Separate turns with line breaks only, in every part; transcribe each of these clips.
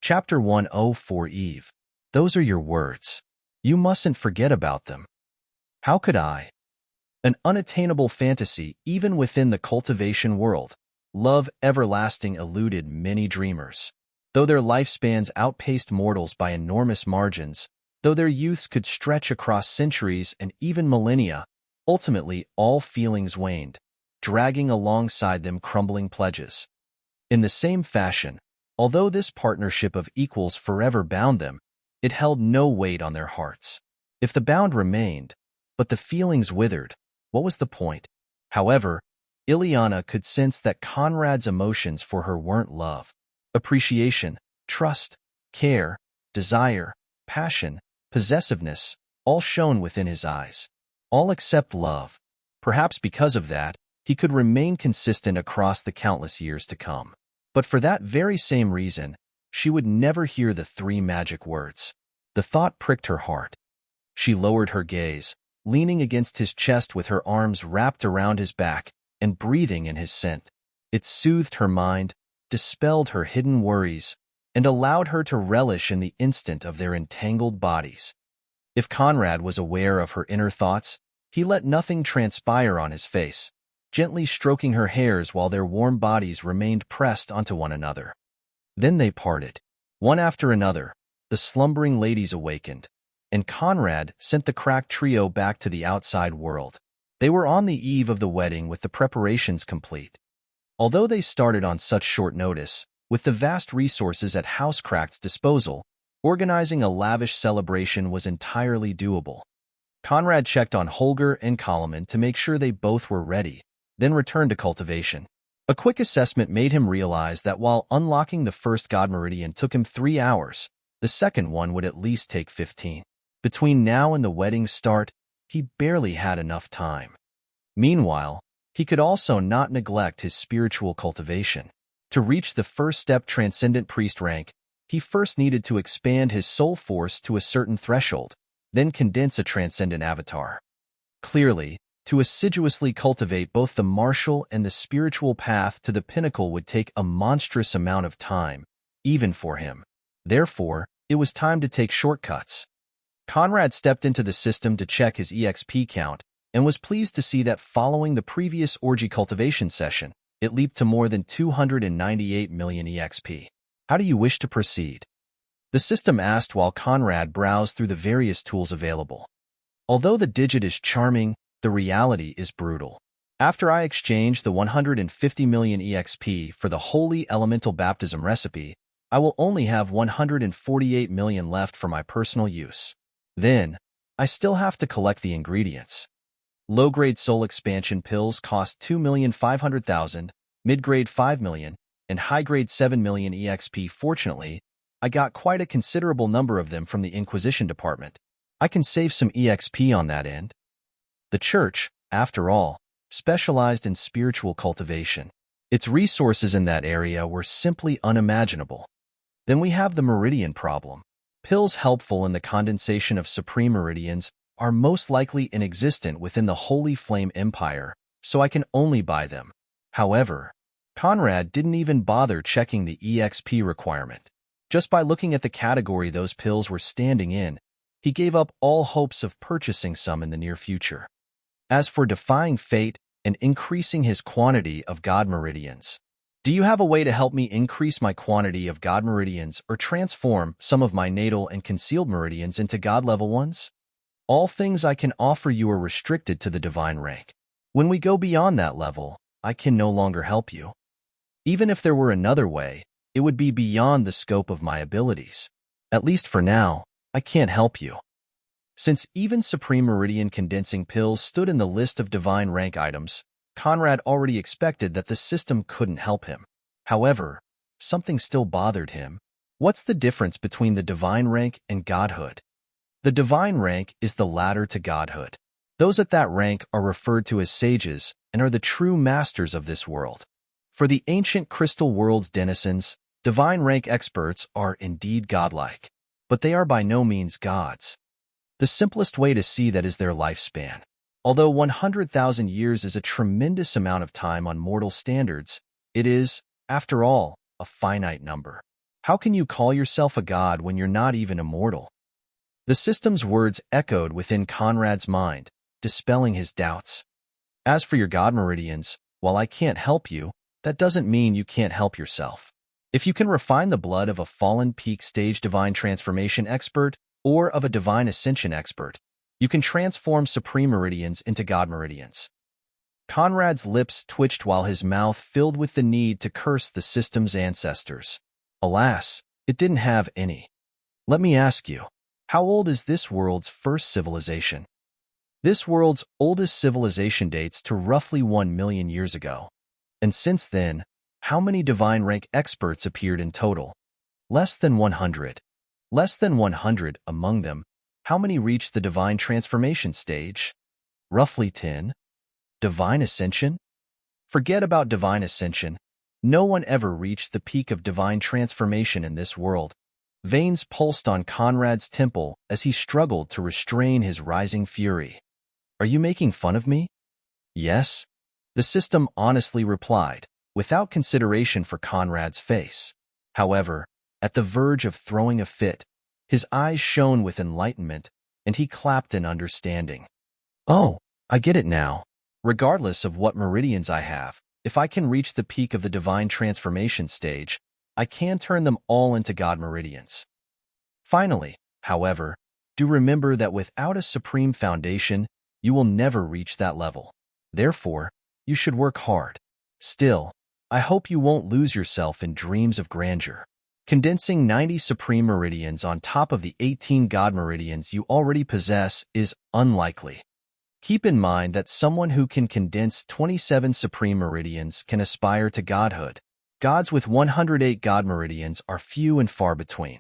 Chapter 104 Eve. Those are your words. You mustn't forget about them. How could I? An unattainable fantasy even within the cultivation world. Love everlasting eluded many dreamers. Though their lifespans outpaced mortals by enormous margins, though their youths could stretch across centuries and even millennia, ultimately all feelings waned, dragging alongside them crumbling pledges. In the same fashion, although this partnership of equals forever bound them, it held no weight on their hearts. If the bound remained, but the feelings withered, what was the point? However, Ileana could sense that Conrad's emotions for her weren't love. Appreciation, trust, care, desire, passion, possessiveness, all shone within his eyes. All except love. Perhaps because of that, he could remain consistent across the countless years to come. But for that very same reason, she would never hear the three magic words. The thought pricked her heart. She lowered her gaze, leaning against his chest with her arms wrapped around his back and breathing in his scent. It soothed her mind, dispelled her hidden worries, and allowed her to relish in the instant of their entangled bodies. If Conrad was aware of her inner thoughts, he let nothing transpire on his face, gently stroking her hairs while their warm bodies remained pressed onto one another. Then they parted. One after another, the slumbering ladies awakened, and Conrad sent the cracked trio back to the outside world. They were on the eve of the wedding with the preparations complete. Although they started on such short notice, with the vast resources at Housecraft's disposal, organizing a lavish celebration was entirely doable. Conrad checked on Holger and Kalaman to make sure they both were ready, then returned to cultivation. A quick assessment made him realize that while unlocking the first God Meridian took him 3 hours, the second one would at least take 15. Between now and the wedding's start, he barely had enough time. Meanwhile, he could also not neglect his spiritual cultivation. To reach the first step transcendent priest rank, he first needed to expand his soul force to a certain threshold, then condense a transcendent avatar. Clearly, to assiduously cultivate both the martial and the spiritual path to the pinnacle would take a monstrous amount of time, even for him. Therefore, it was time to take shortcuts. Conrad stepped into the system to check his EXP count, and was pleased to see that following the previous orgy cultivation session, it leaped to more than 298 million EXP. How do you wish to proceed? The system asked while Conrad browsed through the various tools available. Although the digit is charming, the reality is brutal. After I exchange the 150 million EXP for the Holy Elemental Baptism recipe, I will only have 148 million left for my personal use. Then, I still have to collect the ingredients. Low-grade soul expansion pills cost 2,500,000, mid-grade 5 million, and high-grade 7 million EXP. Fortunately, I got quite a considerable number of them from the Inquisition department. I can save some EXP on that end. The Church, after all, specialized in spiritual cultivation. Its resources in that area were simply unimaginable. Then we have the meridian problem. Pills helpful in the condensation of supreme meridians are most likely inexistent within the Holy Flame Empire, so I can only buy them. However, Conrad didn't even bother checking the EXP requirement. Just by looking at the category those pills were standing in, he gave up all hopes of purchasing some in the near future. As for defying fate and increasing his quantity of God Meridians, do you have a way to help me increase my quantity of God Meridians or transform some of my natal and concealed Meridians into God-level ones? All things I can offer you are restricted to the divine rank. When we go beyond that level, I can no longer help you. Even if there were another way, it would be beyond the scope of my abilities. At least for now, I can't help you. Since even Supreme Meridian Condensing Pills stood in the list of divine rank items, Conrad already expected that the system couldn't help him. However, something still bothered him. What's the difference between the divine rank and godhood? The divine rank is the ladder to godhood. Those at that rank are referred to as sages and are the true masters of this world. For the ancient crystal world's denizens, divine rank experts are indeed godlike, but they are by no means gods. The simplest way to see that is their lifespan. Although 100,000 years is a tremendous amount of time on mortal standards, it is, after all, a finite number. How can you call yourself a god when you're not even immortal? The system's words echoed within Conrad's mind, dispelling his doubts. As for your god meridians, while I can't help you, that doesn't mean you can't help yourself. If you can refine the blood of a fallen peak stage divine transformation expert or of a divine ascension expert, you can transform supreme meridians into god meridians. Conrad's lips twitched while his mouth filled with the need to curse the system's ancestors. Alas, it didn't have any. Let me ask you, how old is this world's first civilization? This world's oldest civilization dates to roughly 1 million years ago. And since then, how many divine rank experts appeared in total? Less than 100. Less than 100 among them. How many reached the divine transformation stage? Roughly 10. Divine ascension? Forget about divine ascension. No one ever reached the peak of divine transformation in this world. Veins pulsed on Conrad's temple as he struggled to restrain his rising fury. Are you making fun of me? Yes, the system honestly replied, without consideration for Conrad's face. However, at the verge of throwing a fit, his eyes shone with enlightenment, and he clapped in understanding. Oh, I get it now. Regardless of what meridians I have, if I can reach the peak of the divine transformation stage, I can turn them all into god meridians. Finally, however, do remember that without a supreme foundation, you will never reach that level. Therefore, you should work hard. Still, I hope you won't lose yourself in dreams of grandeur. Condensing 90 supreme meridians on top of the 18 god meridians you already possess is unlikely. Keep in mind that someone who can condense 27 supreme meridians can aspire to godhood. Gods with 108 god meridians are few and far between.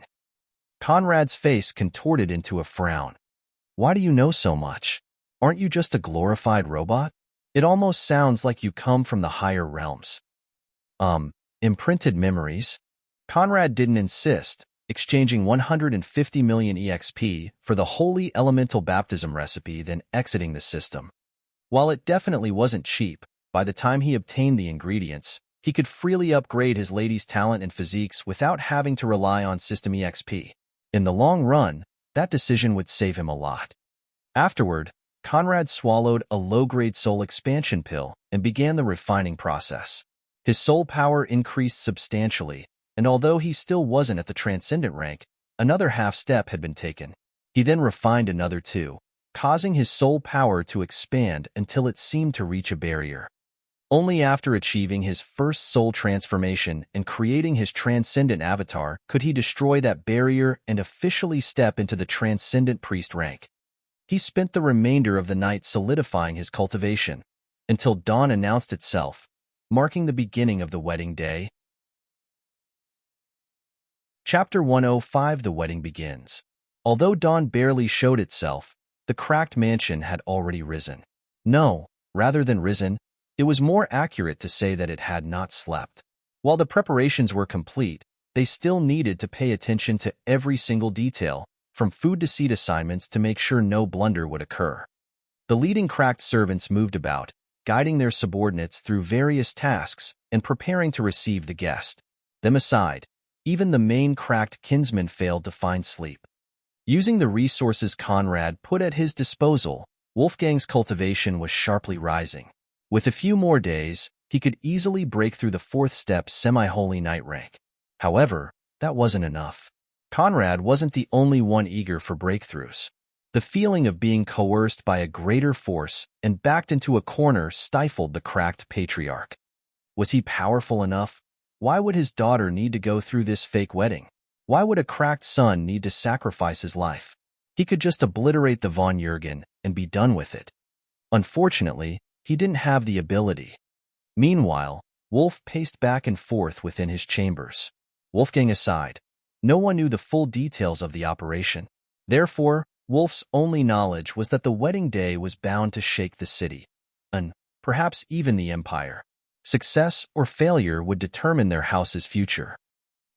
Conrad's face contorted into a frown. Why do you know so much? Aren't you just a glorified robot? It almost sounds like you come from the higher realms. Imprinted memories? Conrad didn't insist, exchanging 150 million EXP for the holy elemental baptism recipe, then exiting the system. While it definitely wasn't cheap, by the time he obtained the ingredients, he could freely upgrade his lady's talent and physiques without having to rely on system EXP. In the long run, that decision would save him a lot. Afterward, Conrad swallowed a low-grade soul expansion pill and began the refining process. His soul power increased substantially, and although he still wasn't at the transcendent rank, another half step had been taken. He then refined another 2, causing his soul power to expand until it seemed to reach a barrier. Only after achieving his first soul transformation and creating his transcendent avatar could he destroy that barrier and officially step into the transcendent priest rank. He spent the remainder of the night solidifying his cultivation, until dawn announced itself, marking the beginning of the wedding day. Chapter 105: The Wedding Begins. Although dawn barely showed itself, the cracked mansion had already risen. No, rather than risen, it was more accurate to say that it had not slept. While the preparations were complete, they still needed to pay attention to every single detail, from food to seat assignments, to make sure no blunder would occur. The leading cracked servants moved about, guiding their subordinates through various tasks and preparing to receive the guest. Them aside, even the main cracked kinsman failed to find sleep. Using the resources Conrad put at his disposal, Wolfgang's cultivation was sharply rising. With a few more days, he could easily break through the 4th step semi-holy knight rank. However, that wasn't enough. Conrad wasn't the only one eager for breakthroughs. The feeling of being coerced by a greater force and backed into a corner stifled the cracked patriarch. Was he powerful enough? Why would his daughter need to go through this fake wedding? Why would a cracked son need to sacrifice his life? He could just obliterate the von Jürgen and be done with it. Unfortunately, he didn't have the ability. Meanwhile, Wolf paced back and forth within his chambers. Wolfgang aside, no one knew the full details of the operation. Therefore, Wolf's only knowledge was that the wedding day was bound to shake the city, and perhaps even the empire. Success or failure would determine their house's future.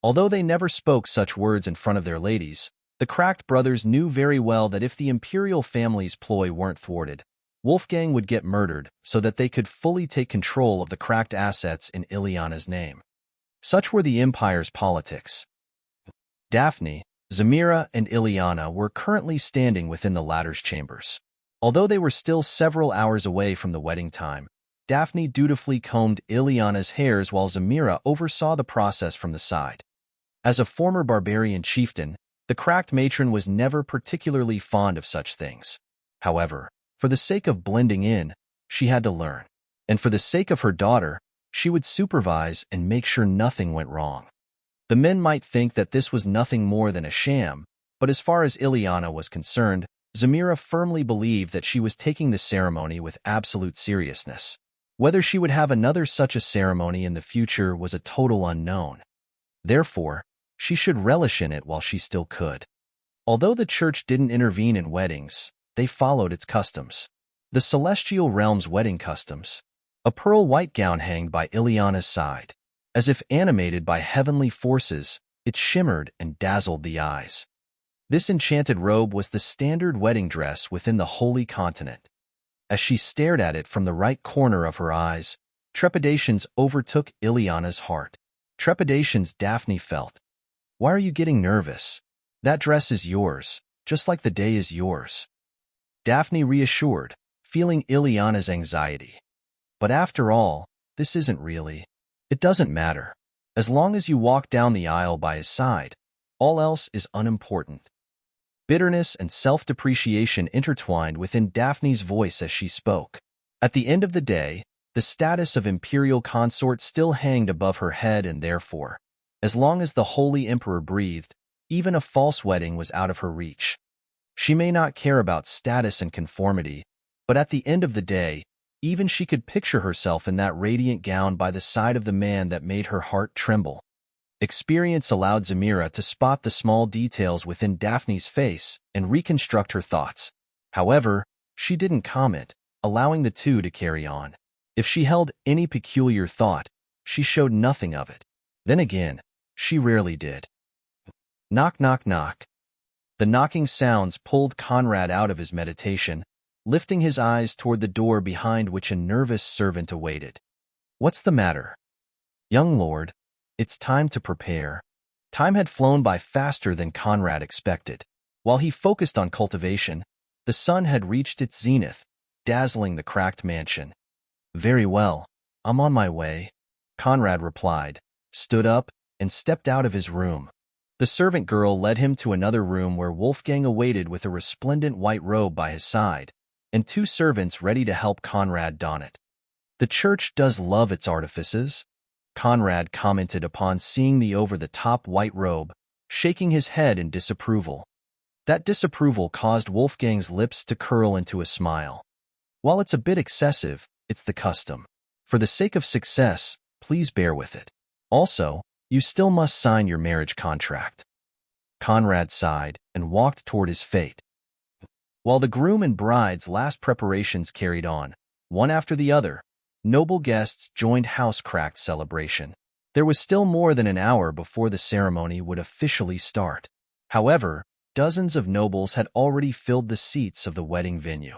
Although they never spoke such words in front of their ladies, the cracked brothers knew very well that if the imperial family's ploy weren't thwarted, Wolfgang would get murdered so that they could fully take control of the cracked assets in Ileana's name. Such were the empire's politics. Daphne, Zamira, and Ileana were currently standing within the latter's chambers. Although they were still several hours away from the wedding time, Daphne dutifully combed Ileana's hairs while Zamira oversaw the process from the side. As a former barbarian chieftain, the cracked matron was never particularly fond of such things. However, for the sake of blending in, she had to learn. And for the sake of her daughter, she would supervise and make sure nothing went wrong. The men might think that this was nothing more than a sham, but as far as Ileana was concerned, Zamira firmly believed that she was taking the ceremony with absolute seriousness. Whether she would have another such a ceremony in the future was a total unknown. Therefore, she should relish in it while she still could. Although the church didn't intervene in weddings, they followed its customs. The celestial realm's wedding customs. A pearl white gown hanged by Ileana's side. As if animated by heavenly forces, it shimmered and dazzled the eyes. This enchanted robe was the standard wedding dress within the holy continent. As she stared at it from the right corner of her eyes, trepidations overtook Ileana's heart. Trepidations Daphne felt. Why are you getting nervous? That dress is yours, just like the day is yours. Daphne reassured, feeling Ileana's anxiety. But after all, this isn't really. It doesn't matter. As long as you walk down the aisle by his side, all else is unimportant. Bitterness and self-depreciation intertwined within Daphne's voice as she spoke. At the end of the day, the status of imperial consort still hanged above her head, and therefore, as long as the holy emperor breathed, even a false wedding was out of her reach. She may not care about status and conformity, but at the end of the day, even she could picture herself in that radiant gown by the side of the man that made her heart tremble. Experience allowed Zamira to spot the small details within Daphne's face and reconstruct her thoughts. However, she didn't comment, allowing the two to carry on. If she held any peculiar thought, she showed nothing of it. Then again, she rarely did. Knock, knock, knock. The knocking sounds pulled Conrad out of his meditation, lifting his eyes toward the door behind which a nervous servant awaited. What's the matter? Young lord, it's time to prepare. Time had flown by faster than Conrad expected. While he focused on cultivation, the sun had reached its zenith, dazzling the cracked mansion. Very well, I'm on my way, Conrad replied, stood up, and stepped out of his room. The servant girl led him to another room where Wolfgang awaited with a resplendent white robe by his side, and two servants ready to help Conrad don it. The church does love its artifices, Conrad commented upon seeing the over-the-top white robe, shaking his head in disapproval. That disapproval caused Wolfgang's lips to curl into a smile. While it's a bit excessive, it's the custom. For the sake of success, please bear with it. Also, you still must sign your marriage contract. Conrad sighed and walked toward his fate. While the groom and bride's last preparations carried on, one after the other, noble guests joined house-cracked celebration. There was still more than an hour before the ceremony would officially start. However, dozens of nobles had already filled the seats of the wedding venue.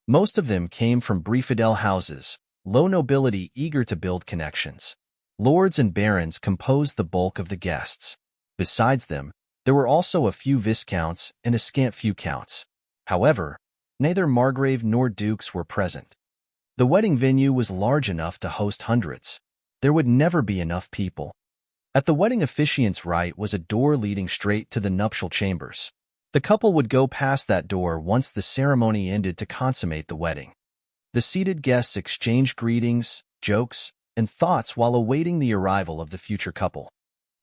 Most of them came from Briefadel houses, low nobility eager to build connections. Lords and barons composed the bulk of the guests. Besides them, there were also a few viscounts and a scant few counts. However, neither margrave nor dukes were present. The wedding venue was large enough to host hundreds. There would never be enough people. At the wedding officiant's right was a door leading straight to the nuptial chambers. The couple would go past that door once the ceremony ended to consummate the wedding. The seated guests exchanged greetings, jokes, and thoughts while awaiting the arrival of the future couple.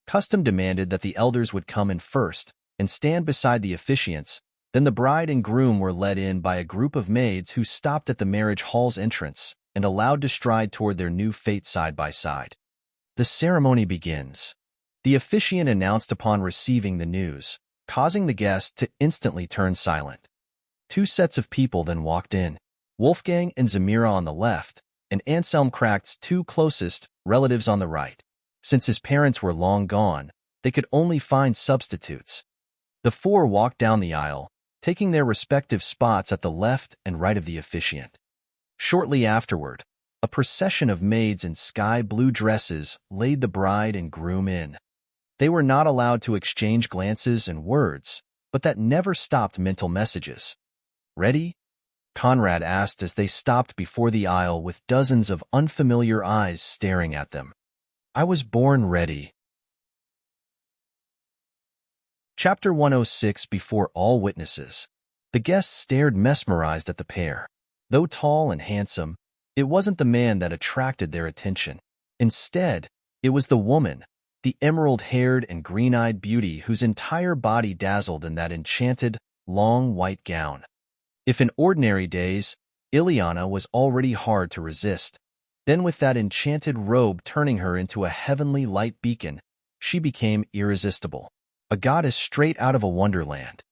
Custom demanded that the elders would come in first and stand beside the officiants. Then the bride and groom were led in by a group of maids who stopped at the marriage hall's entrance and allowed to stride toward their new fate side by side. The ceremony begins. The officiant announced upon receiving the news, causing the guests to instantly turn silent. Two sets of people then walked in, Wolfgang and Zamira on the left, and Anselm Crack's two closest relatives on the right. Since his parents were long gone, they could only find substitutes. The four walked down the aisle, taking their respective spots at the left and right of the officiant. Shortly afterward, a procession of maids in sky blue dresses laid the bride and groom in. They were not allowed to exchange glances and words, but that never stopped mental messages. "Ready?" Conrad asked as they stopped before the aisle with dozens of unfamiliar eyes staring at them. "I was born ready." Chapter 106. Before all witnesses. The guests stared mesmerized at the pair. Though tall and handsome, it wasn't the man that attracted their attention. Instead, it was the woman, the emerald-haired and green-eyed beauty whose entire body dazzled in that enchanted, long white gown. If in ordinary days, Ileana was already hard to resist, then with that enchanted robe turning her into a heavenly light beacon, she became irresistible. A goddess straight out of a wonderland.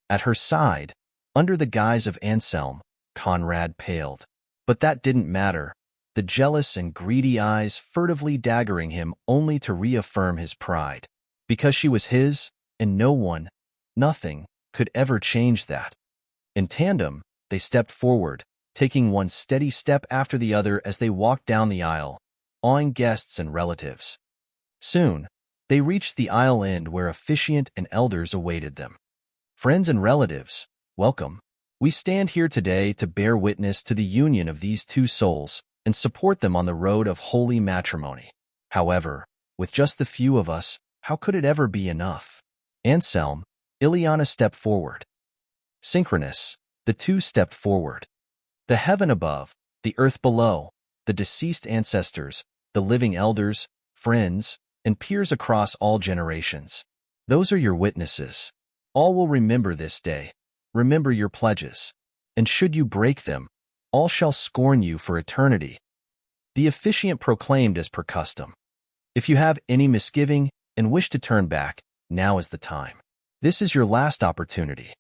At her side, under the guise of Anselm, Conrad paled. But that didn't matter, the jealous and greedy eyes furtively daggering him only to reaffirm his pride. Because she was his, and no one, nothing, could ever change that. In tandem, they stepped forward, taking one steady step after the other as they walked down the aisle, awing guests and relatives. Soon, they reached the aisle end where officiant and elders awaited them. "Friends and relatives, welcome. We stand here today to bear witness to the union of these two souls and support them on the road of holy matrimony. However, with just the few of us, how could it ever be enough?" Anselm, Ileana stepped forward. Synchronous, the two stepped forward. The heaven above, the earth below, the deceased ancestors, the living elders, friends, and peers across all generations. Those are your witnesses. All will remember this day. Remember your pledges. And should you break them, all shall scorn you for eternity. The officiant proclaimed as per custom. If you have any misgiving and wish to turn back, now is the time. This is your last opportunity.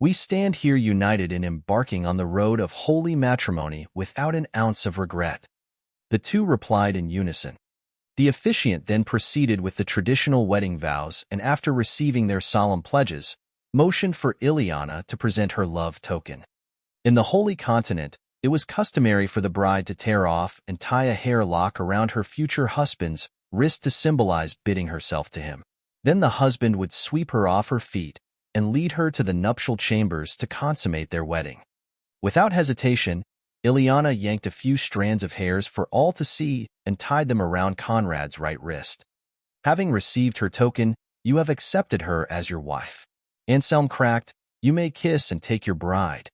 We stand here united in embarking on the road of holy matrimony without an ounce of regret. The two replied in unison. The officiant then proceeded with the traditional wedding vows and after receiving their solemn pledges, motioned for Ileana to present her love token. In the Holy Continent, it was customary for the bride to tear off and tie a hair lock around her future husband's wrist to symbolize bidding herself to him. Then the husband would sweep her off her feet and lead her to the nuptial chambers to consummate their wedding. Without hesitation, Ileana yanked a few strands of hairs for all to see and tied them around Conrad's right wrist. "Having received her token, you have accepted her as your wife." Anselm cracked, "You may kiss and take your bride."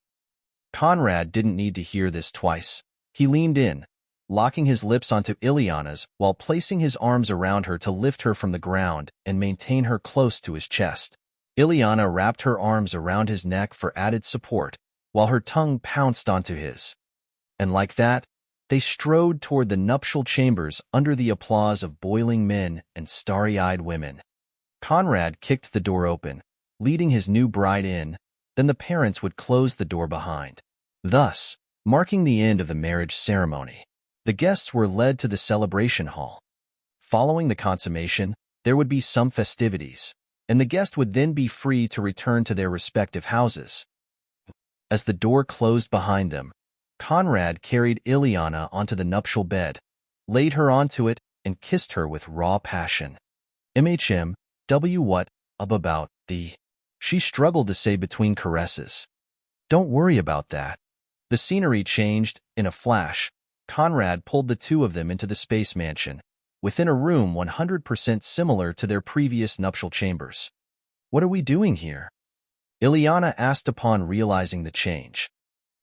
Conrad didn't need to hear this twice. He leaned in, locking his lips onto Ileana's while placing his arms around her to lift her from the ground and maintain her close to his chest. Ileana wrapped her arms around his neck for added support, while her tongue pounced onto his. And like that, they strode toward the nuptial chambers under the applause of boiling men and starry-eyed women. Conrad kicked the door open, leading his new bride in, then the parents would close the door behind, thus marking the end of the marriage ceremony. The guests were led to the celebration hall. Following the consummation, there would be some festivities, and the guest would then be free to return to their respective houses. As the door closed behind them, Conrad carried Ileana onto the nuptial bed, laid her onto it, and kissed her with raw passion. What about the... She struggled to say between caresses. "Don't worry about that." The scenery changed. In a flash, Conrad pulled the two of them into the space mansion, within a room 100% similar to their previous nuptial chambers. "What are we doing here?" Ileana asked upon realizing the change.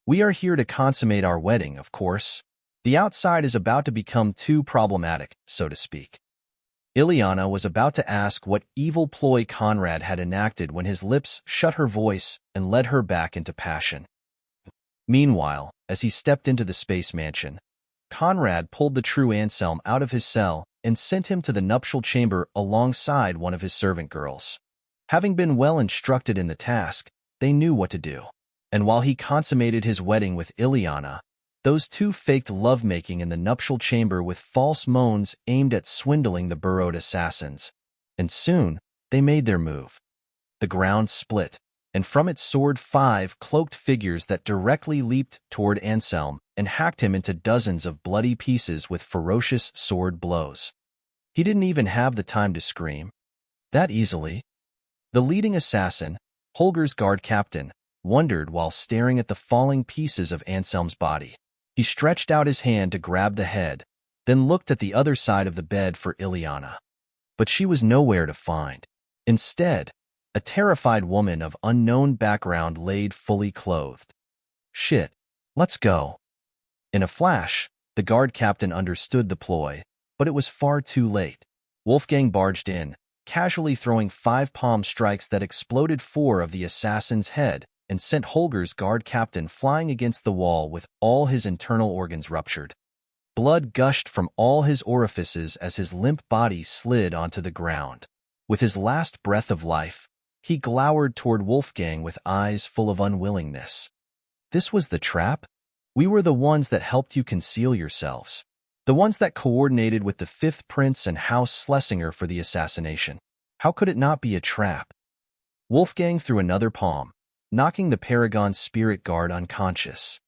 "We are here to consummate our wedding, of course. The outside is about to become too problematic, so to speak." Ileana was about to ask what evil ploy Conrad had enacted when his lips shut her voice and led her back into passion. Meanwhile, as he stepped into the space mansion, Conrad pulled the true Anselm out of his cell and sent him to the nuptial chamber alongside one of his servant girls. Having been well instructed in the task, they knew what to do. And while he consummated his wedding with Ileana, those two faked lovemaking in the nuptial chamber with false moans aimed at swindling the burrowed assassins. And soon, they made their move. The ground split, and from it soared 5 cloaked figures that directly leaped toward Anselm and hacked him into dozens of bloody pieces with ferocious sword blows. He didn't even have the time to scream. That easily? The leading assassin, Holger's guard captain, wondered while staring at the falling pieces of Anselm's body. He stretched out his hand to grab the head, then looked at the other side of the bed for Ileana. But she was nowhere to find. Instead, a terrified woman of unknown background laid fully clothed. Shit, let's go. In a flash, the guard captain understood the ploy, but it was far too late. Wolfgang barged in, casually throwing 5 palm strikes that exploded 4 of the assassin's head and sent Holger's guard captain flying against the wall with all his internal organs ruptured. Blood gushed from all his orifices as his limp body slid onto the ground. With his last breath of life, he glowered toward Wolfgang with eyes full of unwillingness. This was the trap? We were the ones that helped you conceal yourselves. The ones that coordinated with the 5th Prince and House Schlesinger for the assassination. How could it not be a trap? Wolfgang threw another palm, knocking the Paragon's spirit guard unconscious.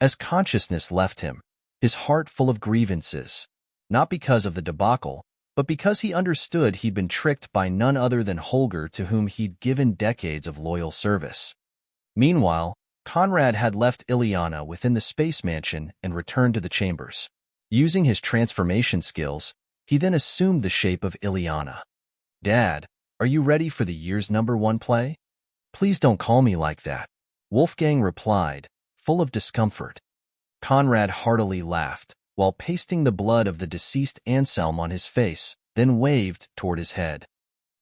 As consciousness left him, his heart full of grievances, not because of the debacle, but because he understood he'd been tricked by none other than Holger, to whom he'd given decades of loyal service. Meanwhile, Conrad had left Ileana within the space mansion and returned to the chambers. Using his transformation skills, he then assumed the shape of Ileana. "Dad, are you ready for the year's #1 play?" "Please don't call me like that," Wolfgang replied, full of discomfort. Conrad heartily laughed, while pasting the blood of the deceased Anselm on his face, then waved toward his head.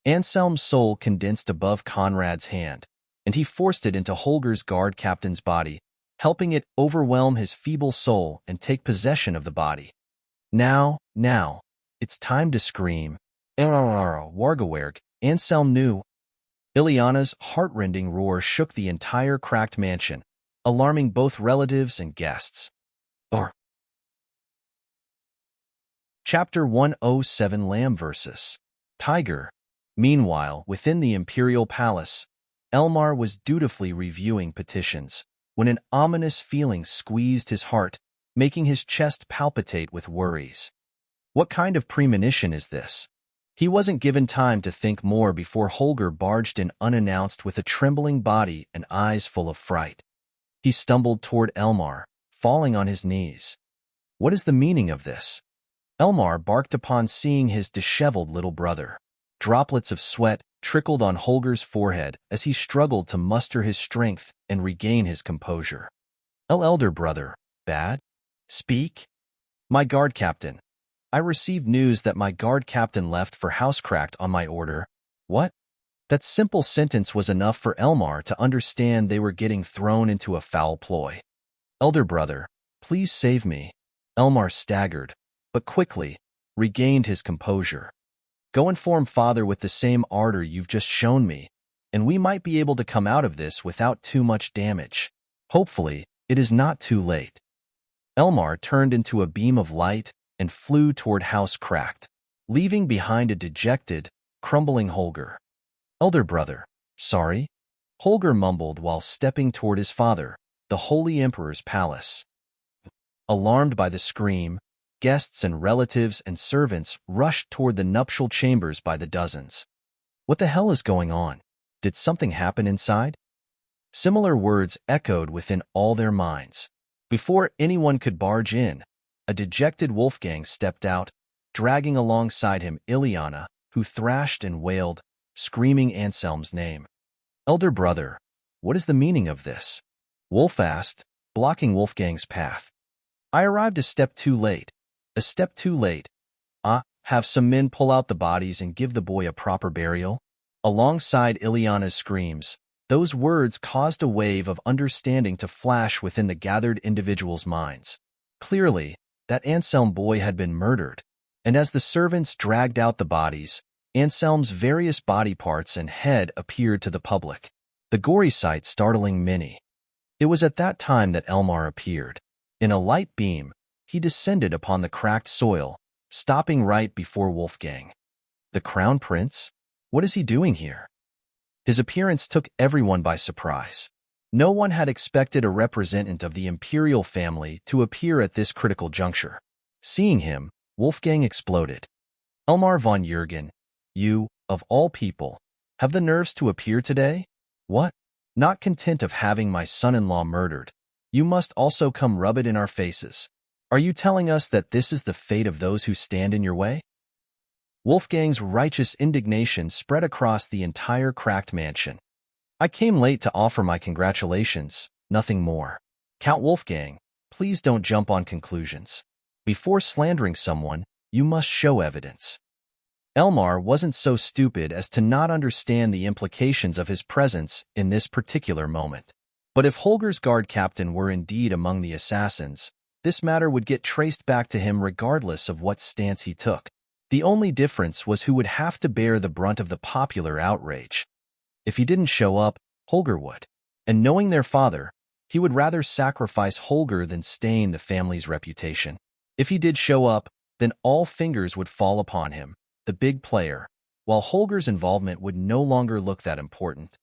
Anselm's soul condensed above Conrad's hand, and he forced it into Holger's guard captain's body, helping it overwhelm his feeble soul and take possession of the body. Now, it's time to scream. Wargewerg, Anselm knew. Ileana's heartrending roar shook the entire cracked mansion, alarming both relatives and guests. Chapter 107, Lamb vs. Tiger. Meanwhile, within the Imperial Palace, Elmar was dutifully reviewing petitions when an ominous feeling squeezed his heart, making his chest palpitate with worries. What kind of premonition is this? He wasn't given time to think more before Holger barged in unannounced with a trembling body and eyes full of fright. He stumbled toward Elmar, falling on his knees. What is the meaning of this? Elmar barked upon seeing his disheveled little brother. Droplets of sweat trickled on Holger's forehead as he struggled to muster his strength and regain his composure. Elder brother, bad? Speak? My guard captain. I received news that my guard captain left for Housecracked on my order. What? That simple sentence was enough for Elmar to understand they were getting thrown into a foul ploy. Elder brother, please save me. Elmar staggered, but quickly regained his composure. Go inform father with the same ardor you've just shown me, and we might be able to come out of this without too much damage. Hopefully, it is not too late. Elmar turned into a beam of light and flew toward Housecracked, leaving behind a dejected, crumbling Holger. Elder brother, sorry? Holger mumbled while stepping toward his father, the Holy Emperor's palace. Alarmed by the scream, guests and relatives and servants rushed toward the nuptial chambers by the dozens. What the hell is going on? Did something happen inside? Similar words echoed within all their minds. Before anyone could barge in, a dejected Wolfgang stepped out, dragging alongside him Ileana, who thrashed and wailed, screaming Anselm's name. Elder brother, what is the meaning of this? Wolf asked, blocking Wolfgang's path. I arrived a step too late. A step too late. Have some men pull out the bodies and give the boy a proper burial? Alongside Ileana's screams, those words caused a wave of understanding to flash within the gathered individuals' minds. Clearly, that Anselm boy had been murdered, and as the servants dragged out the bodies, Anselm's various body parts and head appeared to the public, the gory sight startling many. It was at that time that Elmar appeared. In a light beam, he descended upon the cracked soil, stopping right before Wolfgang. The Crown Prince? What is he doing here? His appearance took everyone by surprise. No one had expected a representative of the imperial family to appear at this critical juncture. Seeing him, Wolfgang exploded. Elmar von Jürgen, you, of all people, have the nerves to appear today? What? Not content of having my son-in-law murdered, you must also come rub it in our faces. Are you telling us that this is the fate of those who stand in your way? Wolfgang's righteous indignation spread across the entire cracked mansion. I came late to offer my congratulations, nothing more. Count Wolfgang, please don't jump on conclusions. Before slandering someone, you must show evidence. Elmar wasn't so stupid as to not understand the implications of his presence in this particular moment. But if Holger's guard captain were indeed among the assassins, this matter would get traced back to him regardless of what stance he took. The only difference was who would have to bear the brunt of the popular outrage. If he didn't show up, Holger would. And knowing their father, he would rather sacrifice Holger than stain the family's reputation. If he did show up, then all fingers would fall upon him, the big player, while Holger's involvement would no longer look that important.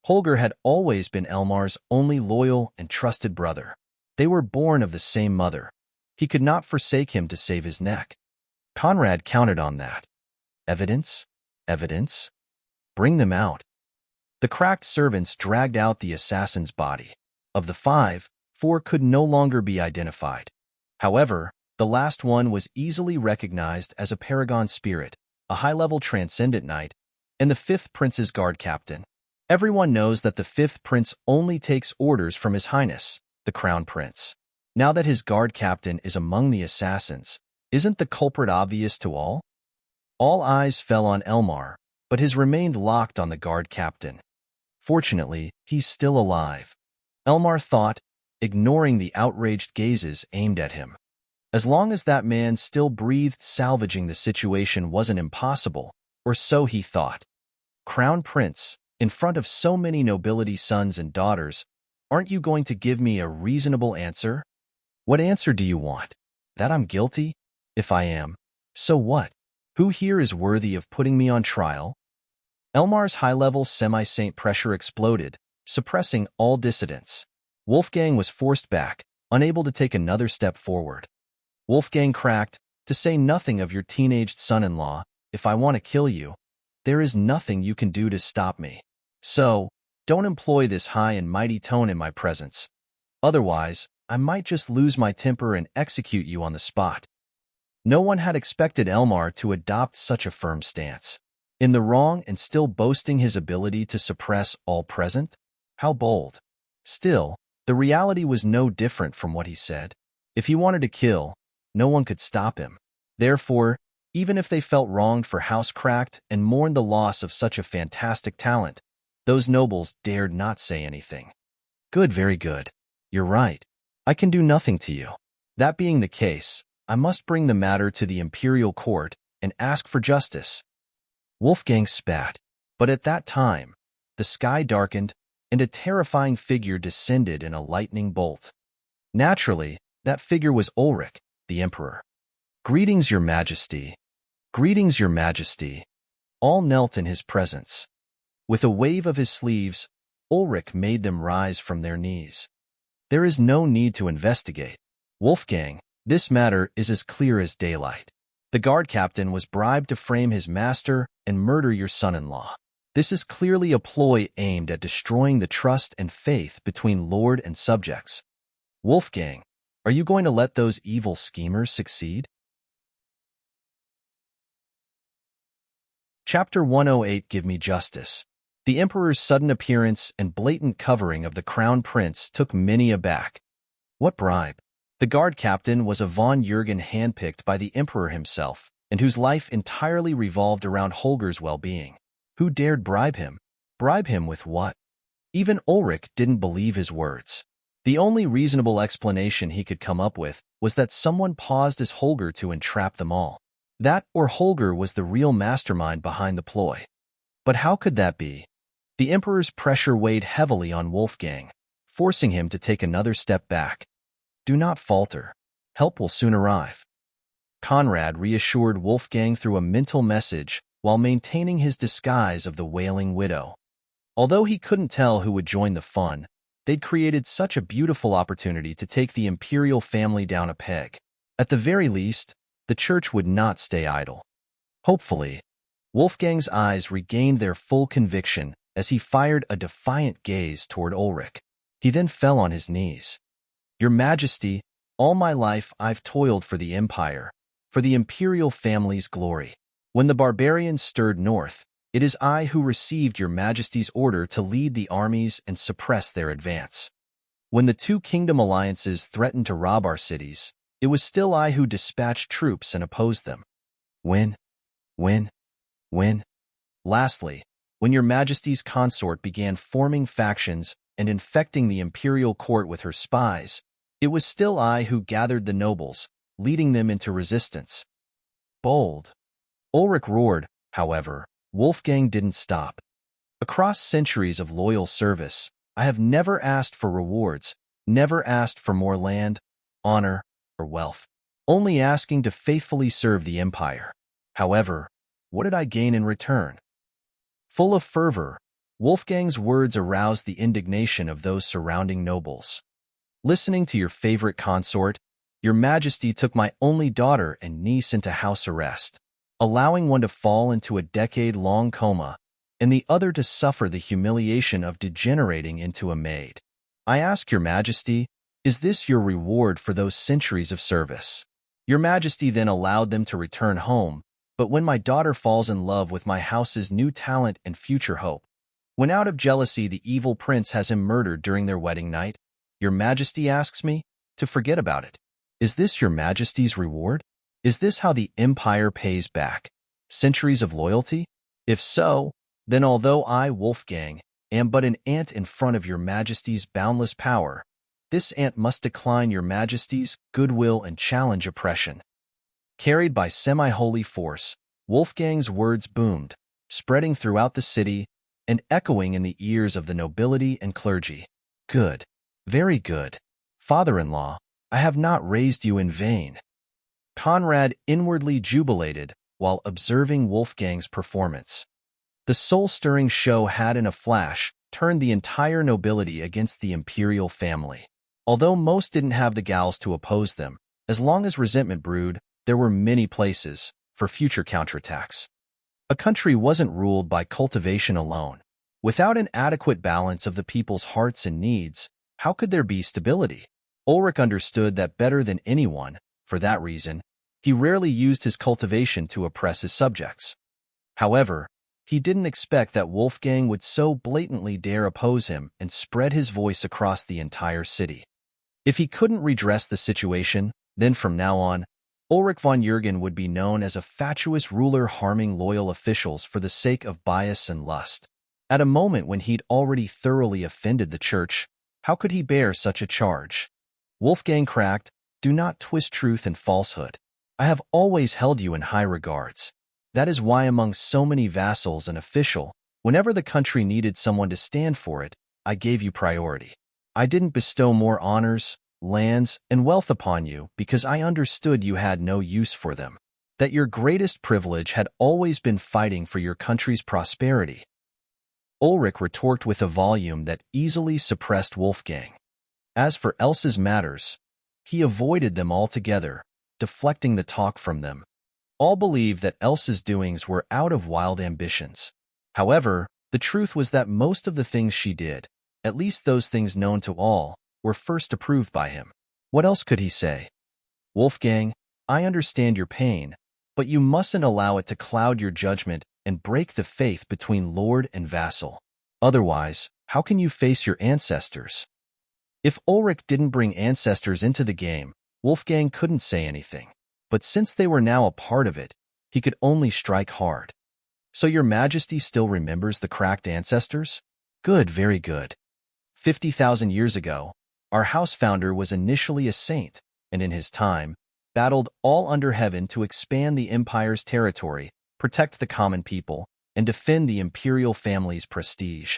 Holger had always been Elmar's only loyal and trusted brother. They were born of the same mother. He could not forsake him to save his neck. Conrad counted on that. Evidence? Evidence? Bring them out. The cracked servants dragged out the assassin's body. Of the 5, 4 could no longer be identified. However, the last one was easily recognized as a paragon spirit, a high-level transcendent knight, and the 5th prince's guard captain. Everyone knows that the 5th prince only takes orders from His Highness, the Crown Prince. Now that his guard captain is among the assassins, isn't the culprit obvious to all? All eyes fell on Elmar, but his remained locked on the guard captain. Fortunately, he's still alive. Elmar thought, ignoring the outraged gazes aimed at him. As long as that man still breathed, salvaging the situation wasn't impossible, or so he thought. Crown Prince, in front of so many nobility sons and daughters, aren't you going to give me a reasonable answer? What answer do you want? That I'm guilty? If I am, so what? Who here is worthy of putting me on trial? Elmar's high-level semi-saint pressure exploded, suppressing all dissidents. Wolfgang was forced back, unable to take another step forward. Wolfgang cracked, to say nothing of your teenaged son-in-law, if I want to kill you, there is nothing you can do to stop me. So, don't employ this high and mighty tone in my presence. Otherwise, I might just lose my temper and execute you on the spot. No one had expected Elmar to adopt such a firm stance. In the wrong and still boasting his ability to suppress all present? How bold. Still, the reality was no different from what he said. If he wanted to kill, no one could stop him. Therefore, even if they felt wronged for house cracked and mourned the loss of such a fantastic talent, those nobles dared not say anything. Good, very good. You're right. I can do nothing to you. That being the case, I must bring the matter to the imperial court and ask for justice. Wolfgang spat, but at that time, the sky darkened and a terrifying figure descended in a lightning bolt. Naturally, that figure was Ulrich, the emperor. Greetings, your majesty. Greetings, your majesty. All knelt in his presence. With a wave of his sleeves, Ulrich made them rise from their knees. There is no need to investigate. Wolfgang, this matter is as clear as daylight. The guard captain was bribed to frame his master and murder your son-in-law. This is clearly a ploy aimed at destroying the trust and faith between lord and subjects. Wolfgang, are you going to let those evil schemers succeed? Chapter 108, Give Me Justice. The Emperor's sudden appearance and blatant covering of the Crown Prince took many aback. What bribe? The guard captain was a von Jürgen handpicked by the Emperor himself, and whose life entirely revolved around Holger's well-being. Who dared bribe him? Bribe him with what? Even Ulrich didn't believe his words. The only reasonable explanation he could come up with was that someone paused as Holger to entrap them all. That or Holger was the real mastermind behind the ploy. But how could that be? The Emperor's pressure weighed heavily on Wolfgang, forcing him to take another step back. Do not falter. Help will soon arrive. Conrad reassured Wolfgang through a mental message while maintaining his disguise of the wailing widow. Although he couldn't tell who would join the fun, they'd created such a beautiful opportunity to take the imperial family down a peg. At the very least, the church would not stay idle. Hopefully, Wolfgang's eyes regained their full conviction as he fired a defiant gaze toward Ulrich. He then fell on his knees. Your Majesty, all my life I've toiled for the Empire, for the imperial family's glory. When the barbarians stirred north, it is I who received your Majesty's order to lead the armies and suppress their advance. When the two kingdom alliances threatened to rob our cities, it was still I who dispatched troops and opposed them. When? Lastly, when your Majesty's consort began forming factions and infecting the imperial court with her spies, it was still I who gathered the nobles, leading them into resistance. Bold. Ulrich roared. However, Wolfgang didn't stop. Across centuries of loyal service, I have never asked for rewards, never asked for more land, honor, or wealth, only asking to faithfully serve the Empire. However, what did I gain in return? Full of fervor, Wolfgang's words aroused the indignation of those surrounding nobles. Listening to your favorite consort, your Majesty took my only daughter and niece into house arrest, allowing one to fall into a decade-long coma and the other to suffer the humiliation of degenerating into a maid. I ask your Majesty, is this your reward for those centuries of service? Your Majesty then allowed them to return home, but when my daughter falls in love with my house's new talent and future hope, when out of jealousy the evil prince has him murdered during their wedding night, your Majesty asks me to forget about it. Is this your Majesty's reward? Is this how the Empire pays back centuries of loyalty? If so, then although I, Wolfgang, am but an ant in front of your Majesty's boundless power, this ant must decline your Majesty's goodwill and challenge oppression. Carried by semi-holy force, Wolfgang's words boomed, spreading throughout the city and echoing in the ears of the nobility and clergy. Good, very good, father-in-law, I have not raised you in vain. Conrad inwardly jubilated while observing Wolfgang's performance. The soul-stirring show had in a flash turned the entire nobility against the imperial family. Although most didn't have the gals to oppose them, as long as resentment brewed, there were many places for future counterattacks. A country wasn't ruled by cultivation alone. Without an adequate balance of the people's hearts and needs, how could there be stability? Ulrich understood that better than anyone. For that reason, he rarely used his cultivation to oppress his subjects. However, he didn't expect that Wolfgang would so blatantly dare oppose him and spread his voice across the entire city. If he couldn't redress the situation, then from now on, Ulrich von Jürgen would be known as a fatuous ruler harming loyal officials for the sake of bias and lust. At a moment when he'd already thoroughly offended the church, how could he bear such a charge? Wolfgang cracked, "Do not twist truth and falsehood. I have always held you in high regards. That is why among so many vassals and official, whenever the country needed someone to stand for it, I gave you priority. I didn't bestow more honors, lands, and wealth upon you because I understood you had no use for them, that your greatest privilege had always been fighting for your country's prosperity." Ulrich retorted with a volume that easily suppressed Wolfgang. As for Elsa's matters, he avoided them altogether, deflecting the talk from them. All believed that Elsa's doings were out of wild ambitions. However, the truth was that most of the things she did, at least those things known to all, were first approved by him. What else could he say? Wolfgang, I understand your pain, but you mustn't allow it to cloud your judgment and break the faith between lord and vassal. Otherwise, how can you face your ancestors? If Ulrich didn't bring ancestors into the game, Wolfgang couldn't say anything. But since they were now a part of it, he could only strike hard. So your Majesty still remembers the cracked ancestors? Good, very good. 50,000 years ago, our house founder was initially a saint, and in his time, battled all under heaven to expand the empire's territory, protect the common people, and defend the imperial family's prestige.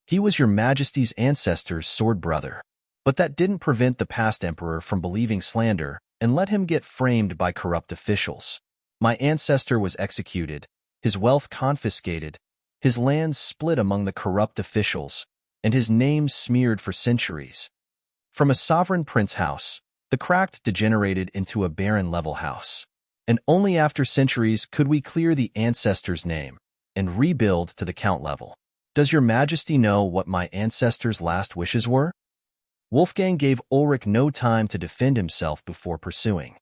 He was your Majesty's ancestor's sword brother. But that didn't prevent the past emperor from believing slander and let him get framed by corrupt officials. My ancestor was executed, his wealth confiscated, his lands split among the corrupt officials, and his name smeared for centuries. From a sovereign prince house, the cracked degenerated into a barren level house. and only after centuries could we clear the ancestor's name and rebuild to the count level. Does your majesty know what my ancestor's last wishes were? Wolfgang gave Ulrich no time to defend himself before pursuing.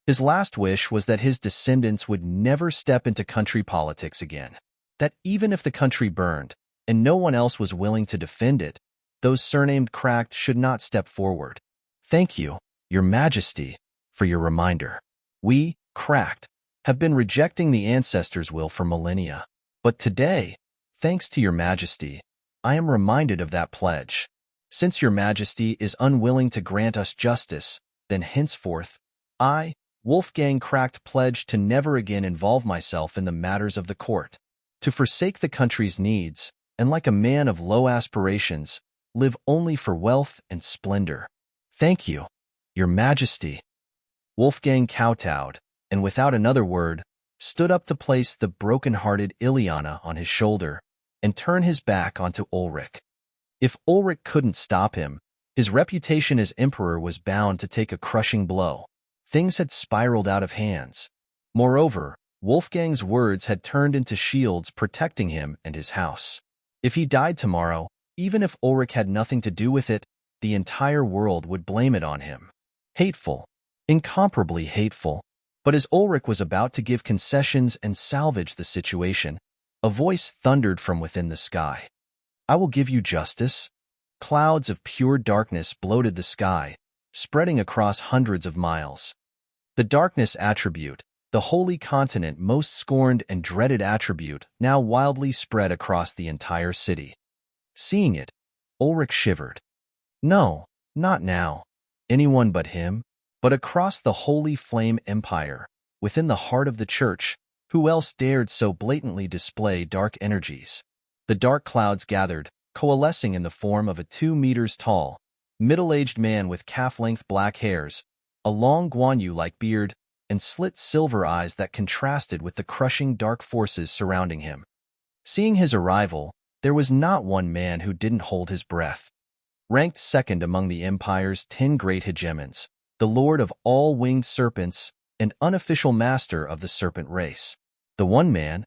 His last wish was that his descendants would never step into country politics again. That even if the country burned, and no one else was willing to defend it, those surnamed Cracked should not step forward. Thank you, Your Majesty, for your reminder. We, Cracked, have been rejecting the ancestors' will for millennia. But today, thanks to Your Majesty, I am reminded of that pledge. Since Your Majesty is unwilling to grant us justice, then henceforth, I, Wolfgang Cracked, pledge to never again involve myself in the matters of the court, to forsake the country's needs, and like a man of low aspirations, live only for wealth and splendor. Thank you, Your Majesty. Wolfgang kowtowed, and without another word, stood up to place the broken-hearted Ileana on his shoulder and turn his back onto Ulrich. If Ulrich couldn't stop him, his reputation as emperor was bound to take a crushing blow. Things had spiraled out of hands. Moreover, Wolfgang's words had turned into shields protecting him and his house. If he died tomorrow, even if Ulrich had nothing to do with it, the entire world would blame it on him. Hateful, incomparably hateful. But as Ulrich was about to give concessions and salvage the situation, a voice thundered from within the sky. I will give you justice. Clouds of pure darkness bloated the sky, spreading across hundreds of miles. The darkness attribute, the holy continent most scorned and dreaded attribute, now wildly spread across the entire city. Seeing it, Ulrich shivered. No, not now. Anyone but him? But across the holy flame empire, within the heart of the church, who else dared so blatantly display dark energies? The dark clouds gathered, coalescing in the form of a 2 meters tall, middle-aged man with calf-length black hairs, a long Guan Yu-like beard, and slit silver eyes that contrasted with the crushing dark forces surrounding him. Seeing his arrival, there was not one man who didn't hold his breath. Ranked second among the Empire's 10 great hegemons, the lord of all winged serpents and unofficial master of the serpent race. The one man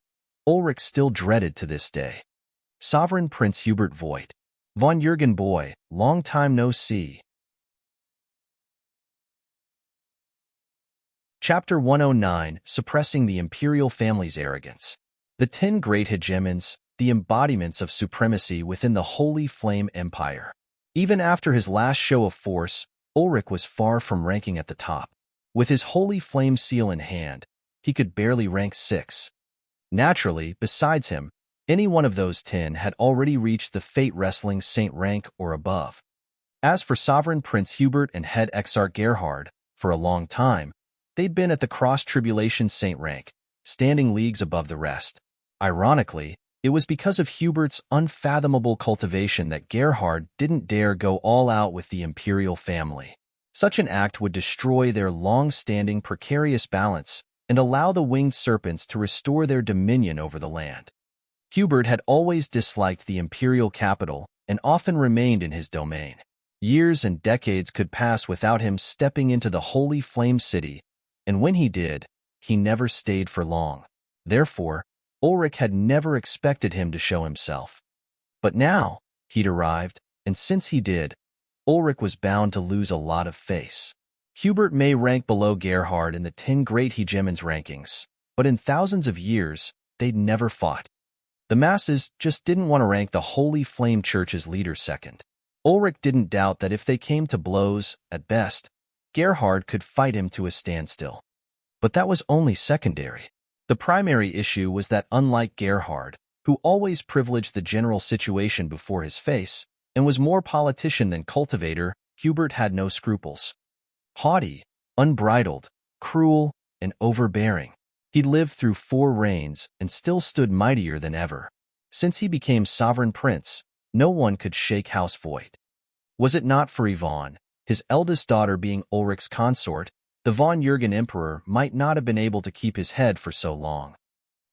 Ulrich still dreaded to this day. Sovereign Prince Hubert Voigt. Von Jürgen boy, long time no see. Chapter 109, Suppressing the Imperial Family's Arrogance. The 10 great hegemons, the embodiments of supremacy within the Holy Flame Empire. Even after his last show of force, Ulrich was far from ranking at the top. With his Holy Flame seal in hand, he could barely rank 6. Naturally, besides him, any one of those 10 had already reached the Fate Wrestling Saint rank or above. As for Sovereign Prince Hubert and Head Exarch Gerhard, for a long time, they'd been at the Cross-Tribulation Saint rank, standing leagues above the rest. Ironically, it was because of Hubert's unfathomable cultivation that Gerhard didn't dare go all out with the imperial family. Such an act would destroy their long-standing precarious balance and allow the winged serpents to restore their dominion over the land. Hubert had always disliked the imperial capital and often remained in his domain. Years and decades could pass without him stepping into the Holy Flame City, and when he did, he never stayed for long. Therefore, Ulrich had never expected him to show himself. But now, he'd arrived, and since he did, Ulrich was bound to lose a lot of face. Hubert may rank below Gerhard in the 10 great hegemons rankings, but in thousands of years, they'd never fought. The masses just didn't want to rank the Holy Flame Church's leader second. Ulrich didn't doubt that if they came to blows, at best, Gerhard could fight him to a standstill. But that was only secondary. The primary issue was that unlike Gerhard, who always privileged the general situation before his face, and was more politician than cultivator, Hubert had no scruples. Haughty, unbridled, cruel, and overbearing, he'd lived through 4 reigns and still stood mightier than ever. Since he became sovereign prince, no one could shake House Voigt. Was it not for Yvonne, his eldest daughter being Ulrich's consort, the von Jürgen emperor might not have been able to keep his head for so long.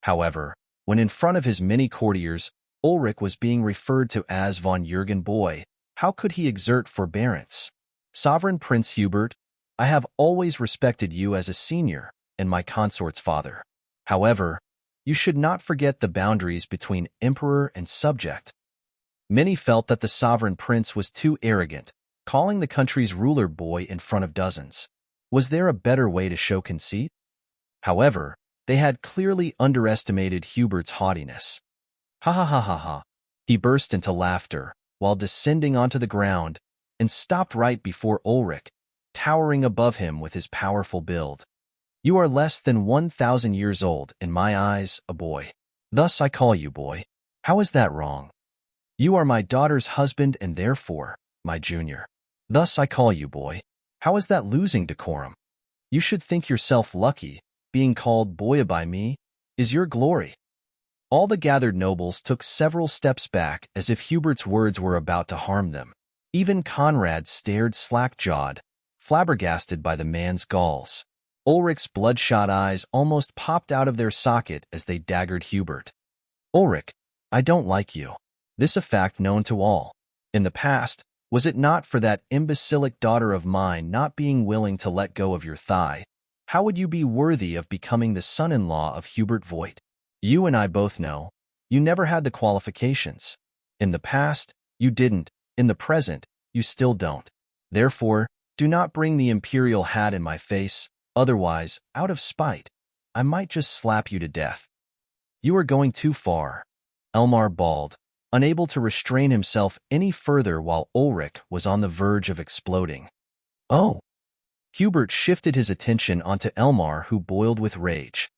However, when in front of his many courtiers, Ulrich was being referred to as von Jürgen boy, how could he exert forbearance? Sovereign Prince Hubert, I have always respected you as a senior, and my consort's father. However, you should not forget the boundaries between emperor and subject. Many felt that the sovereign prince was too arrogant, calling the country's ruler boy in front of dozens. Was there a better way to show conceit? However, they had clearly underestimated Hubert's haughtiness. Ha ha ha ha ha. He burst into laughter while descending onto the ground and stopped right before Ulrich, towering above him with his powerful build. You are less than 1,000 years old, in my eyes, a boy. Thus I call you boy. How is that wrong? You are my daughter's husband and therefore, my junior. Thus I call you boy. How is that losing decorum? You should think yourself lucky. Being called boy by me is your glory. All the gathered nobles took several steps back as if Hubert's words were about to harm them. Even Conrad stared slack-jawed, flabbergasted by the man's galls. Ulrich's bloodshot eyes almost popped out of their socket as they daggered Hubert. Ulrich, I don't like you. This a fact known to all. In the past, was it not for that imbecilic daughter of mine not being willing to let go of your thigh, how would you be worthy of becoming the son-in-law of Hubert Voigt? You and I both know, you never had the qualifications. In the past, you didn't. In the present, you still don't. Therefore, do not bring the imperial hat in my face, otherwise, out of spite, I might just slap you to death. You are going too far. Elmar bawled, unable to restrain himself any further while Ulrich was on the verge of exploding. Oh! Hubert shifted his attention onto Elmar, who boiled with rage.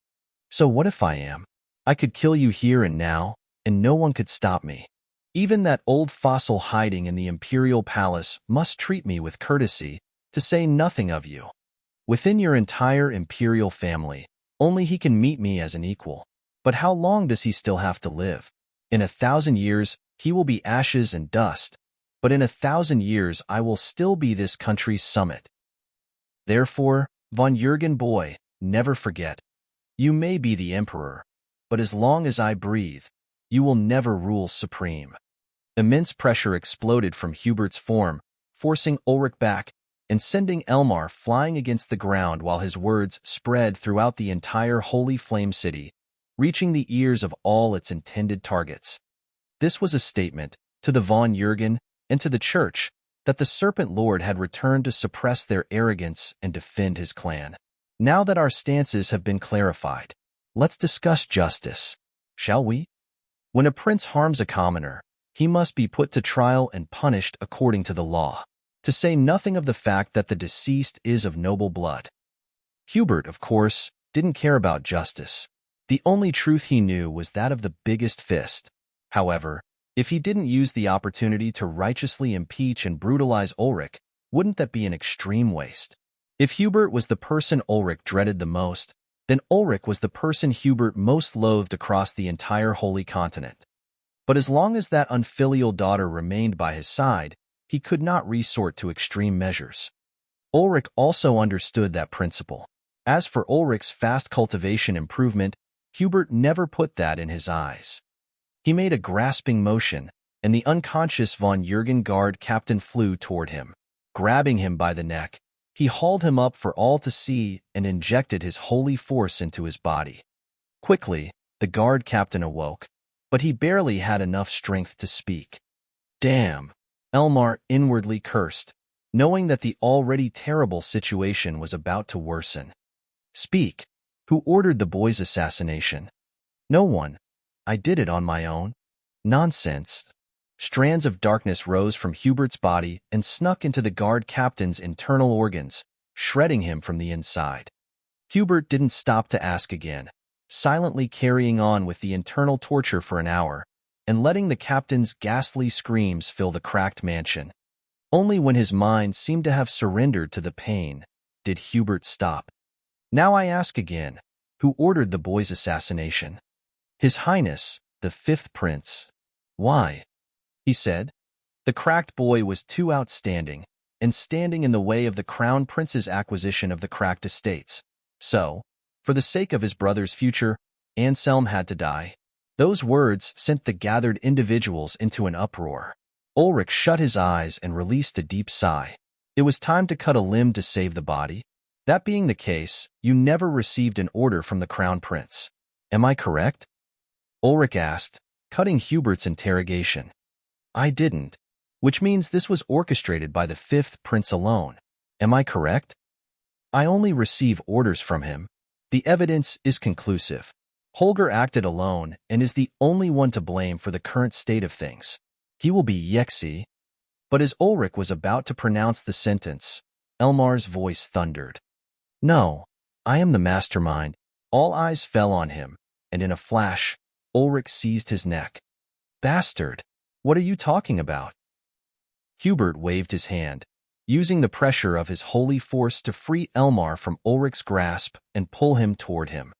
So what if I am? I could kill you here and now, and no one could stop me. Even that old fossil hiding in the imperial palace must treat me with courtesy, to say nothing of you. Within your entire imperial family, only he can meet me as an equal. But how long does he still have to live? In 1,000 years, he will be ashes and dust, but in 1,000 years I will still be this country's summit. Therefore, von Jürgen boy, never forget. You may be the emperor, but as long as I breathe, you will never rule supreme. Immense pressure exploded from Hubert's form, forcing Ulrich back and sending Elmar flying against the ground while his words spread throughout the entire Holy Flame City, reaching the ears of all its intended targets. This was a statement, to the von Jürgen and to the Church, that the Serpent Lord had returned to suppress their arrogance and defend his clan. Now that our stances have been clarified, let's discuss justice, shall we? When a prince harms a commoner, he must be put to trial and punished according to the law, to say nothing of the fact that the deceased is of noble blood. Hubert, of course, didn't care about justice. The only truth he knew was that of the biggest fist. However, if he didn't use the opportunity to righteously impeach and brutalize Ulrich, wouldn't that be an extreme waste? If Hubert was the person Ulrich dreaded the most, then Ulrich was the person Hubert most loathed across the entire Holy Continent. But as long as that unfilial daughter remained by his side, he could not resort to extreme measures. Ulrich also understood that principle. As for Ulrich's fast cultivation improvement, Hubert never put that in his eyes. He made a grasping motion, and the unconscious von Jürgen guard captain flew toward him. Grabbing him by the neck, he hauled him up for all to see and injected his holy force into his body. Quickly, the guard captain awoke, but he barely had enough strength to speak. Damn! Elmar inwardly cursed, knowing that the already terrible situation was about to worsen. Speak! Who ordered the boy's assassination? No one. I did it on my own. Nonsense. Strands of darkness rose from Hubert's body and snuck into the guard captain's internal organs, shredding him from the inside. Hubert didn't stop to ask again, silently carrying on with the internal torture for an hour, and letting the captain's ghastly screams fill the cracked mansion. Only when his mind seemed to have surrendered to the pain did Hubert stop. Now I ask again, who ordered the boy's assassination? His Highness, the Fifth Prince. Why? He said. The cracked boy was too outstanding and standing in the way of the Crown Prince's acquisition of the cracked estates. So, for the sake of his brother's future, Anselm had to die. Those words sent the gathered individuals into an uproar. Ulrich shut his eyes and released a deep sigh. It was time to cut a limb to save the body. That being the case, you never received an order from the Crown Prince. Am I correct? Ulrich asked, cutting Hubert's interrogation. I didn't, which means this was orchestrated by the fifth prince alone. Am I correct? I only receive orders from him. The evidence is conclusive. Holger acted alone and is the only one to blame for the current state of things. He will be Yexi. But as Ulrich was about to pronounce the sentence, Elmar's voice thundered. No, I am the mastermind. All eyes fell on him, and in a flash, Ulrich seized his neck. Bastard! What are you talking about? Hubert waved his hand, using the pressure of his holy force to free Elmar from Ulrich's grasp and pull him toward him.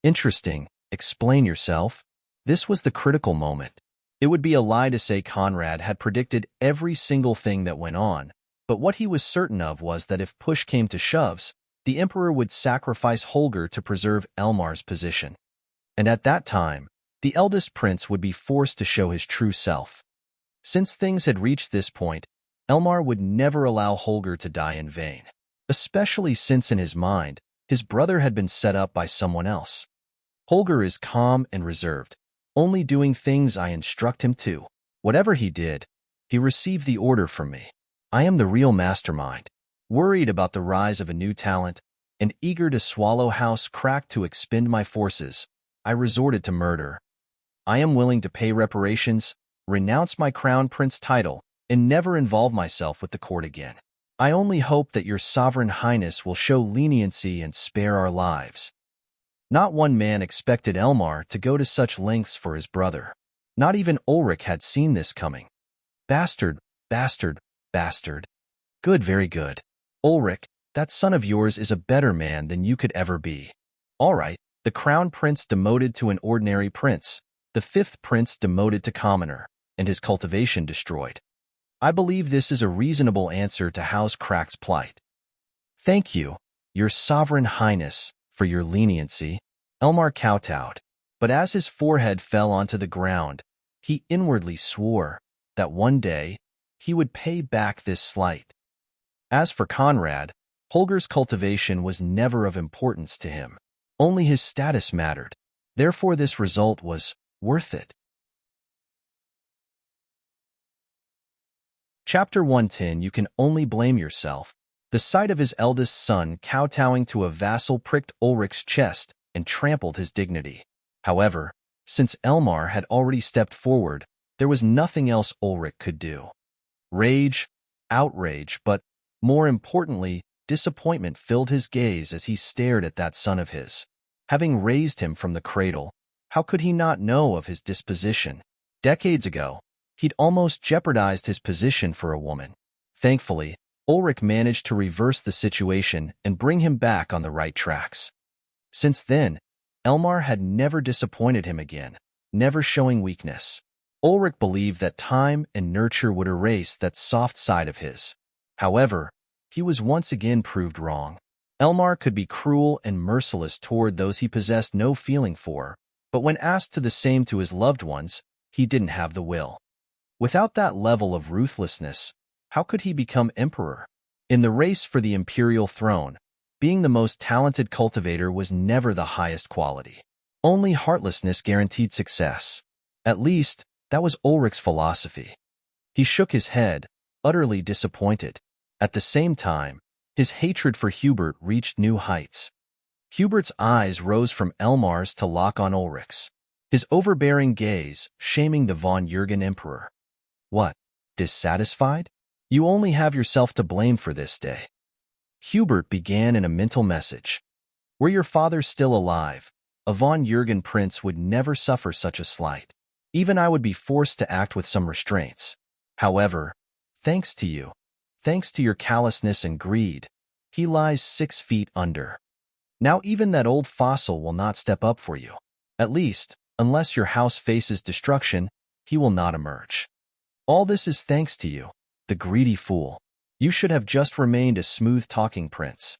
Interesting. Explain yourself. This was the critical moment. It would be a lie to say Conrad had predicted every single thing that went on, but what he was certain of was that if push came to shoves, the Emperor would sacrifice Holger to preserve Elmar's position. And at that time, the eldest prince would be forced to show his true self. Since things had reached this point, Elmar would never allow Holger to die in vain, especially since in his mind, his brother had been set up by someone else. Holger is calm and reserved, only doing things I instruct him to. Whatever he did, he received the order from me. I am the real mastermind, worried about the rise of a new talent, and eager to swallow house crack to expend my forces. I resorted to murder. I am willing to pay reparations, renounce my crown prince title, and never involve myself with the court again. I only hope that your sovereign highness will show leniency and spare our lives. Not one man expected Elmar to go to such lengths for his brother. Not even Ulrich had seen this coming. Bastard, bastard, bastard. Good, very good. Ulrich, that son of yours is a better man than you could ever be. All right, the crown prince demoted to an ordinary prince, the fifth prince demoted to commoner, and his cultivation destroyed. I believe this is a reasonable answer to House Crack's plight. Thank you, your sovereign highness, for your leniency. Elmar kowtowed, but as his forehead fell onto the ground, he inwardly swore that one day he would pay back this slight. As for Conrad, Holger's cultivation was never of importance to him. Only his status mattered. Therefore, this result was worth it. Chapter 110. You can only blame yourself. The sight of his eldest son kowtowing to a vassal pricked Ulrich's chest and trampled his dignity. However, since Elmar had already stepped forward, there was nothing else Ulrich could do. Rage, outrage, but, more importantly, disappointment filled his gaze as he stared at that son of his. Having raised him from the cradle, how could he not know of his disposition? Decades ago, he'd almost jeopardized his position for a woman. Thankfully, Ulrich managed to reverse the situation and bring him back on the right tracks. Since then, Elmar had never disappointed him again, never showing weakness. Ulrich believed that time and nurture would erase that soft side of his. However, he was once again proved wrong. Elmar could be cruel and merciless toward those he possessed no feeling for, but when asked to the same to his loved ones, he didn't have the will. Without that level of ruthlessness, how could he become emperor? In the race for the imperial throne, being the most talented cultivator was never the highest quality. Only heartlessness guaranteed success. At least, that was Ulrich's philosophy. He shook his head, utterly disappointed. At the same time, his hatred for Hubert reached new heights. Hubert's eyes rose from Elmar's to lock on Ulrich's, his overbearing gaze shaming the von Jürgen emperor. What? Dissatisfied? You only have yourself to blame for this day. Hubert began in a mental message. Were your father still alive, a von Jürgen prince would never suffer such a slight. Even I would be forced to act with some restraints. However, thanks to you, thanks to your callousness and greed, he lies 6 feet under. Now even that old fossil will not step up for you. At least, unless your house faces destruction, he will not emerge. All this is thanks to you, the greedy fool. You should have just remained a smooth-talking prince.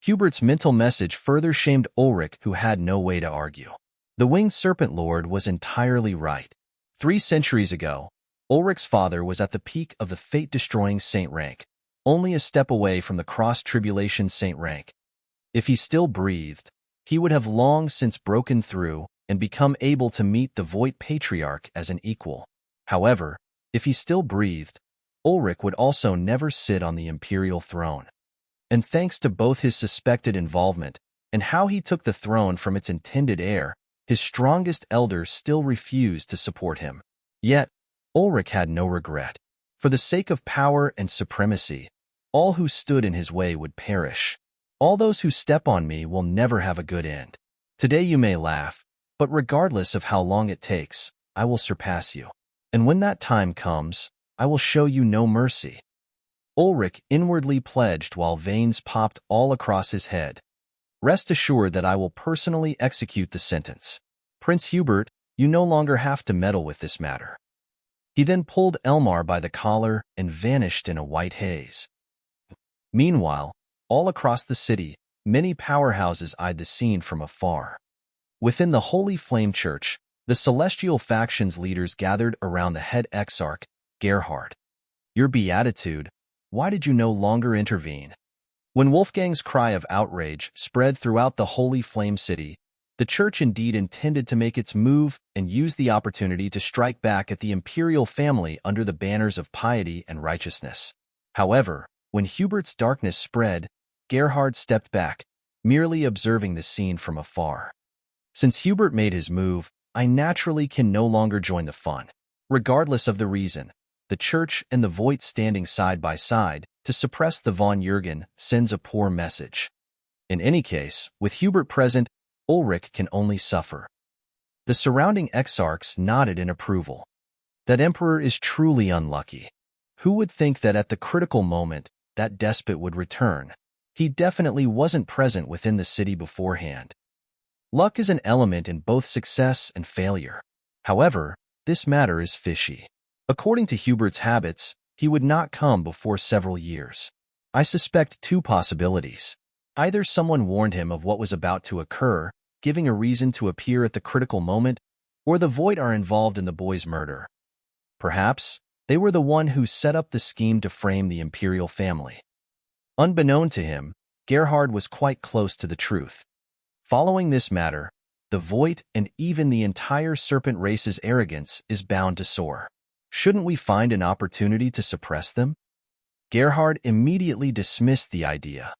Hubert's mental message further shamed Ulrich, who had no way to argue. The winged serpent lord was entirely right. 3 centuries ago, Ulrich's father was at the peak of the fate-destroying saint rank, only a step away from the cross-tribulation saint rank. If he still breathed, he would have long since broken through and become able to meet the Voight Patriarch as an equal. However, if he still breathed, Ulrich would also never sit on the imperial throne. And thanks to both his suspected involvement and how he took the throne from its intended heir, his strongest elder still refused to support him. Yet, Ulrich had no regret. For the sake of power and supremacy, all who stood in his way would perish. All those who step on me will never have a good end. Today you may laugh, but regardless of how long it takes, I will surpass you. And when that time comes, I will show you no mercy. Ulrich inwardly pledged while veins popped all across his head. Rest assured that I will personally execute the sentence. Prince Hubert, you no longer have to meddle with this matter. He then pulled Elmar by the collar and vanished in a white haze. Meanwhile, all across the city, many powerhouses eyed the scene from afar. Within the Holy Flame Church, the celestial faction's leaders gathered around the head exarch, Gerhard. Your beatitude, why did you no longer intervene? When Wolfgang's cry of outrage spread throughout the Holy Flame City, the church indeed intended to make its move and use the opportunity to strike back at the imperial family under the banners of piety and righteousness. However, when Hubert's darkness spread, Gerhard stepped back, merely observing the scene from afar. Since Hubert made his move, I naturally can no longer join the fun. Regardless of the reason, the church and the Voight standing side by side to suppress the von Jürgen sends a poor message. In any case, with Hubert present, Ulrich can only suffer. The surrounding exarchs nodded in approval. That emperor is truly unlucky. Who would think that at the critical moment, that despot would return? He definitely wasn't present within the city beforehand. Luck is an element in both success and failure. However, this matter is fishy. According to Hubert's habits, he would not come before several years. I suspect two possibilities. Either someone warned him of what was about to occur, giving a reason to appear at the critical moment, or the Voight are involved in the boy's murder. Perhaps, they were the one who set up the scheme to frame the imperial family. Unbeknown to him, Gerhard was quite close to the truth. Following this matter, the Voight and even the entire serpent race's arrogance is bound to soar. Shouldn't we find an opportunity to suppress them? Gerhard immediately dismissed the idea.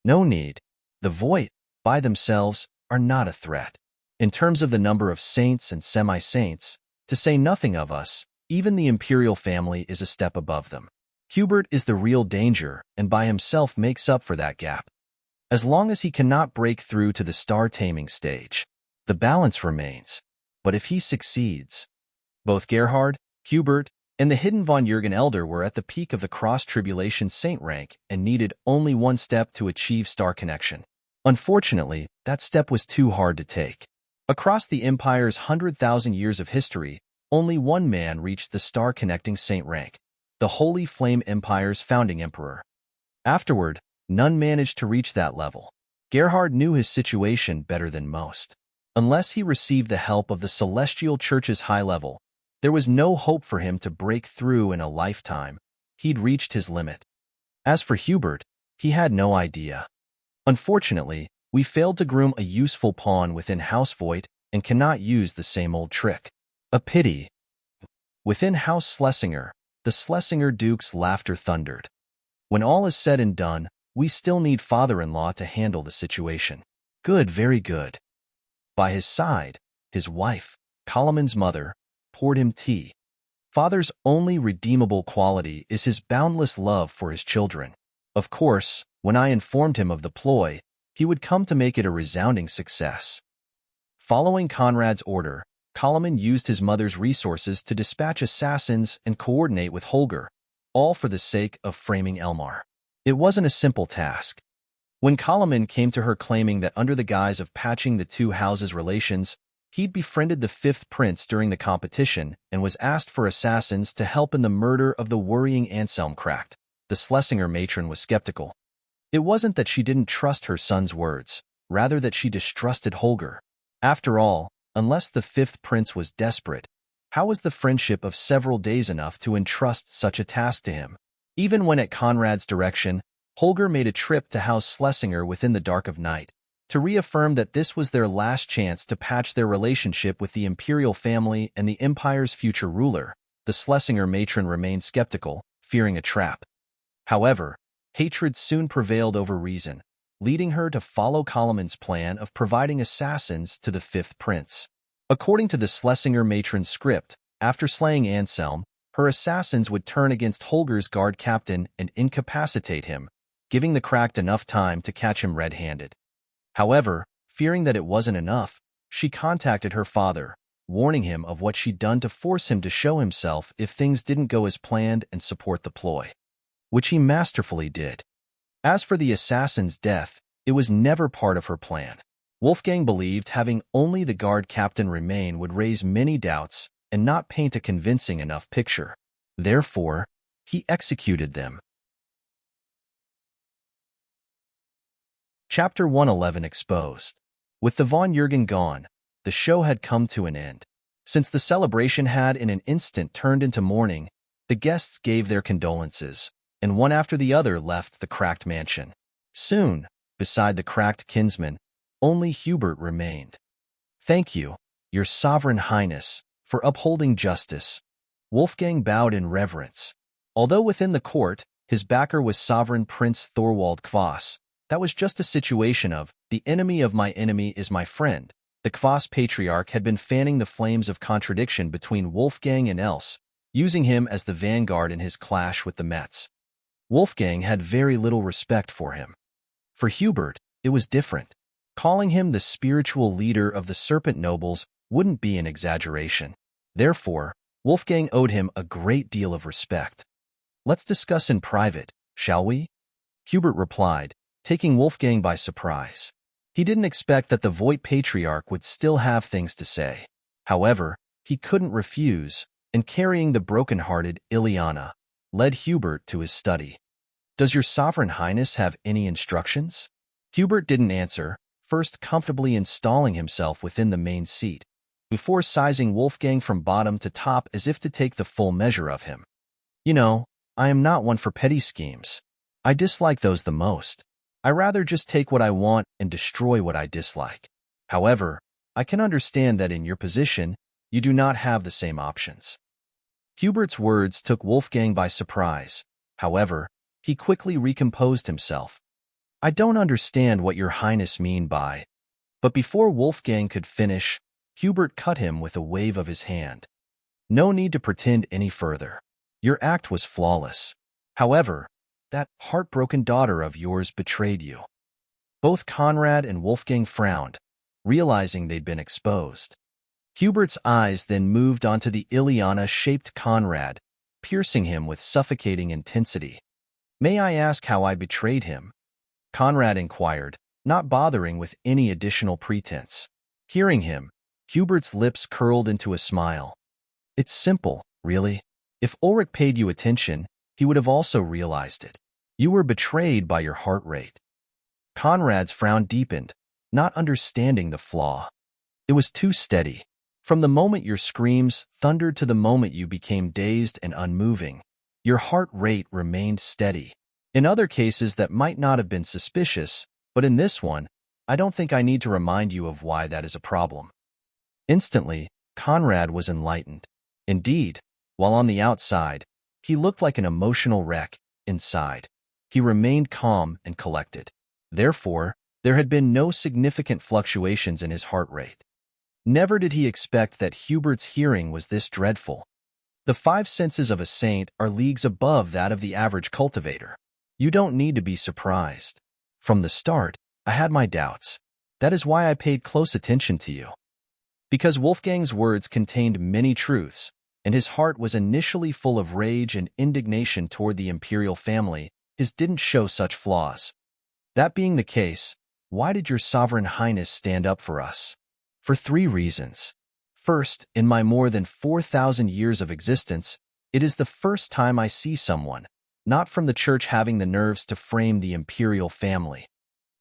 No need. The Voight, by themselves, are not a threat. In terms of the number of saints and semi-saints, to say nothing of us, even the imperial family is a step above them. Hubert is the real danger and by himself makes up for that gap. As long as he cannot break through to the star-taming stage, the balance remains. But if he succeeds, both Gerhard, Hubert, and the hidden von Jürgen elder were at the peak of the cross-tribulation saint rank and needed only one step to achieve star connection. Unfortunately, that step was too hard to take. Across the Empire's 100,000 years of history, only one man reached the star-connecting saint rank, the Holy Flame Empire's founding emperor. Afterward, none managed to reach that level. Gerhard knew his situation better than most. Unless he received the help of the Celestial Church's high level, there was no hope for him to break through in a lifetime. He'd reached his limit. As for Hubert, he had no idea. Unfortunately, we failed to groom a useful pawn within House Voight and cannot use the same old trick. A pity. Within House Schlesinger, the Schlesinger Duke's laughter thundered. When all is said and done, we still need father-in-law to handle the situation. Good, very good. By his side, his wife, Kalaman's mother, poured him tea. Father's only redeemable quality is his boundless love for his children. Of course, when I informed him of the ploy, he would come to make it a resounding success. Following Conrad's order, Kalaman used his mother's resources to dispatch assassins and coordinate with Holger, all for the sake of framing Elmar. It wasn't a simple task. When Kalaman came to her claiming that under the guise of patching the two houses' relations, he'd befriended the fifth prince during the competition and was asked for assassins to help in the murder of the worrying Anselm Cracked, the Schlesinger matron was skeptical. It wasn't that she didn't trust her son's words, rather that she distrusted Holger. After all, unless the fifth prince was desperate, how was the friendship of several days enough to entrust such a task to him? Even when at Conrad's direction, Holger made a trip to house Schlesinger within the dark of night, to reaffirm that this was their last chance to patch their relationship with the imperial family and the empire's future ruler. The Schlesinger matron remained skeptical, fearing a trap. However, hatred soon prevailed over reason, leading her to follow Koloman's plan of providing assassins to the fifth prince. According to the Schlesinger matron's script, after slaying Anselm, her assassins would turn against Holger's guard captain and incapacitate him, giving the cracked enough time to catch him red-handed. However, fearing that it wasn't enough, she contacted her father, warning him of what she'd done to force him to show himself if things didn't go as planned and support the ploy, which he masterfully did. As for the assassin's death, it was never part of her plan. Wolfgang believed having only the guard captain remain would raise many doubts and not paint a convincing enough picture. Therefore, he executed them. Chapter 111 Exposed. With the von Jürgen gone, the show had come to an end. Since the celebration had in an instant turned into mourning, the guests gave their condolences, and one after the other left the cracked mansion. Soon, beside the cracked kinsman, only Hubert remained. "Thank you, your sovereign highness, for upholding justice." Wolfgang bowed in reverence. Although within the court, his backer was sovereign Prince Thorwald Kvass, that was just a situation of, the enemy of my enemy is my friend. The Kvass patriarch had been fanning the flames of contradiction between Wolfgang and Else, using him as the vanguard in his clash with the Metz. Wolfgang had very little respect for him. For Hubert, it was different. Calling him the spiritual leader of the serpent nobles wouldn't be an exaggeration. Therefore, Wolfgang owed him a great deal of respect. "Let's discuss in private, shall we?" Hubert replied, taking Wolfgang by surprise. He didn't expect that the Voigt patriarch would still have things to say. However, he couldn't refuse, and carrying the broken-hearted Ileana, led Hubert to his study. "Does your sovereign highness have any instructions?" Hubert didn't answer, first comfortably installing himself within the main seat, before sizing Wolfgang from bottom to top as if to take the full measure of him. "You know, I am not one for petty schemes. I dislike those the most. I rather just take what I want and destroy what I dislike. However, I can understand that in your position, you do not have the same options." Hubert's words took Wolfgang by surprise. However, he quickly recomposed himself. "I don't understand what your highness mean by..." But before Wolfgang could finish, Hubert cut him with a wave of his hand. "No need to pretend any further. Your act was flawless. However, that heartbroken daughter of yours betrayed you." Both Conrad and Wolfgang frowned, realizing they'd been exposed. Hubert's eyes then moved onto the Ileana-shaped Conrad, piercing him with suffocating intensity. "May I ask how I betrayed him?" Conrad inquired, not bothering with any additional pretense. Hearing him, Hubert's lips curled into a smile. "It's simple, really. If Ulrich paid you attention, he would have also realized it. You were betrayed by your heart rate." Conrad's frown deepened, not understanding the flaw. "It was too steady. From the moment your screams thundered to the moment you became dazed and unmoving, your heart rate remained steady. In other cases that might not have been suspicious, but in this one, I don't think I need to remind you of why that is a problem." Instantly, Conrad was enlightened. Indeed, while on the outside, he looked like an emotional wreck. Inside, he remained calm and collected. Therefore, there had been no significant fluctuations in his heart rate. Never did he expect that Hubert's hearing was this dreadful. The five senses of a saint are leagues above that of the average cultivator. You don't need to be surprised. From the start, I had my doubts. That is why I paid close attention to you. Because Wolfgang's words contained many truths, and his heart was initially full of rage and indignation toward the imperial family, his didn't show such flaws. That being the case, why did your sovereign highness stand up for us? For 3 reasons. First, in my more than 4,000 years of existence, it is the first time I see someone, not from the church, having the nerves to frame the imperial family.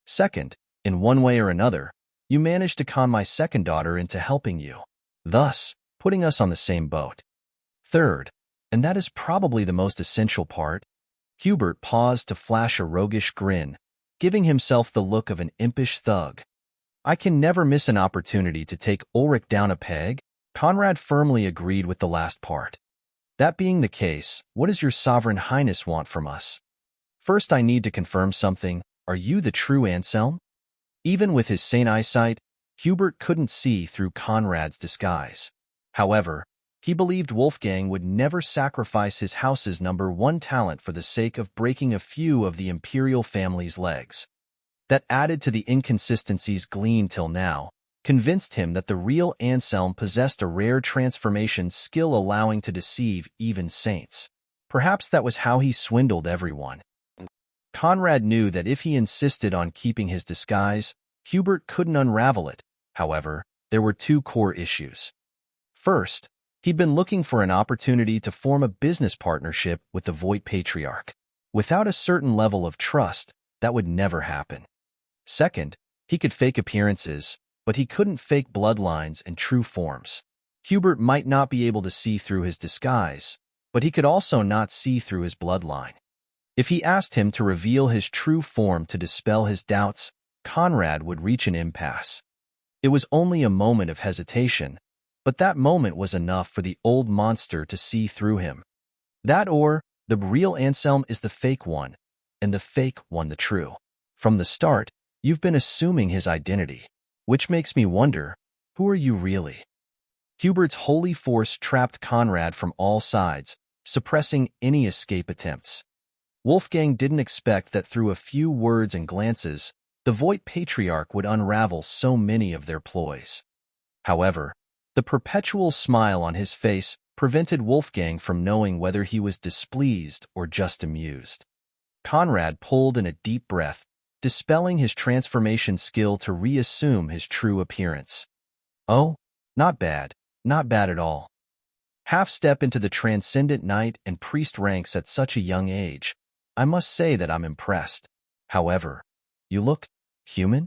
Second, in one way or another, you managed to con my second daughter into helping you, thus putting us on the same boat. Third, and that is probably the most essential part, Hubert paused to flash a roguish grin, giving himself the look of an impish thug. I can never miss an opportunity to take Ulrich down a peg. Conrad firmly agreed with the last part. That being the case, what does your sovereign highness want from us? First, I need to confirm something. Are you the true Anselm? Even with his sane eyesight, Hubert couldn't see through Conrad's disguise. However, he believed Wolfgang would never sacrifice his house's #1 talent for the sake of breaking a few of the imperial family's legs. That, added to the inconsistencies gleaned till now, convinced him that the real Anselm possessed a rare transformation skill allowing to deceive even saints. Perhaps that was how he swindled everyone. Conrad knew that if he insisted on keeping his disguise, Hubert couldn't unravel it. However, there were two core issues. First, he'd been looking for an opportunity to form a business partnership with the Voight Patriarch. Without a certain level of trust, that would never happen. Second, he could fake appearances, but he couldn't fake bloodlines and true forms. Hubert might not be able to see through his disguise, but he could also not see through his bloodline. If he asked him to reveal his true form to dispel his doubts, Conrad would reach an impasse. It was only a moment of hesitation, but that moment was enough for the old monster to see through him. That, or the real Anselm is the fake one, and the fake one the true. From the start, you've been assuming his identity, which makes me wonder, who are you really? Hubert's holy force trapped Conrad from all sides, suppressing any escape attempts. Wolfgang didn't expect that through a few words and glances, the Voight Patriarch would unravel so many of their ploys. However, the perpetual smile on his face prevented Wolfgang from knowing whether he was displeased or just amused. Conrad pulled in a deep breath, dispelling his transformation skill to reassume his true appearance. Oh, not bad at all. Half-step into the transcendent knight and priest ranks at such a young age. I must say that I'm impressed. However, you look human?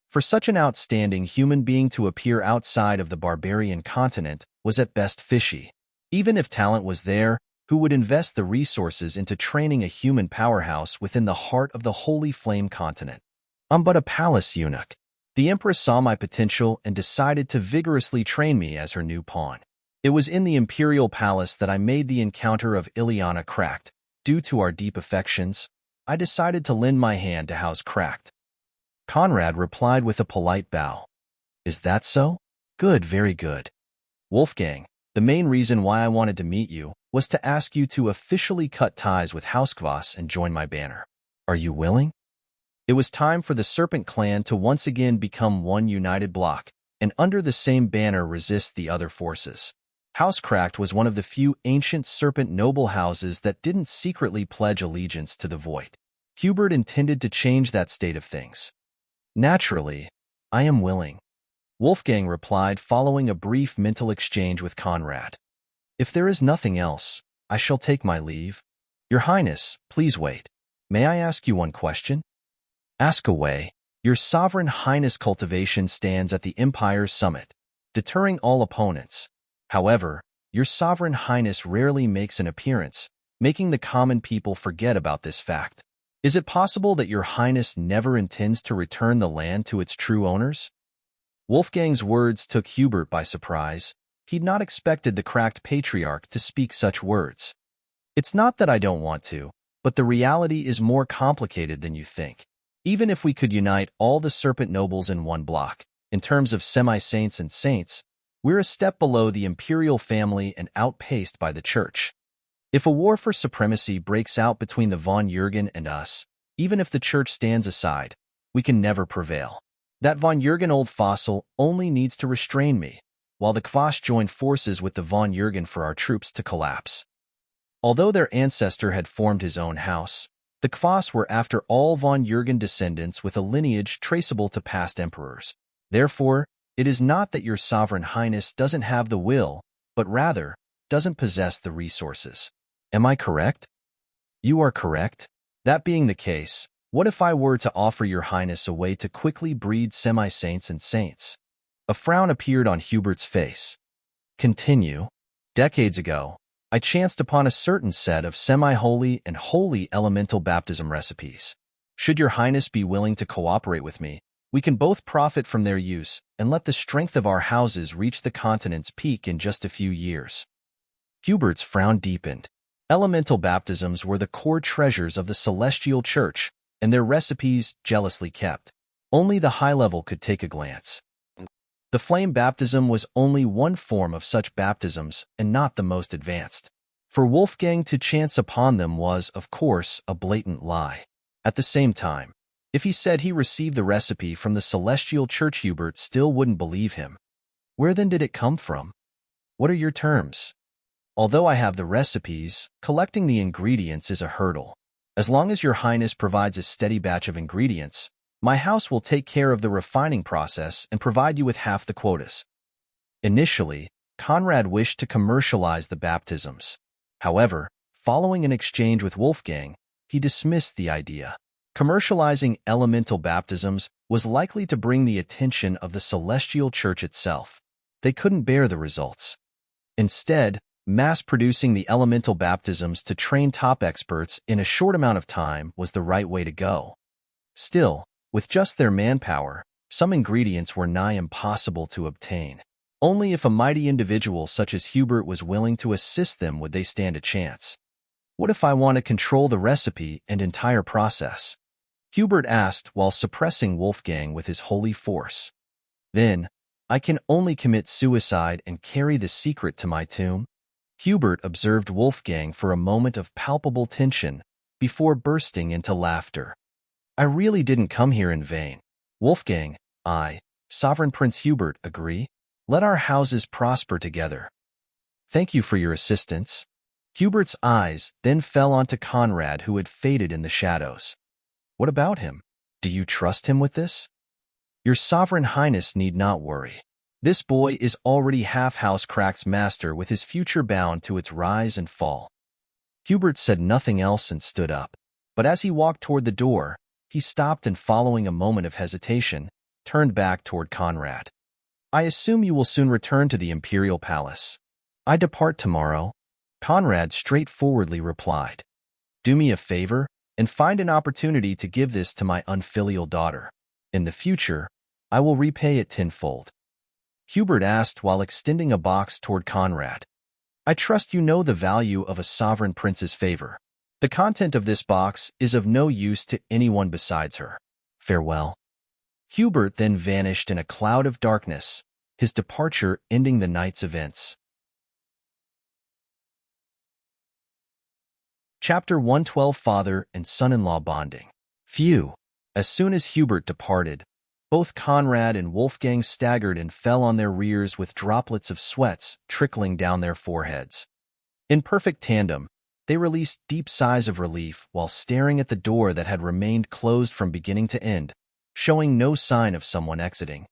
For such an outstanding human being to appear outside of the barbarian continent was at best fishy. Even if talent was there, who would invest the resources into training a human powerhouse within the heart of the Holy Flame continent? I'm but a palace eunuch. The Empress saw my potential and decided to vigorously train me as her new pawn. It was in the Imperial Palace that I made the encounter of Ileana Cracked. Due to our deep affections, I decided to lend my hand to House Cracked. Conrad replied with a polite bow. Is that so? Good, very good. Wolfgang, the main reason why I wanted to meet you was to ask you to officially cut ties with House Kvass and join my banner. Are you willing? It was time for the Serpent Clan to once again become one united bloc, and under the same banner resist the other forces. House Cracked was one of the few ancient serpent noble houses that didn't secretly pledge allegiance to the Voight. Hubert intended to change that state of things. Naturally, I am willing. Wolfgang replied following a brief mental exchange with Conrad. If there is nothing else, I shall take my leave. Your Highness, please wait. May I ask you one question? Ask away. Your Sovereign Highness cultivation stands at the Empire's summit, deterring all opponents. However, your Sovereign Highness rarely makes an appearance, making the common people forget about this fact. Is it possible that your Highness never intends to return the land to its true owners? Wolfgang's words took Hubert by surprise. He'd not expected the Cracked Patriarch to speak such words. It's not that I don't want to, but the reality is more complicated than you think. Even if we could unite all the serpent nobles in one block, in terms of semi-saints and saints, we're a step below the imperial family and outpaced by the church. If a war for supremacy breaks out between the von Jürgen and us, even if the church stands aside, we can never prevail. That von Jürgen old fossil only needs to restrain me, while the Kvass join forces with the von Jürgen for our troops to collapse. Although their ancestor had formed his own house, the Kvass were after all von Jürgen descendants with a lineage traceable to past emperors. Therefore, it is not that your Sovereign Highness doesn't have the will, but rather, doesn't possess the resources. Am I correct? You are correct. That being the case, what if I were to offer your Highness a way to quickly breed semi-saints and saints? A frown appeared on Hubert's face. Continue. Decades ago, I chanced upon a certain set of semi-holy and holy elemental baptism recipes. Should your highness be willing to cooperate with me, we can both profit from their use and let the strength of our houses reach the continent's peak in just a few years. Hubert's frown deepened. Elemental baptisms were the core treasures of the celestial church, and their recipes jealously kept. Only the high level could take a glance. The flame baptism was only one form of such baptisms and not the most advanced. For Wolfgang to chance upon them was, of course, a blatant lie. At the same time, if he said he received the recipe from the celestial church, Hubert still wouldn't believe him. Where then did it come from? What are your terms? Although I have the recipes, collecting the ingredients is a hurdle. As long as your highness provides a steady batch of ingredients, my house will take care of the refining process and provide you with half the quotas. Initially, Conrad wished to commercialize the baptisms. However, following an exchange with Wolfgang, he dismissed the idea. Commercializing elemental baptisms was likely to bring the attention of the celestial church itself. They couldn't bear the results. Instead, mass-producing the elemental baptisms to train top experts in a short amount of time was the right way to go. Still, with just their manpower, some ingredients were nigh impossible to obtain. Only if a mighty individual such as Hubert was willing to assist them would they stand a chance. What if I want to control the recipe and entire process? Hubert asked while suppressing Wolfgang with his holy force. Then, I can only commit suicide and carry the secret to my tomb. Hubert observed Wolfgang for a moment of palpable tension before bursting into laughter. I really didn't come here in vain. Wolfgang, I, Sovereign Prince Hubert, agree. Let our houses prosper together. Thank you for your assistance. Hubert's eyes then fell onto Conrad, who had faded in the shadows. What about him? Do you trust him with this? Your Sovereign Highness need not worry. This boy is already half Housecraft's master, with his future bound to its rise and fall. Hubert said nothing else and stood up. But as he walked toward the door, he stopped and, following a moment of hesitation, turned back toward Conrad. I assume you will soon return to the Imperial Palace. I depart tomorrow. Conrad straightforwardly replied. Do me a favor and find an opportunity to give this to my unfilial daughter. In the future, I will repay it tenfold. Hubert asked while extending a box toward Conrad. I trust you know the value of a sovereign prince's favor. The content of this box is of no use to anyone besides her. Farewell. Hubert then vanished in a cloud of darkness, his departure ending the night's events. Chapter 112. Father and son-in-law bonding. Phew. As soon as Hubert departed, both Conrad and Wolfgang staggered and fell on their rears with droplets of sweats trickling down their foreheads. In perfect tandem, they released deep sighs of relief while staring at the door that had remained closed from beginning to end, showing no sign of someone exiting.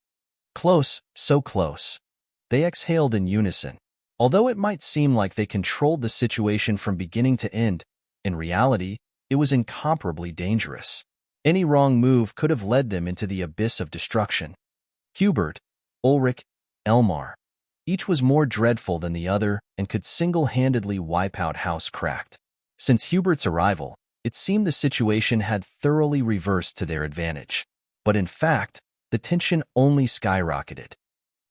Close, so close. They exhaled in unison. Although it might seem like they controlled the situation from beginning to end, in reality, it was incomparably dangerous. Any wrong move could have led them into the abyss of destruction. Hubert, Ulrich, Elmar. Each was more dreadful than the other and could single-handedly wipe out Housecraft. Since Hubert's arrival, it seemed the situation had thoroughly reversed to their advantage. But in fact, the tension only skyrocketed.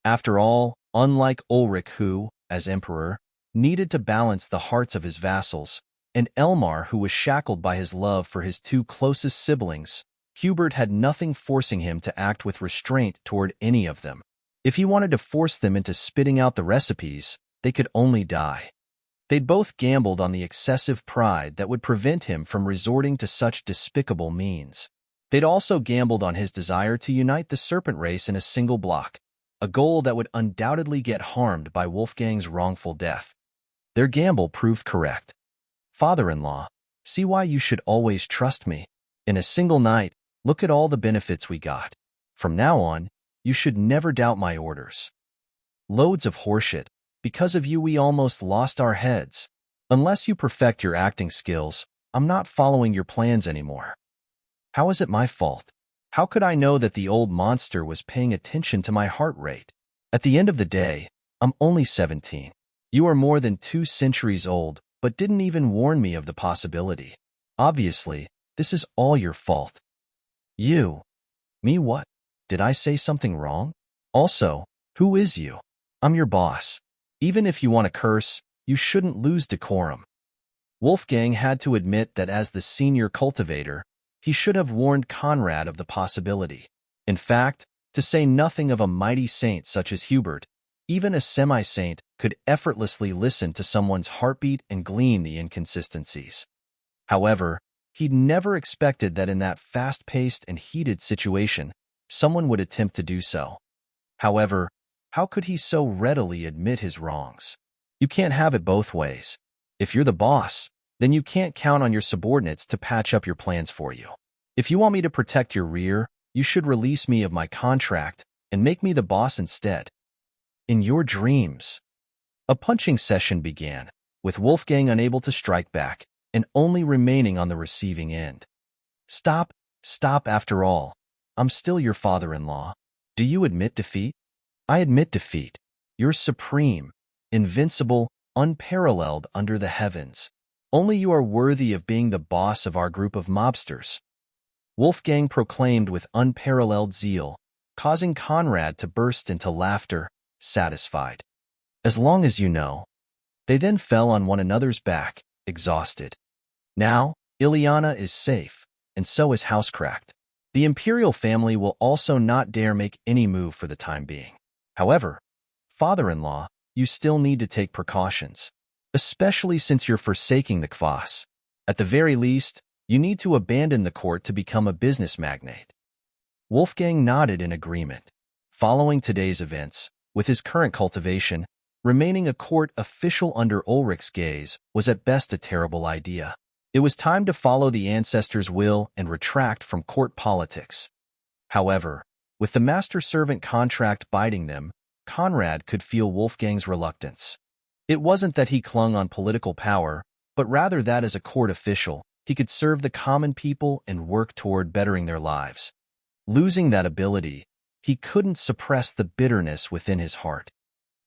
After all, unlike Ulrich, who, as emperor, needed to balance the hearts of his vassals, and Elmar, who was shackled by his love for his two closest siblings, Hubert had nothing forcing him to act with restraint toward any of them. If he wanted to force them into spitting out the recipes, they could only die. They'd both gambled on the excessive pride that would prevent him from resorting to such despicable means. They'd also gambled on his desire to unite the serpent race in a single block, a goal that would undoubtedly get harmed by Wolfgang's wrongful death. Their gamble proved correct. Father-in-law, see why you should always trust me. In a single night, look at all the benefits we got. From now on, you should never doubt my orders. Loads of horseshit. Because of you we almost lost our heads. Unless you perfect your acting skills, I'm not following your plans anymore. How is it my fault? How could I know that the old monster was paying attention to my heart rate? At the end of the day, I'm only 17. You are more than 2 centuries old, but didn't even warn me of the possibility. Obviously, this is all your fault. You. Me what? Did I say something wrong? Also, who is you? I'm your boss. Even if you want to curse, you shouldn't lose decorum. Wolfgang had to admit that as the senior cultivator, he should have warned Conrad of the possibility. In fact, to say nothing of a mighty saint such as Hubert, even a semi-saint could effortlessly listen to someone's heartbeat and glean the inconsistencies. However, he'd never expected that in that fast-paced and heated situation, someone would attempt to do so. However, how could he so readily admit his wrongs? You can't have it both ways. If you're the boss, then you can't count on your subordinates to patch up your plans for you. If you want me to protect your rear, you should release me of my contract and make me the boss instead. In your dreams. A punching session began, with Wolfgang unable to strike back and only remaining on the receiving end. Stop after all. I'm still your father-in-law. Do you admit defeat? I admit defeat. You're supreme, invincible, unparalleled under the heavens. Only you are worthy of being the boss of our group of mobsters. Wolfgang proclaimed with unparalleled zeal, causing Conrad to burst into laughter, satisfied. As long as you know. They then fell on one another's back, exhausted. Now, Ileana is safe, and so is Housecracked. The imperial family will also not dare make any move for the time being. However, father-in-law, you still need to take precautions, especially since you're forsaking the Kvass. At the very least, you need to abandon the court to become a business magnate. Wolfgang nodded in agreement. Following today's events, with his current cultivation, remaining a court official under Ulrich's gaze was at best a terrible idea. It was time to follow the ancestors' will and retract from court politics. However, with the master-servant contract biting them, Conrad could feel Wolfgang's reluctance. It wasn't that he clung on political power, but rather that as a court official, he could serve the common people and work toward bettering their lives. Losing that ability, he couldn't suppress the bitterness within his heart.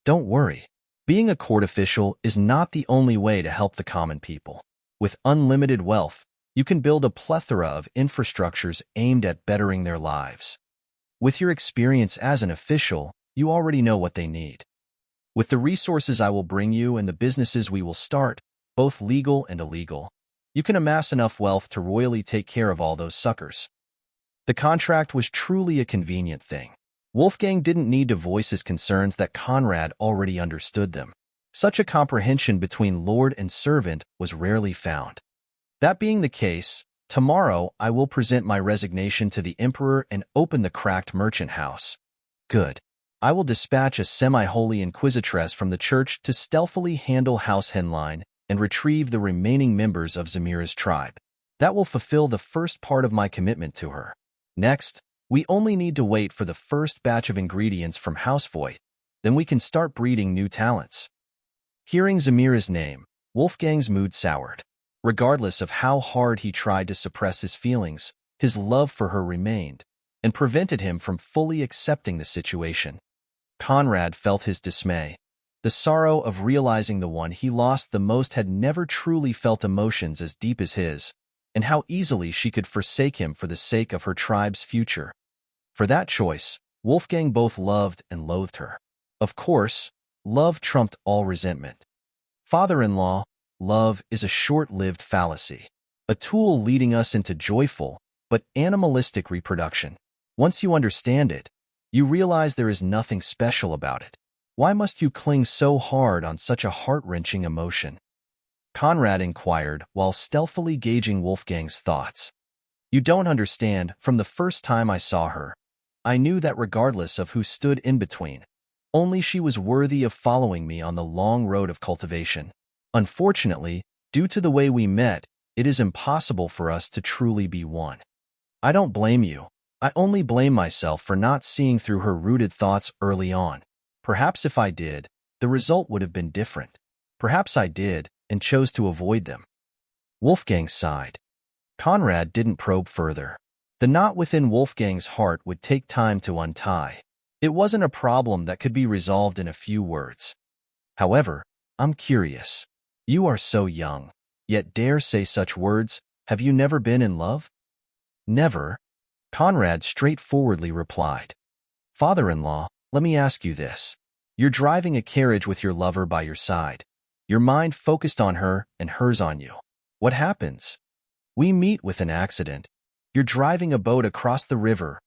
Don't worry. Being a court official is not the only way to help the common people. With unlimited wealth, you can build a plethora of infrastructures aimed at bettering their lives. With your experience as an official, you already know what they need. With the resources I will bring you and the businesses we will start, both legal and illegal, you can amass enough wealth to royally take care of all those suckers. The contract was truly a convenient thing. Wolfgang didn't need to voice his concerns that Conrad already understood them. Such a comprehension between lord and servant was rarely found. That being the case, tomorrow I will present my resignation to the Emperor and open the cracked merchant house. Good. I will dispatch a semi-holy inquisitress from the church to stealthily handle House Henlein and retrieve the remaining members of Zamira's tribe. That will fulfill the first part of my commitment to her. Next, we only need to wait for the first batch of ingredients from House Voigt, then we can start breeding new talents. Hearing Zamira's name, Wolfgang's mood soured. Regardless of how hard he tried to suppress his feelings, his love for her remained, and prevented him from fully accepting the situation. Conrad felt his dismay. The sorrow of realizing the one he lost the most had never truly felt emotions as deep as his, and how easily she could forsake him for the sake of her tribe's future. For that choice, Wolfgang both loved and loathed her. Of course, love trumped all resentment. Father-in-law, love is a short-lived fallacy, a tool leading us into joyful but animalistic reproduction. Once you understand it, you realize there is nothing special about it. Why must you cling so hard on such a heart-wrenching emotion? Conrad inquired while stealthily gauging Wolfgang's thoughts. You don't understand. From the first time I saw her, I knew that regardless of who stood in between, only she was worthy of following me on the long road of cultivation. Unfortunately, due to the way we met, it is impossible for us to truly be one. I don't blame you. I only blame myself for not seeing through her rooted thoughts early on. Perhaps if I did, the result would have been different. Perhaps I did, and chose to avoid them. Wolfgang sighed. Conrad didn't probe further. The knot within Wolfgang's heart would take time to untie. It wasn't a problem that could be resolved in a few words. However, I'm curious. You are so young, yet dare say such words. Have you never been in love? Never, Conrad straightforwardly replied. Father-in-law, let me ask you this. You're driving a carriage with your lover by your side. Your mind focused on her and hers on you. What happens? We meet with an accident. You're driving a boat across the river,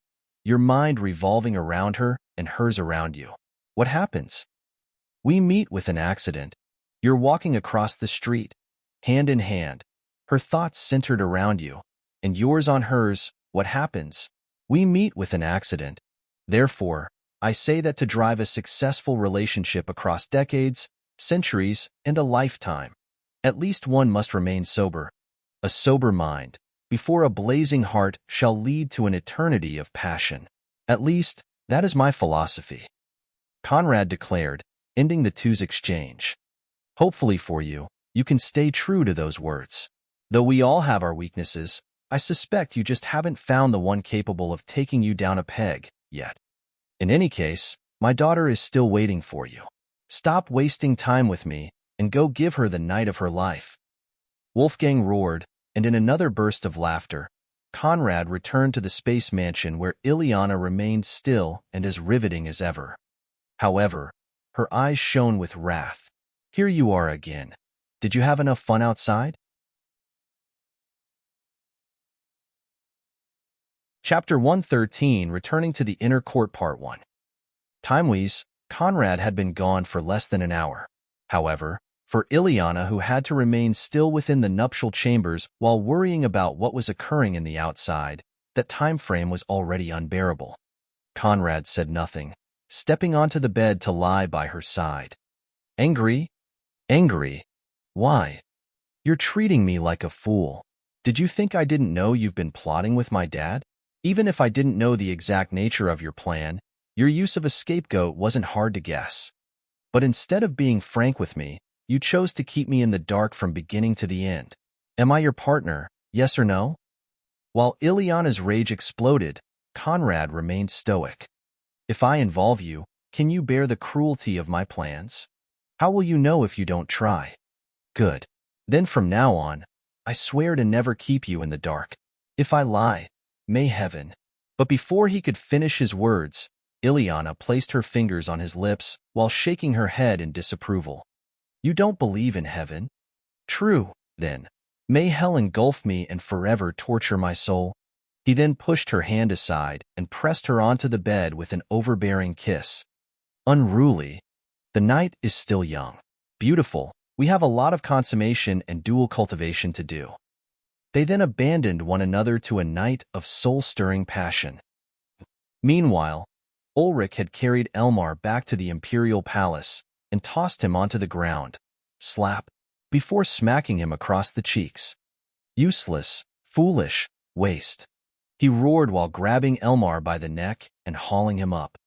your mind revolving around her and hers around you. What happens? We meet with an accident. You're walking across the street, hand in hand, her thoughts centered around you, and yours on hers. What happens? We meet with an accident. Therefore, I say that to drive a successful relationship across decades, centuries, and a lifetime, at least one must remain sober. A sober mind, before a blazing heart, shall lead to an eternity of passion. At least, that is my philosophy, Conrad declared, ending the two's exchange. Hopefully for you, you can stay true to those words. Though we all have our weaknesses, I suspect you just haven't found the one capable of taking you down a peg yet. In any case, my daughter is still waiting for you. Stop wasting time with me and go give her the night of her life. Wolfgang roared, and in another burst of laughter, Conrad returned to the space mansion where Ileana remained still and as riveting as ever. However, her eyes shone with wrath. Here you are again. Did you have enough fun outside? Chapter 113, Returning to the Inner Court Part 1. Time-wise, Conrad had been gone for less than an hour. However, for Ileana, who had to remain still within the nuptial chambers while worrying about what was occurring in the outside, that time frame was already unbearable. Conrad said nothing, stepping onto the bed to lie by her side. Angry? Angry? Why? You're treating me like a fool. Did you think I didn't know you've been plotting with my dad? Even if I didn't know the exact nature of your plan, your use of a scapegoat wasn't hard to guess. But instead of being frank with me, you chose to keep me in the dark from beginning to the end. Am I your partner, yes or no? While Ileana's rage exploded, Conrad remained stoic. If I involve you, can you bear the cruelty of my plans? How will you know if you don't try? Good. Then from now on, I swear to never keep you in the dark. If I lie, may heaven. But before he could finish his words, Ileana placed her fingers on his lips while shaking her head in disapproval. You don't believe in heaven? True, then. May hell engulf me and forever torture my soul. He then pushed her hand aside and pressed her onto the bed with an overbearing kiss. Unruly. The night is still young. Beautiful. We have a lot of consummation and dual cultivation to do. They then abandoned one another to a night of soul-stirring passion. Meanwhile, Ulrich had carried Elmar back to the imperial palace and tossed him onto the ground, slap, before smacking him across the cheeks. Useless, foolish, waste. He roared while grabbing Elmar by the neck and hauling him up.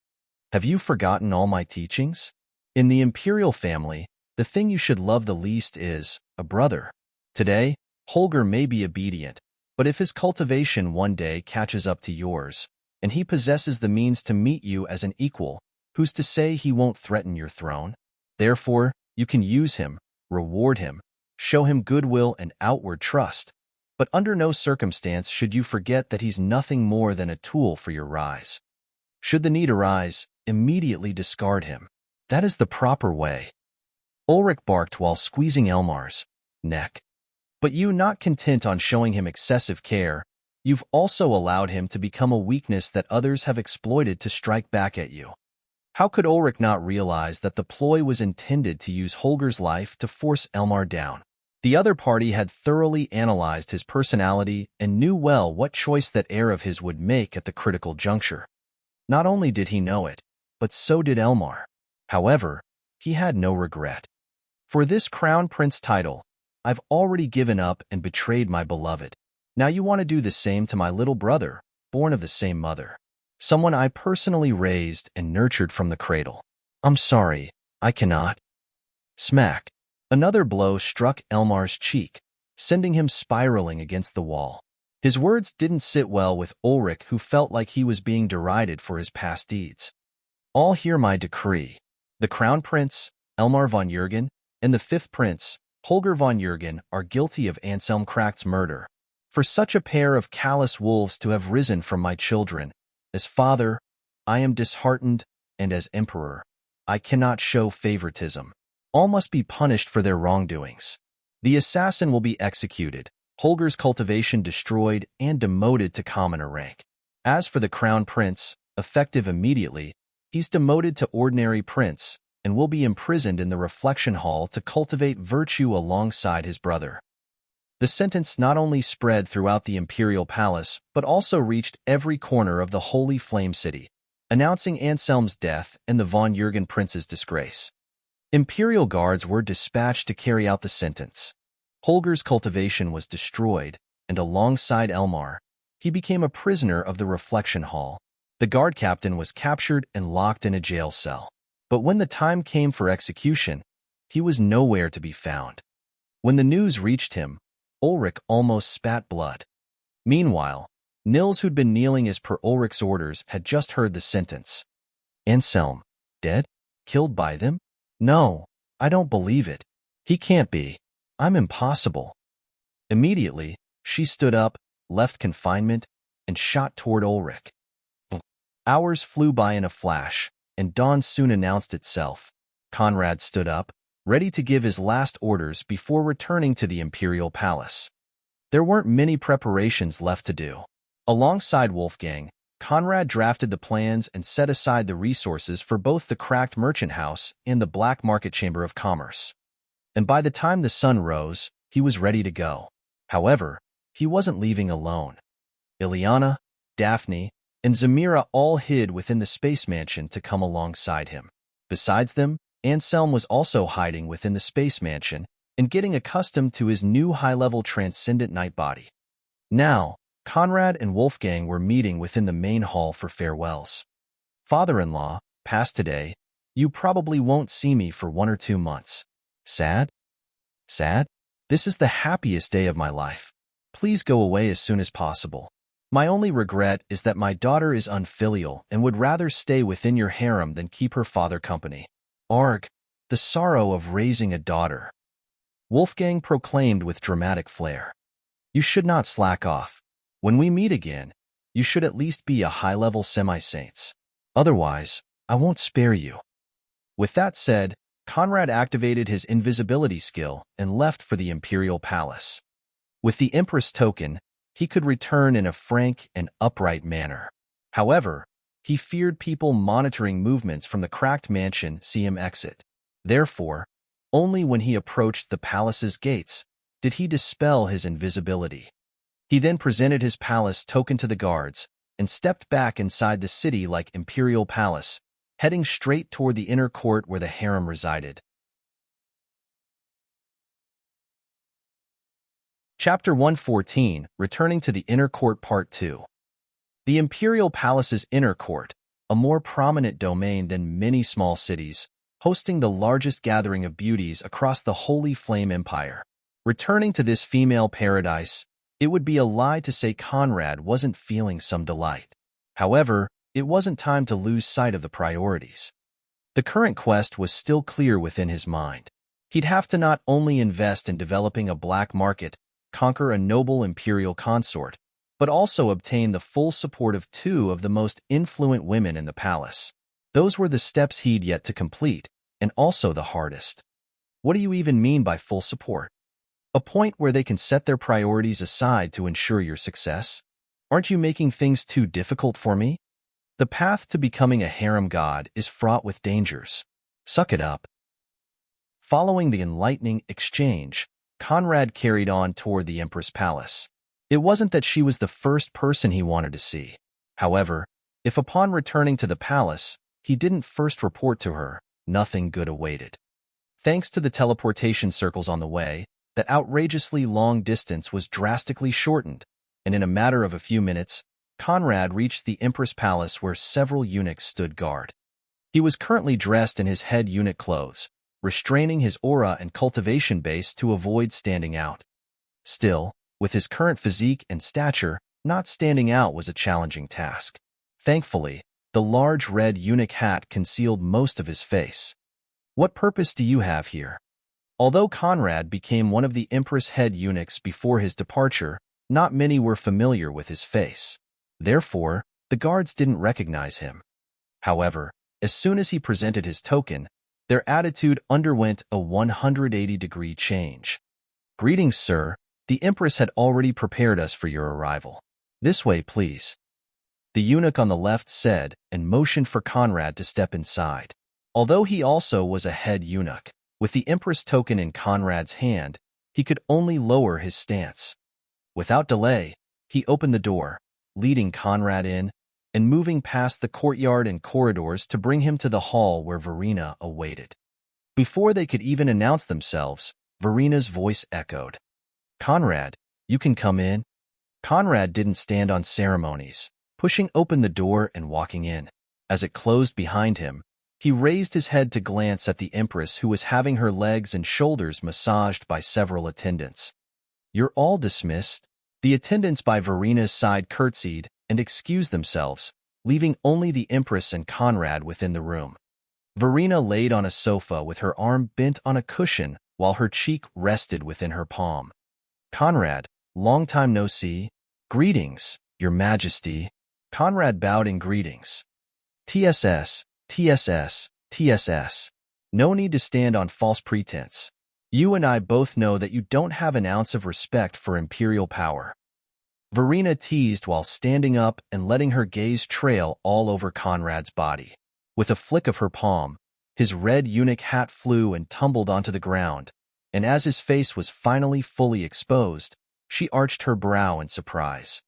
Have you forgotten all my teachings? In the imperial family, the thing you should love the least is a brother. Today, Holger may be obedient, but if his cultivation one day catches up to yours, and he possesses the means to meet you as an equal, who's to say he won't threaten your throne? Therefore, you can use him, reward him, show him goodwill and outward trust, but under no circumstance should you forget that he's nothing more than a tool for your rise. Should the need arise, immediately discard him. That is the proper way. Ulrich barked while squeezing Elmar's neck. But you, not content on showing him excessive care, you've also allowed him to become a weakness that others have exploited to strike back at you. How could Ulrich not realize that the ploy was intended to use Holger's life to force Elmar down? The other party had thoroughly analyzed his personality and knew well what choice that heir of his would make at the critical juncture. Not only did he know it, but so did Elmar. However, he had no regret. For this crown prince title, I've already given up and betrayed my beloved. Now you want to do the same to my little brother, born of the same mother. Someone I personally raised and nurtured from the cradle. I'm sorry, I cannot. Smack. Another blow struck Elmar's cheek, sending him spiraling against the wall. His words didn't sit well with Ulrich, who felt like he was being derided for his past deeds. All hear my decree. The Crown Prince, Elmar von Jürgen, and the fifth prince, Holger von Jürgen, are guilty of Anselm Kracht's murder. For such a pair of callous wolves to have risen from my children, as father, I am disheartened, and as emperor, I cannot show favoritism. All must be punished for their wrongdoings. The assassin will be executed, Holger's cultivation destroyed and demoted to commoner rank. As for the crown prince, effective immediately, he's demoted to ordinary prince and will be imprisoned in the reflection hall to cultivate virtue alongside his brother. The sentence not only spread throughout the imperial palace, but also reached every corner of the Holy Flame City, announcing Anselm's death and the von Jürgen prince's disgrace. Imperial guards were dispatched to carry out the sentence. Holger's cultivation was destroyed, and alongside Elmar, he became a prisoner of the reflection hall. The guard captain was captured and locked in a jail cell. But when the time came for execution, he was nowhere to be found. When the news reached him, Ulrich almost spat blood. Meanwhile, Nils, who'd been kneeling as per Ulrich's orders, had just heard the sentence. Anselm, dead? Killed by them? No, I don't believe it. He can't be. I'm impossible. Immediately, she stood up, left confinement, and shot toward Ulrich. Hours flew by in a flash, and dawn soon announced itself. Conrad stood up, ready to give his last orders before returning to the imperial palace. There weren't many preparations left to do. Alongside Wolfgang, Conrad drafted the plans and set aside the resources for both the Kracht merchant house and the black market chamber of commerce. And by the time the sun rose, he was ready to go. However, he wasn't leaving alone. Ileana, Daphne, and Zamira all hid within the space mansion to come alongside him. Besides them, Anselm was also hiding within the space mansion and getting accustomed to his new high-level transcendent night body. Now, Conrad and Wolfgang were meeting within the main hall for farewells. Father-in-law, past today, you probably won't see me for 1 or 2 months. Sad? Sad? This is the happiest day of my life. Please go away as soon as possible. My only regret is that my daughter is unfilial and would rather stay within your harem than keep her father company. Arg, the sorrow of raising a daughter. Wolfgang proclaimed with dramatic flair. You should not slack off. When we meet again, you should at least be a high-level semi-saints. Otherwise, I won't spare you. With that said, Conrad activated his invisibility skill and left for the imperial palace. With the Empress token, he could return in a frank and upright manner. However, he feared people monitoring movements from the Kracht mansion see him exit. Therefore, only when he approached the palace's gates did he dispel his invisibility. He then presented his palace token to the guards and stepped back inside the city like imperial palace, heading straight toward the inner court where the harem resided. Chapter 114, Returning to the Inner Court Part 2. The imperial palace's inner court, a more prominent domain than many small cities, hosting the largest gathering of beauties across the Holy Flame Empire. Returning to this female paradise, it would be a lie to say Conrad wasn't feeling some delight. However, it wasn't time to lose sight of the priorities. The current quest was still clear within his mind. He'd have to not only invest in developing a black market, conquer a noble imperial consort, but also obtain the full support of 2 of the most influent women in the palace. Those were the steps he'd yet to complete, and also the hardest. What do you even mean by full support? A point where they can set their priorities aside to ensure your success? Aren't you making things too difficult for me? The path to becoming a harem god is fraught with dangers. Suck it up. Following the enlightening exchange, Conrad carried on toward the Empress Palace. It wasn't that she was the first person he wanted to see. However, if upon returning to the palace, he didn't first report to her, nothing good awaited. Thanks to the teleportation circles on the way, that outrageously long distance was drastically shortened, and in a matter of a few minutes, Conrad reached the Empress Palace where several eunuchs stood guard. He was currently dressed in his head eunuch clothes, restraining his aura and cultivation base to avoid standing out. Still, with his current physique and stature, not standing out was a challenging task. Thankfully, the large red eunuch hat concealed most of his face. What purpose do you have here? Although Conrad became one of the Empress head eunuchs before his departure, not many were familiar with his face. Therefore, the guards didn't recognize him. However, as soon as he presented his token, their attitude underwent a 180-degree change. "Greetings, sir. The Empress had already prepared us for your arrival. This way, please," the eunuch on the left said, and motioned for Conrad to step inside. Although he also was a head eunuch, with the Empress token in Conrad's hand, he could only lower his stance. Without delay, he opened the door, leading Conrad in, and moving past the courtyard and corridors to bring him to the hall where Verena awaited. Before they could even announce themselves, Verena's voice echoed. "Conrad, you can come in." Conrad didn't stand on ceremonies, pushing open the door and walking in. As it closed behind him, he raised his head to glance at the Empress, who was having her legs and shoulders massaged by several attendants. "You're all dismissed." The attendants by Verena's side curtsied and excused themselves, leaving only the Empress and Conrad within the room. Verena laid on a sofa with her arm bent on a cushion while her cheek rested within her palm. "Conrad, long time no see." "Greetings, Your Majesty." Conrad bowed in greetings. "TSS, TSS, TSS. No need to stand on false pretense. You and I both know that you don't have an ounce of respect for imperial power." Verena teased while standing up and letting her gaze trail all over Conrad's body. With a flick of her palm, his red eunuch hat flew and tumbled onto the ground, and as his face was finally fully exposed, she arched her brow in surprise.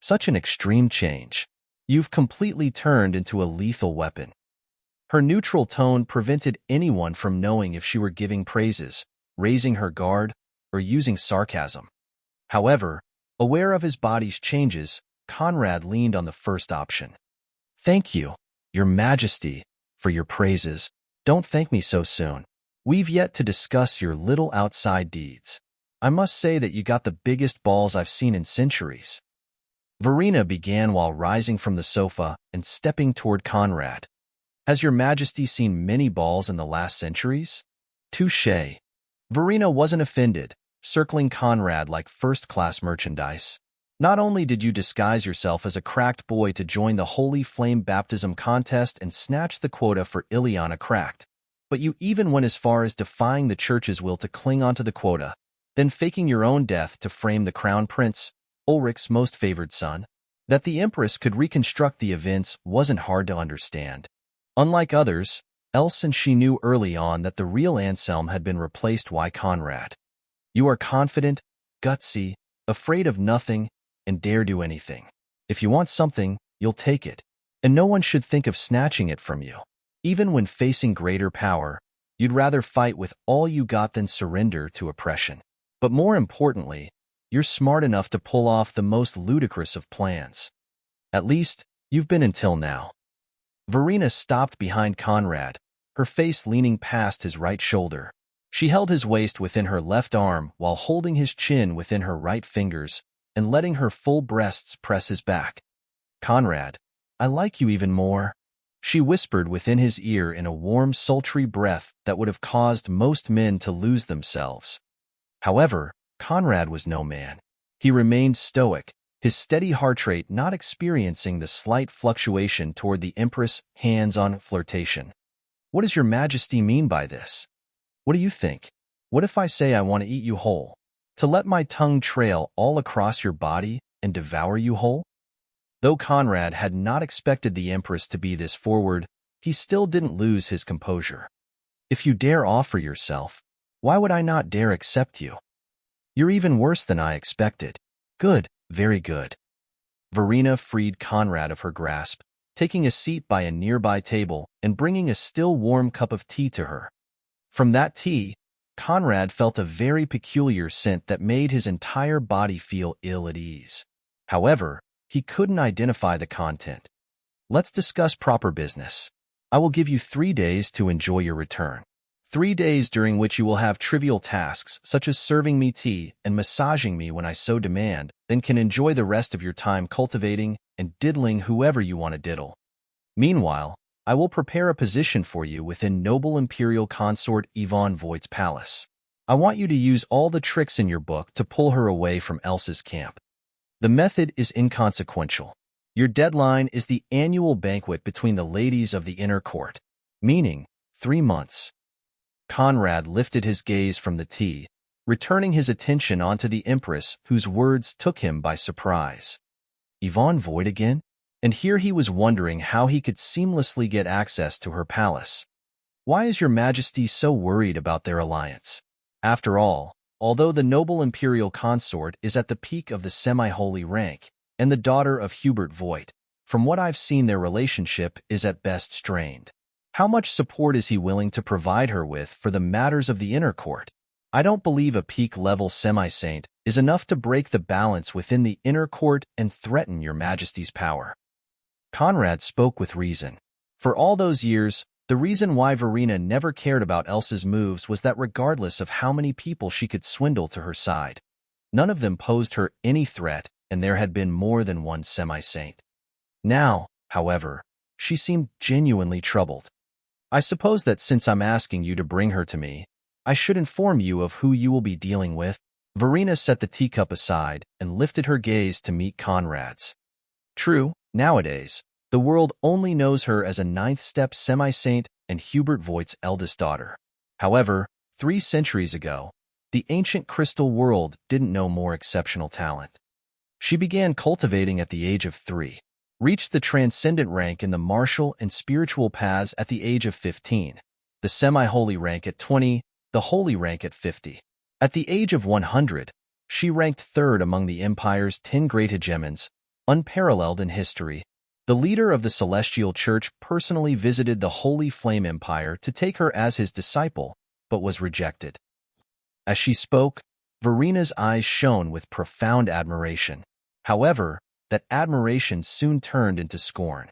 "Such an extreme change. You've completely turned into a lethal weapon." Her neutral tone prevented anyone from knowing if she were giving praises, raising her guard, or using sarcasm. However, aware of his body's changes, Conrad leaned on the first option. "Thank you, Your Majesty, for your praises. Don't thank me so soon. We've yet to discuss your little outside deeds. I must say that you got the biggest balls I've seen in centuries." Verena began while rising from the sofa and stepping toward Conrad. "Has Your Majesty seen many balls in the last centuries?" "Touché." Verena wasn't offended, circling Conrad like first-class merchandise. "Not only did you disguise yourself as a cracked boy to join the Holy Flame Baptism contest and snatch the quota for Ileana Cracked, but you even went as far as defying the Church's will to cling onto the quota, then faking your own death to frame the Crown Prince, Ulrich's most favored son. That the Empress could reconstruct the events wasn't hard to understand. Unlike others, else and she knew early on that the real Anselm had been replaced by Conrad. You are confident, gutsy, afraid of nothing, and dare do anything. If you want something, you'll take it, and no one should think of snatching it from you. Even when facing greater power, you'd rather fight with all you got than surrender to oppression. But more importantly, you're smart enough to pull off the most ludicrous of plans. At least, you've been until now." Verena stopped behind Conrad, her face leaning past his right shoulder. She held his waist within her left arm while holding his chin within her right fingers and letting her full breasts press his back. "Conrad, I like you even more," she whispered within his ear in a warm, sultry breath that would have caused most men to lose themselves. However, Conrad was no man. He remained stoic, his steady heart rate not experiencing the slight fluctuation toward the Empress' hands-on flirtation. "What does Your Majesty mean by this? What do you think? What if I say I want to eat you whole? To let my tongue trail all across your body and devour you whole?" Though Conrad had not expected the Empress to be this forward, he still didn't lose his composure. "If you dare offer yourself, why would I not dare accept you? You're even worse than I expected." "Good, very good." Verena freed Conrad of her grasp, taking a seat by a nearby table and bringing a still warm cup of tea to her. From that tea, Conrad felt a very peculiar scent that made his entire body feel ill at ease. However, he couldn't identify the content. "Let's discuss proper business. I will give you 3 days to enjoy your return. 3 days during which you will have trivial tasks such as serving me tea and massaging me when I so demand, then can enjoy the rest of your time cultivating and diddling whoever you want to diddle. Meanwhile, I will prepare a position for you within noble imperial consort Yvonne Voigt's palace. I want you to use all the tricks in your book to pull her away from Elsa's camp. The method is inconsequential. Your deadline is the annual banquet between the ladies of the inner court, meaning 3 months. Conrad lifted his gaze from the tea, returning his attention onto the Empress, whose words took him by surprise. Yvonne Void again? And here he was wondering how he could seamlessly get access to her palace. Why is your Majesty so worried about their alliance? After all, although the noble imperial consort is at the peak of the semi-holy rank, and the daughter of Hubert Voigt, from what I've seen their relationship is at best strained. How much support is he willing to provide her with for the matters of the inner court? I don't believe a peak-level semi-saint is enough to break the balance within the inner court and threaten your Majesty's power. Conrad spoke with reason. For all those years, the reason why Verena never cared about Elsa's moves was that regardless of how many people she could swindle to her side, none of them posed her any threat, and there had been more than one semi-saint. Now, however, she seemed genuinely troubled. I suppose that since I'm asking you to bring her to me, I should inform you of who you will be dealing with. Verena set the teacup aside and lifted her gaze to meet Conrad's. True, nowadays, the world only knows her as a ninth-step semi-saint and Hubert Voigt's eldest daughter. However, 3 centuries ago, the ancient crystal world didn't know more exceptional talent. She began cultivating at the age of 3, reached the transcendent rank in the martial and spiritual paths at the age of 15, the semi-holy rank at 20, the holy rank at 50. At the age of 100, she ranked 3rd among the Empire's 10 great hegemons, unparalleled in history. The leader of the Celestial Church personally visited the Holy Flame Empire to take her as his disciple, but was rejected. As she spoke, Verena's eyes shone with profound admiration. However, that admiration soon turned into scorn.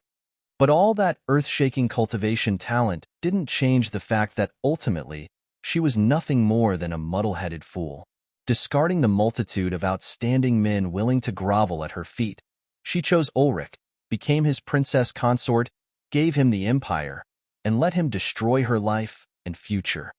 But all that earth-shaking cultivation talent didn't change the fact that ultimately, she was nothing more than a muddle-headed fool. Discarding the multitude of outstanding men willing to grovel at her feet, she chose Ulrich, became his princess consort, gave him the empire, and let him destroy her life and future.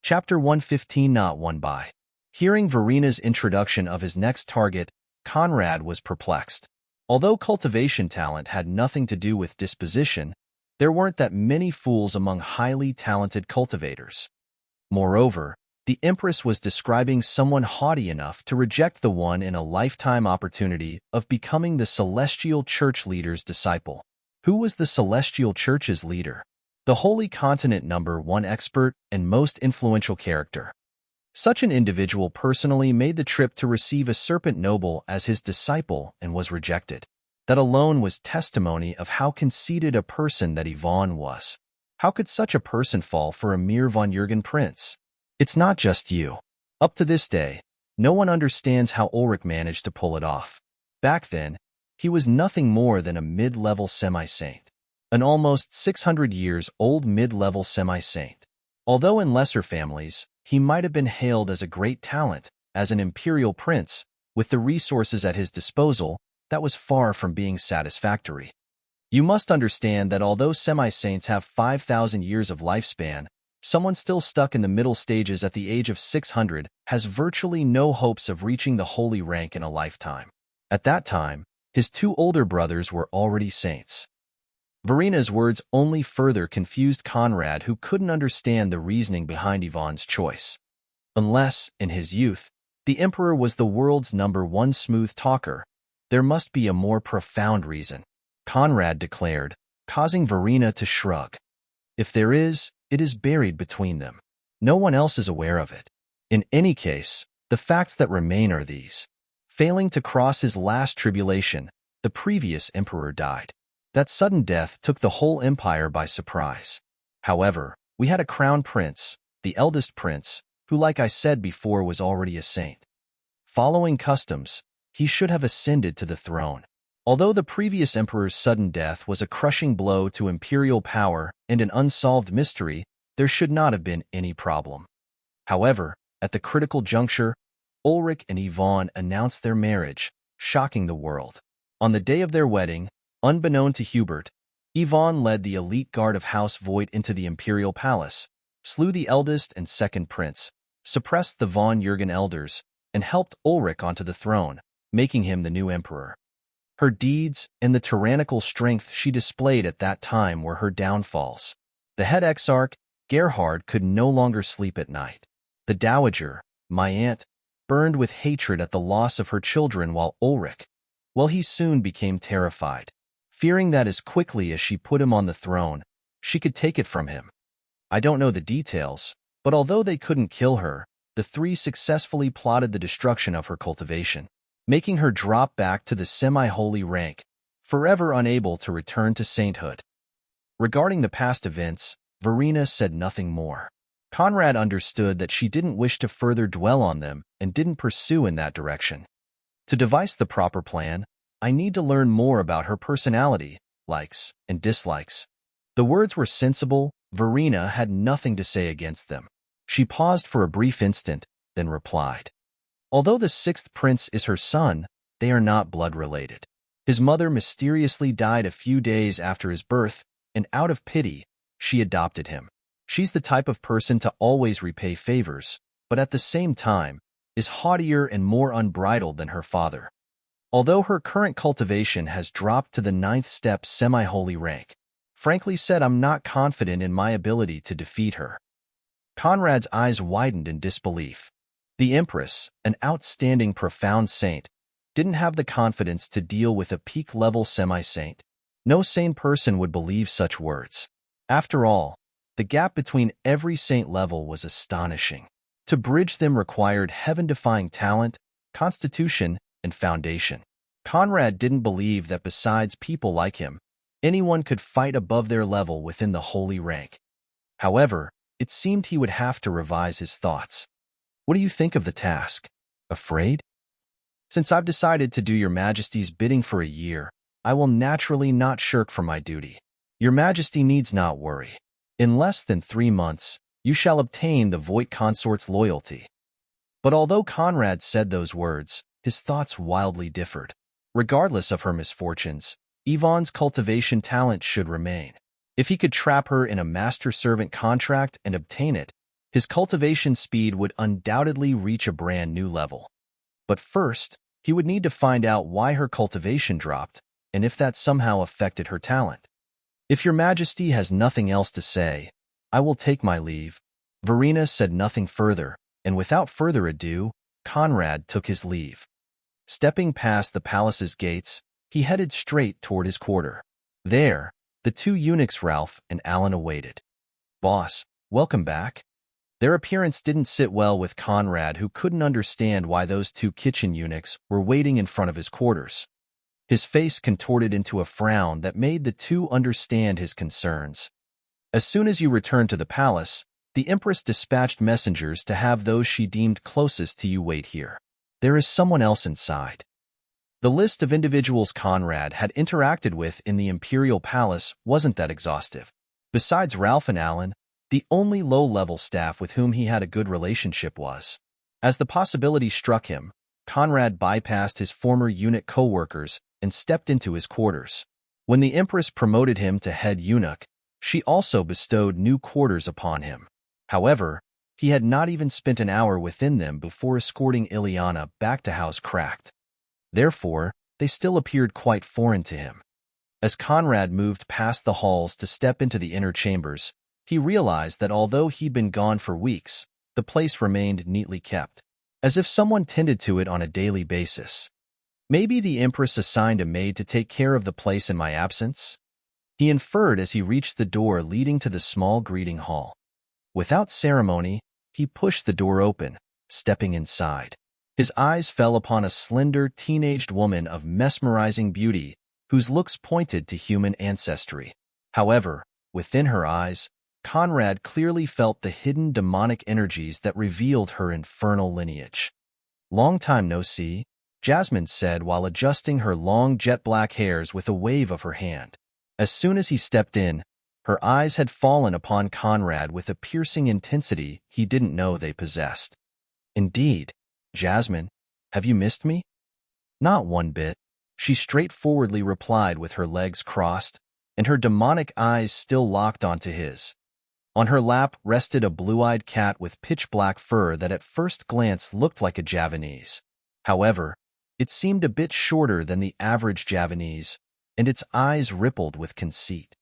Chapter 115. Not won by. Hearing Verena's introduction of his next target, Conrad was perplexed. Although cultivation talent had nothing to do with disposition, there weren't that many fools among highly talented cultivators. Moreover, the Empress was describing someone haughty enough to reject the one-in-a-lifetime opportunity of becoming the Celestial Church leader's disciple. Who was the Celestial Church's leader? The Holy Continent #1 expert and most influential character. Such an individual personally made the trip to receive a serpent noble as his disciple and was rejected. That alone was testimony of how conceited a person that Yvonne was. How could such a person fall for a mere von Jürgen prince? It's not just you. Up to this day, no one understands how Ulrich managed to pull it off. Back then, he was nothing more than a mid-level semi-saint. An almost 600 years old mid-level semi-saint. Although in lesser families, he might have been hailed as a great talent, as an imperial prince, with the resources at his disposal, that was far from being satisfactory. You must understand that although semi-saints have 5,000 years of lifespan, someone still stuck in the middle stages at the age of 600 has virtually no hopes of reaching the holy rank in a lifetime. At that time, his 2 older brothers were already saints. Verena's words only further confused Conrad, who couldn't understand the reasoning behind Yvonne's choice. Unless, in his youth, the Emperor was the world's #1 smooth talker, there must be a more profound reason, Conrad declared, causing Verena to shrug. If there is, it is buried between them. No one else is aware of it. In any case, the facts that remain are these. Failing to cross his last tribulation, the previous emperor died. That sudden death took the whole empire by surprise. However, we had a crown prince, the eldest prince, who, like I said before, was already a saint. Following customs, he should have ascended to the throne. Although the previous emperor's sudden death was a crushing blow to imperial power and an unsolved mystery, there should not have been any problem. However, at the critical juncture, Ulrich and Yvonne announced their marriage, shocking the world. On the day of their wedding, unbeknown to Hubert, Yvonne led the elite guard of House Voigt into the imperial palace, slew the eldest and second prince, suppressed the von Jürgen elders, and helped Ulrich onto the throne, making him the new emperor. Her deeds and the tyrannical strength she displayed at that time were her downfalls. The head exarch, Gerhard, could no longer sleep at night. The dowager, my aunt, burned with hatred at the loss of her children, while Ulrich, well, he soon became terrified, fearing that as quickly as she put him on the throne, she could take it from him. I don't know the details, but although they couldn't kill her, the three successfully plotted the destruction of her cultivation, making her drop back to the semi-holy rank, forever unable to return to sainthood. Regarding the past events, Verena said nothing more. Conrad understood that she didn't wish to further dwell on them and didn't pursue in that direction. To devise the proper plan, I need to learn more about her personality, likes, and dislikes. The words were sensible. Verena had nothing to say against them. She paused for a brief instant, then replied. Although the sixth prince is her son, they are not blood-related. His mother mysteriously died a few days after his birth, and out of pity, she adopted him. She's the type of person to always repay favors, but at the same time, is haughtier and more unbridled than her father. Although her current cultivation has dropped to the 9th step semi-holy rank, frankly said, I'm not confident in my ability to defeat her. Conrad's eyes widened in disbelief. The Empress, an outstanding profound saint, didn't have the confidence to deal with a peak-level semi-saint. No sane person would believe such words. After all, the gap between every saint level was astonishing. To bridge them required heaven-defying talent, constitution, and foundation. Conrad didn't believe that besides people like him, anyone could fight above their level within the holy rank. However, it seemed he would have to revise his thoughts. What do you think of the task? Afraid? Since I've decided to do your Majesty's bidding for a year, I will naturally not shirk from my duty. Your Majesty needs not worry. In less than 3 months, you shall obtain the Voigt consort's loyalty. But although Conrad said those words, his thoughts wildly differed. Regardless of her misfortunes, Yvonne's cultivation talent should remain. If he could trap her in a master-servant contract and obtain it, his cultivation speed would undoubtedly reach a brand new level. But first, he would need to find out why her cultivation dropped, and if that somehow affected her talent. If your Majesty has nothing else to say, I will take my leave. Verena said nothing further, and without further ado, Conrad took his leave. Stepping past the palace's gates, he headed straight toward his quarter. There, the 2 eunuchs Ralph and Alan awaited. Boss, welcome back. Their appearance didn't sit well with Conrad, who couldn't understand why those 2 kitchen eunuchs were waiting in front of his quarters. His face contorted into a frown that made the 2 understand his concerns. As soon as you returned to the palace, the Empress dispatched messengers to have those she deemed closest to you wait here. There is someone else inside. The list of individuals Conrad had interacted with in the Imperial Palace wasn't that exhaustive. Besides Ralph and Alan, the only low-level staff with whom he had a good relationship was. As the possibility struck him, Conrad bypassed his former eunuch co-workers and stepped into his quarters. When the Empress promoted him to head eunuch, she also bestowed new quarters upon him. However, he had not even spent an hour within them before escorting Ileana back to House Cracked. Therefore, they still appeared quite foreign to him. As Conrad moved past the halls to step into the inner chambers, he realized that although he'd been gone for weeks, the place remained neatly kept, as if someone tended to it on a daily basis. Maybe the Empress assigned a maid to take care of the place in my absence? He inferred as he reached the door leading to the small greeting hall. Without ceremony, he pushed the door open, stepping inside. His eyes fell upon a slender, teenaged woman of mesmerizing beauty, whose looks pointed to human ancestry. However, within her eyes, Conrad clearly felt the hidden demonic energies that revealed her infernal lineage. Long time no see, Jasmine said while adjusting her long jet-black hairs with a wave of her hand. As soon as he stepped in, her eyes had fallen upon Conrad with a piercing intensity he didn't know they possessed. Indeed, Jasmine, have you missed me? Not one bit, she straightforwardly replied with her legs crossed, and her demonic eyes still locked onto his. On her lap rested a blue-eyed cat with pitch-black fur that at first glance looked like a Javanese. However, it seemed a bit shorter than the average Javanese, and its eyes rippled with conceit.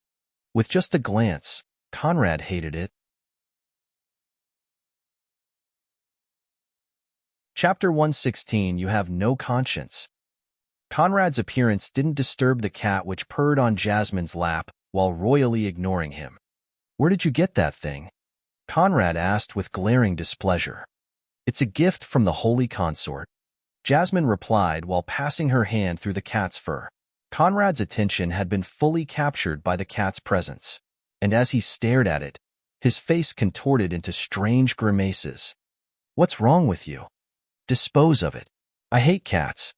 With just a glance, Conrad hated it. Chapter 116. You have no conscience. Conrad's appearance didn't disturb the cat which purred on Jasmine's lap while royally ignoring him. "Where did you get that thing?" Conrad asked with glaring displeasure. "It's a gift from the holy consort," Jasmine replied while passing her hand through the cat's fur. Conrad's attention had been fully captured by the cat's presence, and as he stared at it, his face contorted into strange grimaces. "What's wrong with you? Dispose of it. I hate cats."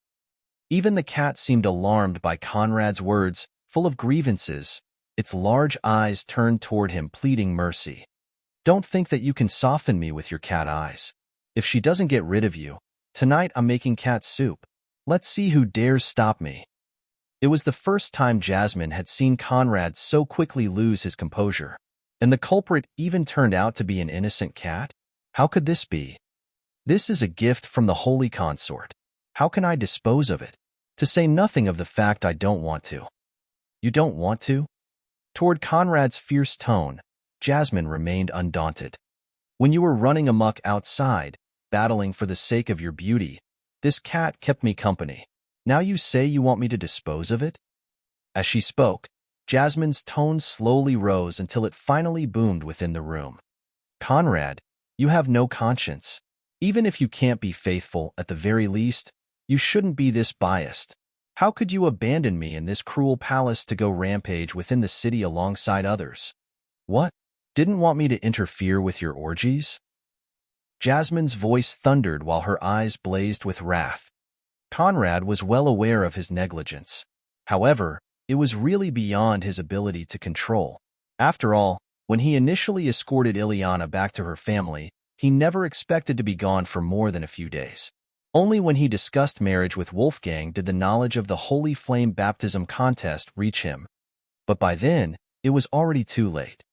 Even the cat seemed alarmed by Conrad's words, full of grievances. Its large eyes turned toward him, pleading mercy. "Don't think that you can soften me with your cat eyes. If she doesn't get rid of you, tonight I'm making cat soup. Let's see who dares stop me." It was the first time Jasmine had seen Conrad so quickly lose his composure. And the culprit even turned out to be an innocent cat? How could this be? "This is a gift from the holy consort. How can I dispose of it? To say nothing of the fact I don't want to." "You don't want to?" Toward Conrad's fierce tone, Jasmine remained undaunted. "When you were running amok outside, battling for the sake of your beauty, this cat kept me company. Now you say you want me to dispose of it?" As she spoke, Jasmine's tone slowly rose until it finally boomed within the room. "Conrad, you have no conscience. Even if you can't be faithful, at the very least, you shouldn't be this biased. How could you abandon me in this cruel palace to go rampage within the city alongside others? What? Didn't want me to interfere with your orgies?" Jasmine's voice thundered while her eyes blazed with wrath. Conrad was well aware of his negligence. However, it was really beyond his ability to control. After all, when he initially escorted Ileana back to her family, he never expected to be gone for more than a few days. Only when he discussed marriage with Wolfgang did the knowledge of the Holy Flame baptism contest reach him. But by then, it was already too late.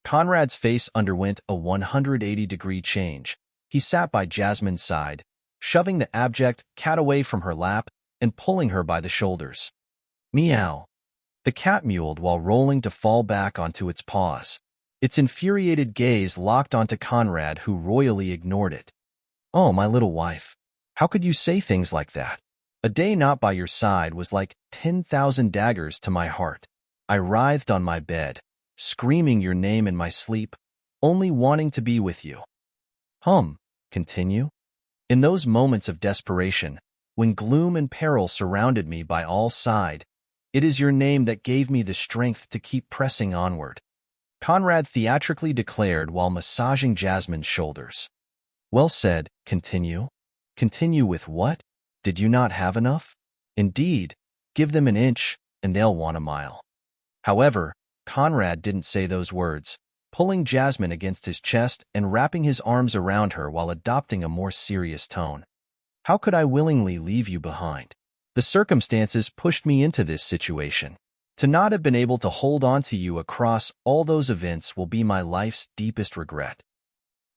Conrad's face underwent a 180-degree change. He sat by Jasmine's side, shoving the abject cat away from her lap and pulling her by the shoulders. "Meow." The cat mewed while rolling to fall back onto its paws. Its infuriated gaze locked onto Conrad, who royally ignored it. "Oh, my little wife. How could you say things like that? A day not by your side was like 10,000 daggers to my heart. I writhed on my bed, screaming your name in my sleep, only wanting to be with you." Continue. "In those moments of desperation, when gloom and peril surrounded me by all sides, it is your name that gave me the strength to keep pressing onward," Conrad theatrically declared while massaging Jasmine's shoulders. "Well said, continue. Continue with what? Did you not have enough? Indeed, give them an inch, and they'll want a mile." However, Conrad didn't say those words, pulling Jasmine against his chest and wrapping his arms around her while adopting a more serious tone. "How could I willingly leave you behind? The circumstances pushed me into this situation. To not have been able to hold on to you across all those events will be my life's deepest regret."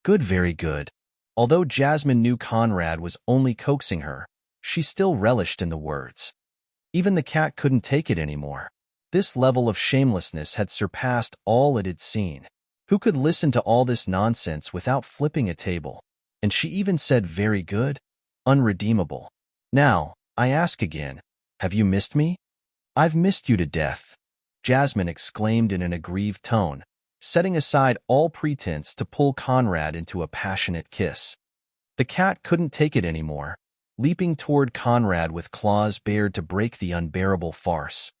"Good, very good." Although Jasmine knew Conrad was only coaxing her, she still relished in the words. Even the cat couldn't take it anymore. This level of shamelessness had surpassed all it had seen. Who could listen to all this nonsense without flipping a table? And she even said very good, unredeemable. "Now, I ask again, have you missed me?" "I've missed you to death," Jasmine exclaimed in an aggrieved tone, setting aside all pretense to pull Conrad into a passionate kiss. The cat couldn't take it anymore, leaping toward Conrad with claws bared to break the unbearable farce.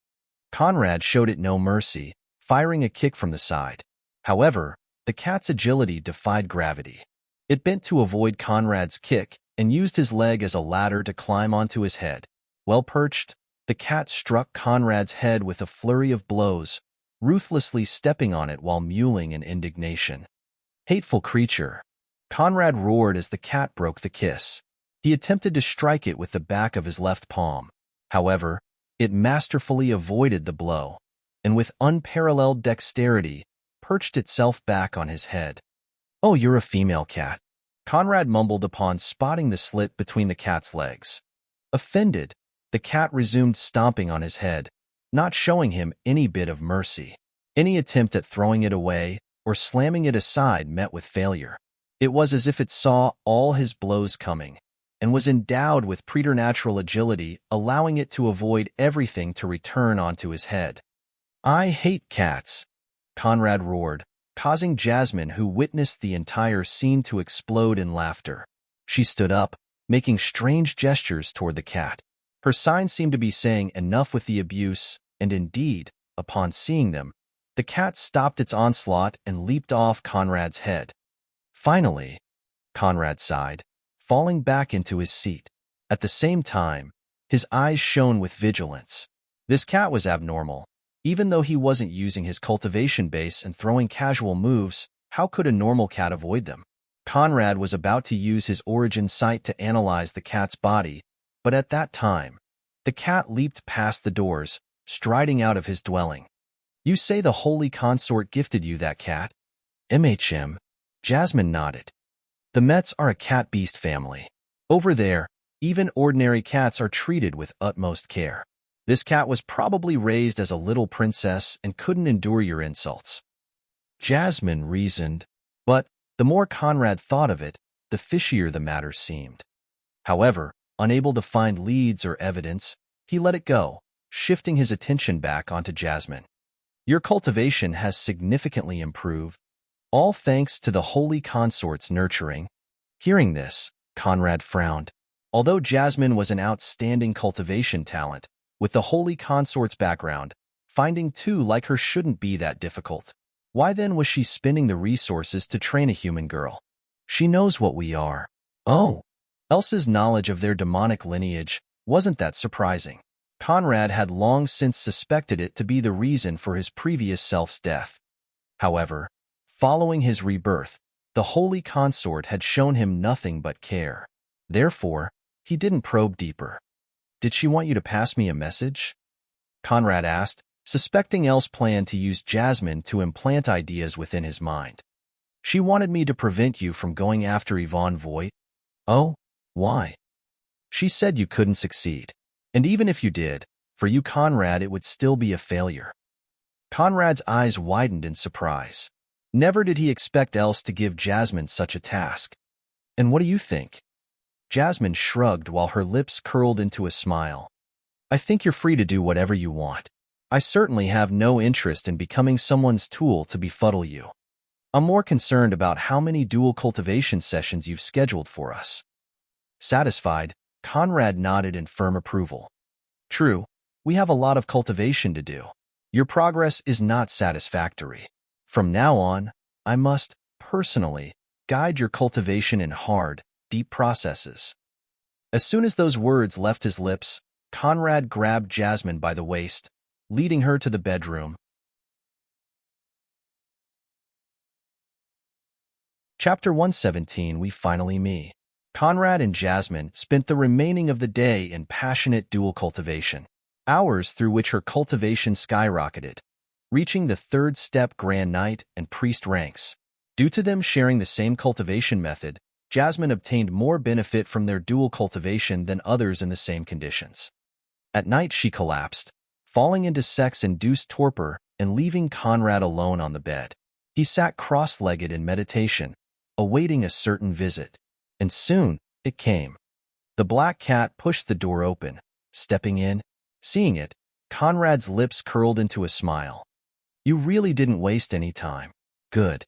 Conrad showed it no mercy, firing a kick from the side. However, the cat's agility defied gravity. It bent to avoid Conrad's kick and used his leg as a ladder to climb onto his head. Well perched, the cat struck Conrad's head with a flurry of blows, ruthlessly stepping on it while mewling in indignation. "Hateful creature!" Conrad roared as the cat broke the kiss. He attempted to strike it with the back of his left palm. However, it masterfully avoided the blow, and with unparalleled dexterity, perched itself back on his head. "Oh, you're a female cat," Conrad mumbled upon spotting the slit between the cat's legs. Offended, the cat resumed stomping on his head, not showing him any bit of mercy. Any attempt at throwing it away or slamming it aside met with failure. It was as if it saw all his blows coming and was endowed with preternatural agility, allowing it to avoid everything to return onto his head. "I hate cats," Conrad roared, causing Jasmine, who witnessed the entire scene, to explode in laughter. She stood up, making strange gestures toward the cat. Her signs seemed to be saying enough with the abuse, and indeed, upon seeing them, the cat stopped its onslaught and leaped off Conrad's head. "Finally," Conrad sighed, falling back into his seat. At the same time, his eyes shone with vigilance. This cat was abnormal. Even though he wasn't using his cultivation base and throwing casual moves, how could a normal cat avoid them? Conrad was about to use his origin sight to analyze the cat's body, but at that time, the cat leaped past the doors, striding out of his dwelling. "You say the holy consort gifted you that cat?" Jasmine nodded. "The Mets are a cat-beast family. Over there, even ordinary cats are treated with utmost care. This cat was probably raised as a little princess and couldn't endure your insults," Jasmine reasoned, but the more Conrad thought of it, the fishier the matter seemed. However, unable to find leads or evidence, he let it go, shifting his attention back onto Jasmine. "Your cultivation has significantly improved, all thanks to the holy consort's nurturing." Hearing this, Conrad frowned. Although Jasmine was an outstanding cultivation talent, with the holy consort's background, finding two like her shouldn't be that difficult. Why then was she spending the resources to train a human girl? "She knows what we are." Oh, Elsa's knowledge of their demonic lineage wasn't that surprising. Conrad had long since suspected it to be the reason for his previous self's death. However, following his rebirth, the holy consort had shown him nothing but care. Therefore, he didn't probe deeper. "Did she want you to pass me a message?" Conrad asked, suspecting Elle's plan to use Jasmine to implant ideas within his mind. "She wanted me to prevent you from going after Yvonne Voigt." "Oh, why?" "She said you couldn't succeed. And even if you did, for you, Conrad, it would still be a failure." Conrad's eyes widened in surprise. Never did he expect Else to give Jasmine such a task. "And what do you think?" Jasmine shrugged while her lips curled into a smile. "I think you're free to do whatever you want. I certainly have no interest in becoming someone's tool to befuddle you. I'm more concerned about how many dual cultivation sessions you've scheduled for us." Satisfied, Conrad nodded in firm approval. "True, we have a lot of cultivation to do. Your progress is not satisfactory. From now on, I must, personally, guide your cultivation in hard, deep processes." As soon as those words left his lips, Conrad grabbed Jasmine by the waist, leading her to the bedroom. Chapter 117, We Finally Meet. Conrad and Jasmine spent the remaining of the day in passionate dual cultivation, hours through which her cultivation skyrocketed, reaching the third step Grand Knight and Priest ranks. Due to them sharing the same cultivation method, Jasmine obtained more benefit from their dual cultivation than others in the same conditions. At night she collapsed, falling into sex-induced torpor and leaving Conrad alone on the bed. He sat cross-legged in meditation, awaiting a certain visit. And soon, it came. The black cat pushed the door open, stepping in. Seeing it, Conrad's lips curled into a smile. "You really didn't waste any time. Good."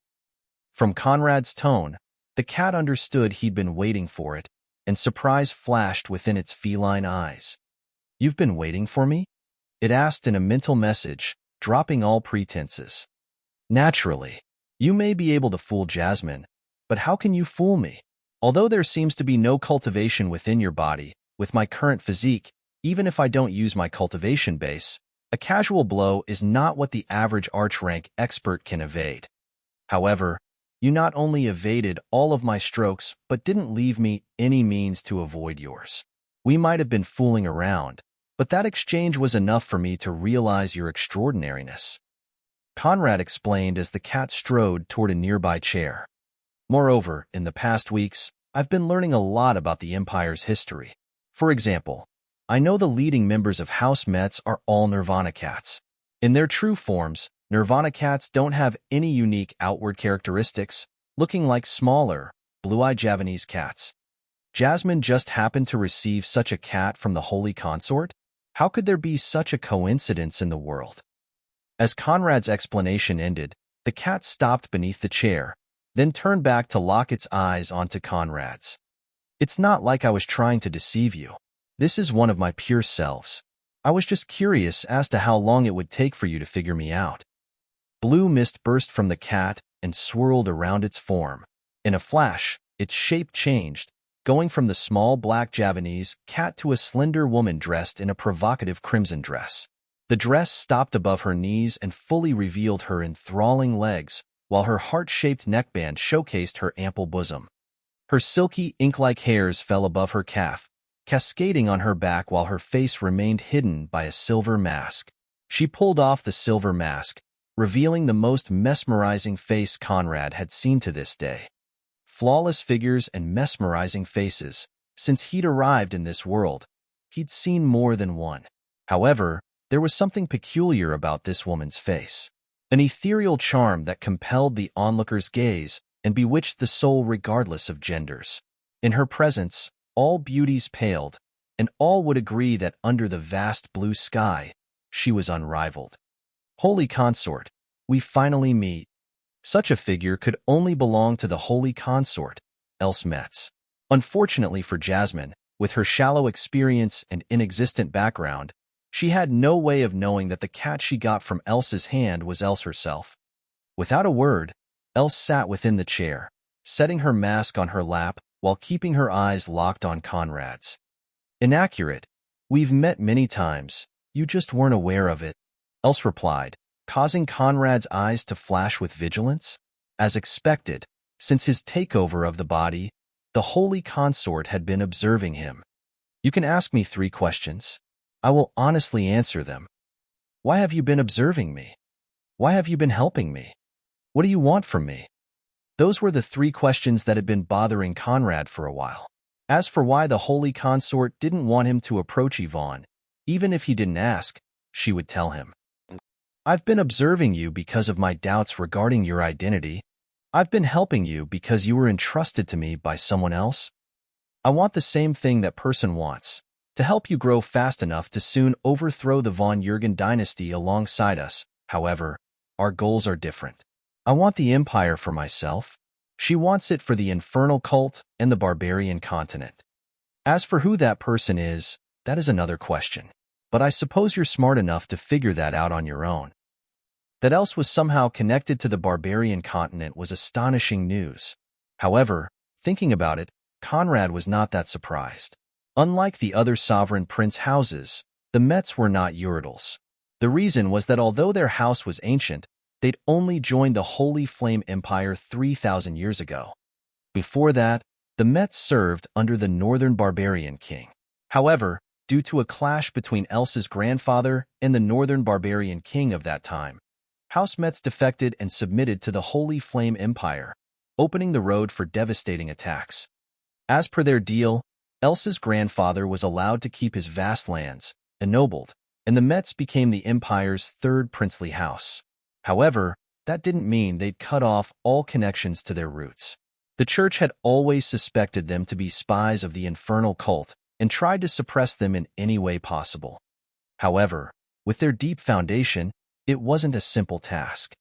From Conrad's tone, the cat understood he'd been waiting for it, and surprise flashed within its feline eyes. "You've been waiting for me?" it asked in a mental message, dropping all pretenses. "Naturally. You may be able to fool Jasmine, but how can you fool me? Although there seems to be no cultivation within your body, with my current physique, even if I don't use my cultivation base, a casual blow is not what the average arch-rank expert can evade. However, you not only evaded all of my strokes, but didn't leave me any means to avoid yours. We might have been fooling around, But that exchange was enough for me to realize your extraordinariness, Conrad explained as the cat strode toward a nearby chair. Moreover, in the past weeks, I've been learning a lot about the Empire's history. For example, I know the leading members of House Metz are all Nirvana cats. In their true forms, Nirvana cats don't have any unique outward characteristics, looking like smaller, blue-eyed Javanese cats. Jasmine just happened to receive such a cat from the Holy Consort? How could there be such a coincidence in the world? As Conrad's explanation ended, the cat stopped beneath the chair, then turned back to lock its eyes onto Conrad's. It's not like I was trying to deceive you. This is one of my pure selves. I was just curious as to how long it would take for you to figure me out. Blue mist burst from the cat and swirled around its form. In a flash, its shape changed, going from the small black Javanese cat to a slender woman dressed in a provocative crimson dress. The dress stopped above her knees and fully revealed her enthralling legs, while her heart-shaped neckband showcased her ample bosom. Her silky, ink-like hairs fell above her calf, cascading on her back while her face remained hidden by a silver mask. She pulled off the silver mask, revealing the most mesmerizing face Conrad had seen to this day. Flawless figures and mesmerizing faces. Since he'd arrived in this world, he'd seen more than one. However, there was something peculiar about this woman's face. An ethereal charm that compelled the onlooker's gaze and bewitched the soul regardless of genders. In her presence, all beauties paled, and all would agree that under the vast blue sky, she was unrivaled. Holy Consort, we finally meet. Such a figure could only belong to the Holy Consort, Else Metz. Unfortunately for Jasmine, with her shallow experience and inexistent background, she had no way of knowing that the cat she got from Else's hand was Else herself. Without a word, Else sat within the chair, setting her mask on her lap while keeping her eyes locked on Conrad's. Inaccurate. We've met many times. You just weren't aware of it, Else replied, causing Conrad's eyes to flash with vigilance. As expected, since his takeover of the body, the Holy Consort had been observing him. You can ask me 3 questions. I will honestly answer them. Why have you been observing me? Why have you been helping me? What do you want from me? Those were the 3 questions that had been bothering Conrad for a while. As for why the Holy Consort didn't want him to approach Yvonne, even if he didn't ask, she would tell him. I've been observing you because of my doubts regarding your identity. I've been helping you because you were entrusted to me by someone else. I want the same thing that person wants, to help you grow fast enough to soon overthrow the von Jürgen dynasty alongside us. However, our goals are different. I want the Empire for myself. She wants it for the infernal cult and the barbarian continent. As for who that person is, that is another question. But I suppose you're smart enough to figure that out on your own. That Else was somehow connected to the barbarian continent was astonishing news. However, thinking about it, Conrad was not that surprised. Unlike the other sovereign prince houses, the Metz were not Uridals. The reason was that although their house was ancient, they'd only joined the Holy Flame Empire 3,000 years ago. Before that, the Metz served under the Northern Barbarian King. However, due to a clash between Else's grandfather and the Northern Barbarian King of that time, House Metz defected and submitted to the Holy Flame Empire, opening the road for devastating attacks. As per their deal, Else's grandfather was allowed to keep his vast lands, ennobled, and the Metz became the Empire's 3rd princely house. However, that didn't mean they'd cut off all connections to their roots. The Church had always suspected them to be spies of the infernal cult and tried to suppress them in any way possible. However, with their deep foundation, it wasn't a simple task.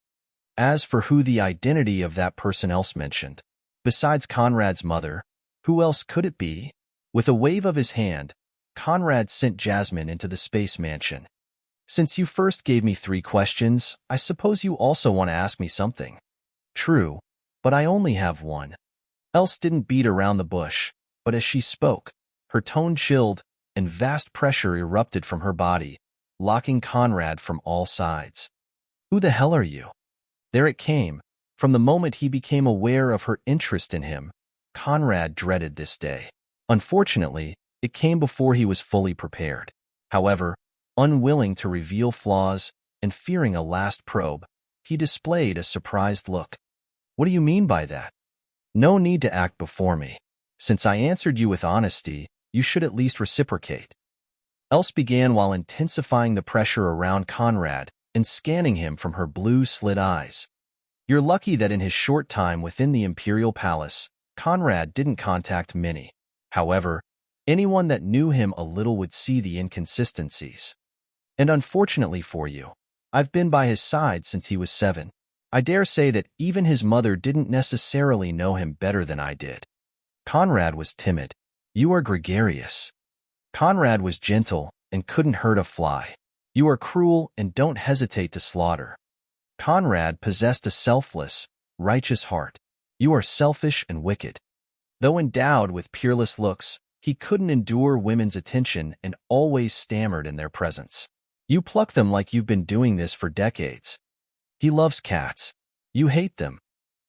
As for who the identity of that person Else mentioned, besides Conrad's mother, who else could it be? With a wave of his hand, Conrad sent Jasmine into the space mansion. Since you first gave me 3 questions, I suppose you also want to ask me something. True, but I only have one. Else didn't beat around the bush, but as she spoke, her tone chilled and vast pressure erupted from her body, locking Conrad from all sides. Who the hell are you? There it came. From the moment he became aware of her interest in him, Conrad dreaded this day. Unfortunately, it came before he was fully prepared. However, unwilling to reveal flaws and fearing a last probe, he displayed a surprised look. What do you mean by that? No need to act before me. Since I answered you with honesty, you should at least reciprocate. Else began while intensifying the pressure around Conrad and scanning him from her blue-slit eyes. You're lucky that in his short time within the Imperial Palace, Conrad didn't contact many. However, anyone that knew him a little would see the inconsistencies. And unfortunately for you, I've been by his side since he was 7. I dare say that even his mother didn't necessarily know him better than I did. Conrad was timid. You are gregarious. Conrad was gentle and couldn't hurt a fly. You are cruel and don't hesitate to slaughter. Conrad possessed a selfless, righteous heart. You are selfish and wicked. Though endowed with peerless looks, he couldn't endure women's attention and always stammered in their presence. You pluck them like you've been doing this for decades. He loves cats. You hate them.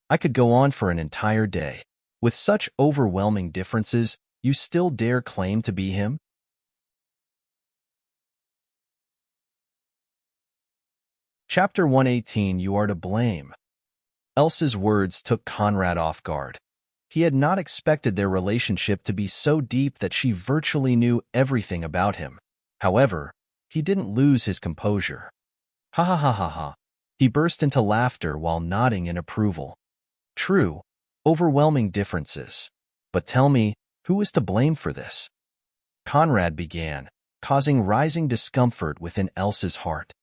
I could go on for an entire day. With such overwhelming differences, you still dare claim to be him? Chapter 118, You Are to Blame. Elsa's words took Conrad off guard. He had not expected their relationship to be so deep that she virtually knew everything about him. However, he didn't lose his composure. Ha ha ha ha ha. He burst into laughter while nodding in approval. True, overwhelming differences. But tell me, who was to blame for this? Conrad began, causing rising discomfort within Elsa's heart.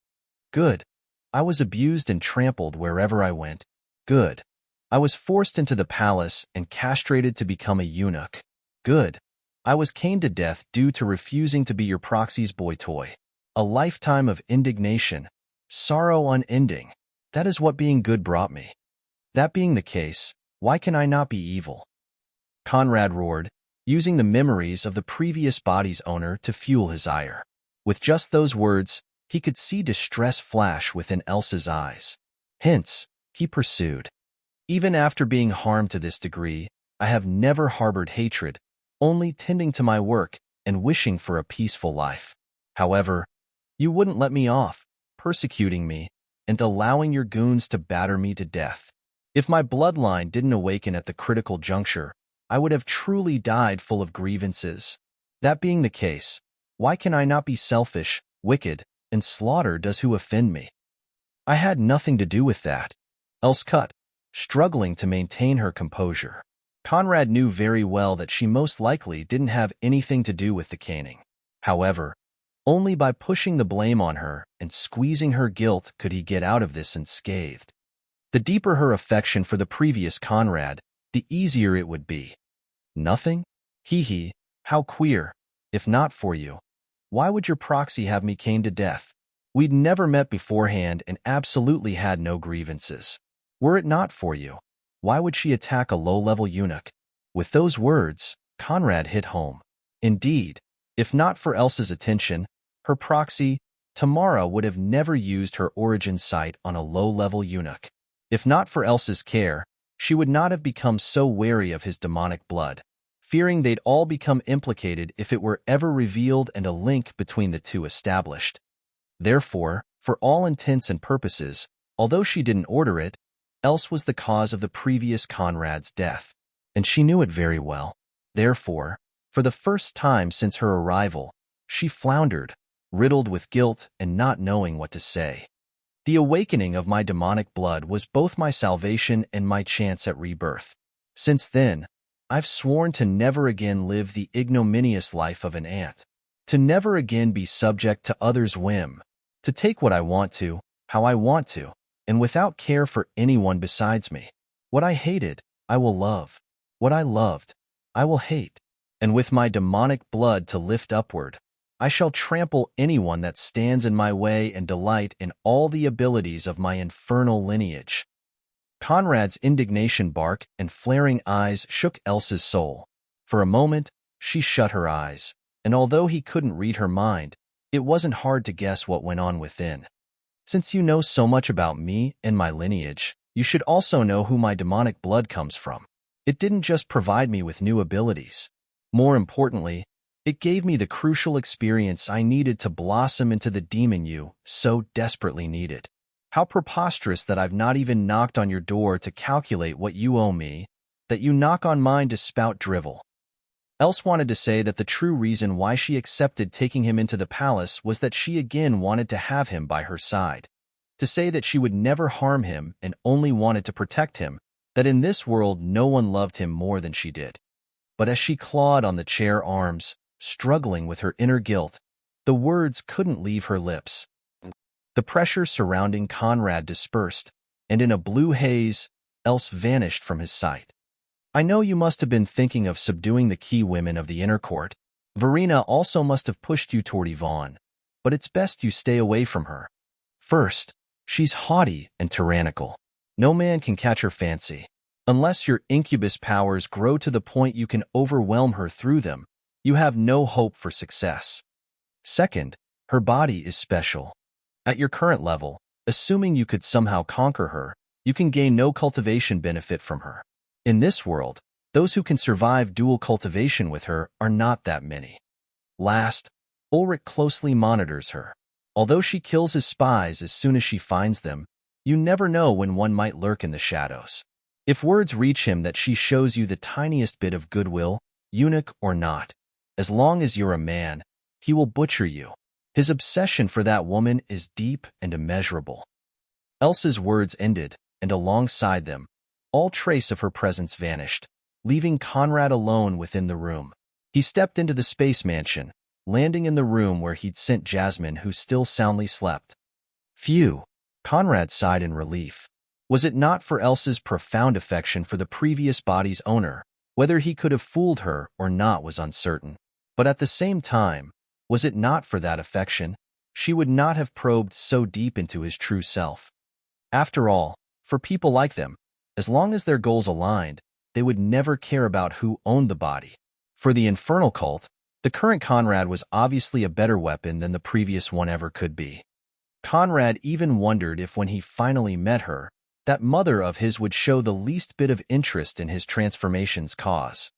Good. I was abused and trampled wherever I went. Good. I was forced into the palace and castrated to become a eunuch. Good. I was caned to death due to refusing to be your proxy's boy toy. A lifetime of indignation, sorrow unending. That is what being good brought me. That being the case, why can I not be evil? Conrad roared, using the memories of the previous body's owner to fuel his ire. With just those words, he could see distress flash within Elsa's eyes. Hence, he pursued. Even after being harmed to this degree, I have never harbored hatred, only tending to my work and wishing for a peaceful life. However, you wouldn't let me off, persecuting me and allowing your goons to batter me to death. If my bloodline didn't awaken at the critical juncture, I would have truly died full of grievances. That being the case, why can I not be selfish, wicked, and slaughter those who offend me? I had nothing to do with that. Else cut, struggling to maintain her composure. Conrad knew very well that she most likely didn't have anything to do with the caning. However, only by pushing the blame on her and squeezing her guilt could he get out of this unscathed. The deeper her affection for the previous Conrad, the easier it would be. Nothing? Hee, how queer. If not for you, why would your proxy have me caned to death? We'd never met beforehand and absolutely had no grievances. Were it not for you, why would she attack a low-level eunuch? With those words, Conrad hit home. Indeed, if not for Elsa's attention, her proxy, Tamara, would have never used her origin site on a low-level eunuch. If not for Elsa's care, she would not have become so wary of his demonic blood, fearing they'd all become implicated if it were ever revealed and a link between the two established. Therefore, for all intents and purposes, although she didn't order it, Else was the cause of the previous Conrad's death, and she knew it very well. Therefore, for the first time since her arrival, she floundered, riddled with guilt and not knowing what to say. The awakening of my demonic blood was both my salvation and my chance at rebirth. Since then, I've sworn to never again live the ignominious life of an ant, to never again be subject to others' whim, to take what I want to, how I want to, and without care for anyone besides me. What I hated, I will love. What I loved, I will hate. And with my demonic blood to lift upward, I shall trample anyone that stands in my way and delight in all the abilities of my infernal lineage. Conrad's indignation bark and flaring eyes shook Elsa's soul. For a moment, she shut her eyes, and although he couldn't read her mind, it wasn't hard to guess what went on within. Since you know so much about me and my lineage, you should also know who my demonic blood comes from. It didn't just provide me with new abilities. More importantly, It gave me the crucial experience I needed to blossom into the demon you so desperately needed. How preposterous that I've not even knocked on your door to calculate what you owe me, that you knock on mine to spout drivel. Else wanted to say that the true reason why she accepted taking him into the palace was that she again wanted to have him by her side. To say that she would never harm him and only wanted to protect him, that in this world no one loved him more than she did. But as she clawed on the chair arms, struggling with her inner guilt, the words couldn't leave her lips. The pressure surrounding Conrad dispersed, and in a blue haze, Else vanished from his sight. I know you must have been thinking of subduing the key women of the inner court. Verena also must have pushed you toward Yvonne, but it's best you stay away from her. First, she's haughty and tyrannical. No man can catch her fancy. Unless your incubus powers grow to the point you can overwhelm her through them, you have no hope for success. Second, her body is special. At your current level, assuming you could somehow conquer her, you can gain no cultivation benefit from her. In this world, those who can survive dual cultivation with her are not that many. Last, Ulrich closely monitors her. Although she kills his spies as soon as she finds them, you never know when one might lurk in the shadows. If words reach him that she shows you the tiniest bit of goodwill, eunuch or not, as long as you're a man, he will butcher you. His obsession for that woman is deep and immeasurable. Elsa's words ended, and alongside them, all trace of her presence vanished, leaving Conrad alone within the room. He stepped into the space mansion, landing in the room where he'd sent Jasmine, who still soundly slept. Phew, Conrad sighed in relief. Was it not for Elsa's profound affection for the previous body's owner? Whether he could have fooled her or not was uncertain. But at the same time, was it not for that affection, she would not have probed so deep into his true self. After all, for people like them, as long as their goals aligned, they would never care about who owned the body. For the infernal cult, the current Conrad was obviously a better weapon than the previous one ever could be. Conrad even wondered if when he finally met her, that mother of his would show the least bit of interest in his transformation's cause.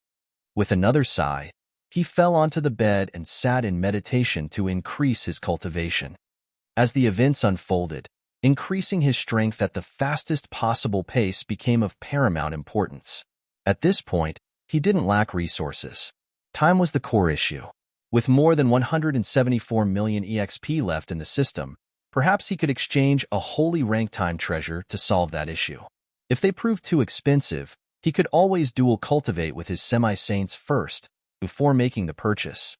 With another sigh, he fell onto the bed and sat in meditation to increase his cultivation. As the events unfolded, increasing his strength at the fastest possible pace became of paramount importance. At this point, he didn't lack resources. Time was the core issue. With more than 174 million EXP left in the system, perhaps he could exchange a holy rank time treasure to solve that issue. If they proved too expensive, he could always dual cultivate with his semi-saints first, before making the purchase.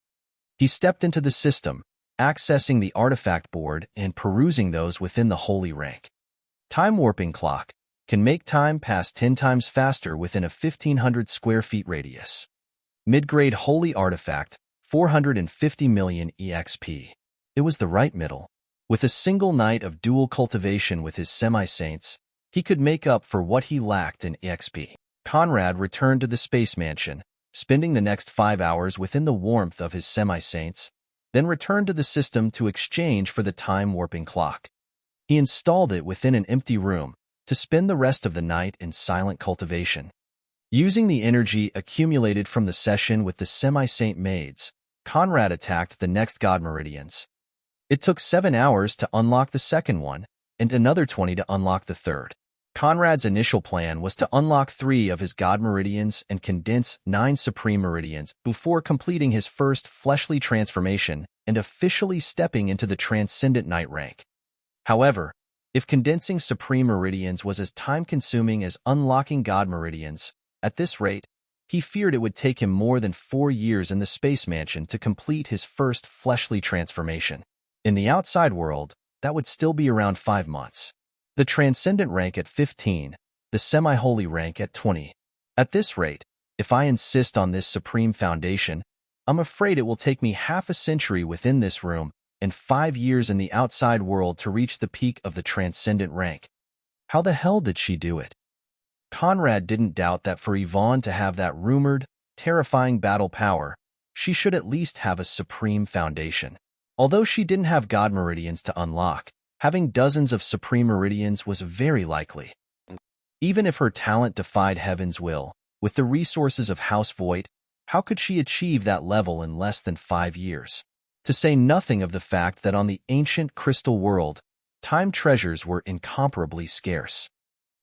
He stepped into the system, accessing the artifact board and perusing those within the holy rank. Time warping clock can make time pass 10 times faster within a 1,500 square feet radius. Mid-grade holy artifact, 450 million EXP. It was the right middle. With a single night of dual cultivation with his semi-saints, he could make up for what he lacked in EXP. Conrad returned to the space mansion, spending the next 5 hours within the warmth of his semi-saints, then returned to the system to exchange for the time-warping clock. He installed it within an empty room to spend the rest of the night in silent cultivation. Using the energy accumulated from the session with the semi-saint maids, Conrad attacked the next god meridians. It took 7 hours to unlock the second one, and another 20 to unlock the third. Conrad's initial plan was to unlock 3 of his god meridians and condense 9 supreme meridians before completing his first fleshly transformation and officially stepping into the transcendent knight rank. However, if condensing supreme meridians was as time-consuming as unlocking god meridians, at this rate, he feared it would take him more than 4 years in the space mansion to complete his first fleshly transformation. In the outside world, that would still be around 5 months. The transcendent rank at 15, the semi-holy rank at 20. At this rate, if I insist on this supreme foundation, I'm afraid it will take me half a century within this room and 5 years in the outside world to reach the peak of the transcendent rank. How the hell did she do it? Conrad didn't doubt that for Yvonne to have that rumored, terrifying battle power, she should at least have a supreme foundation. Although she didn't have god meridians to unlock, having dozens of supreme meridians was very likely. Even if her talent defied heaven's will, with the resources of House Voight, How could she achieve that level in less than 5 years? To say nothing of the fact that on the ancient crystal world, time treasures were incomparably scarce.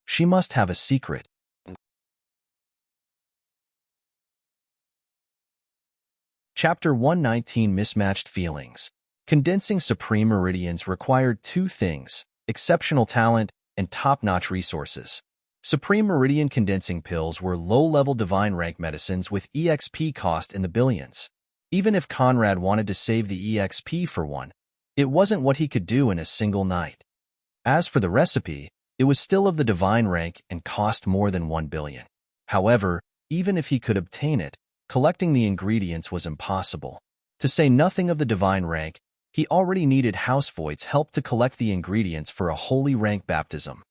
She must have a secret. Chapter 119, Mismatched Feelings. Condensing supreme meridians required two things: exceptional talent and top-notch resources. Supreme Meridian condensing pills were low-level divine rank medicines with EXP cost in the billions. Even if Conrad wanted to save the EXP for one, it wasn't what he could do in a single night. As for the recipe, it was still of the divine rank and cost more than 1 billion. However, even if he could obtain it, collecting the ingredients was impossible. To say nothing of the divine rank, he already needed Housevoigt's help to collect the ingredients for a holy rank baptism.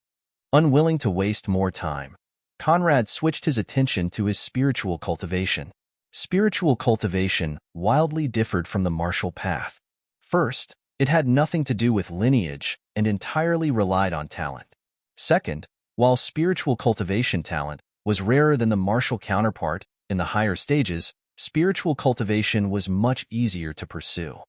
Unwilling to waste more time, Conrad switched his attention to his spiritual cultivation. Spiritual cultivation wildly differed from the martial path. First, it had nothing to do with lineage and entirely relied on talent. Second, while spiritual cultivation talent was rarer than the martial counterpart in the higher stages, spiritual cultivation was much easier to pursue.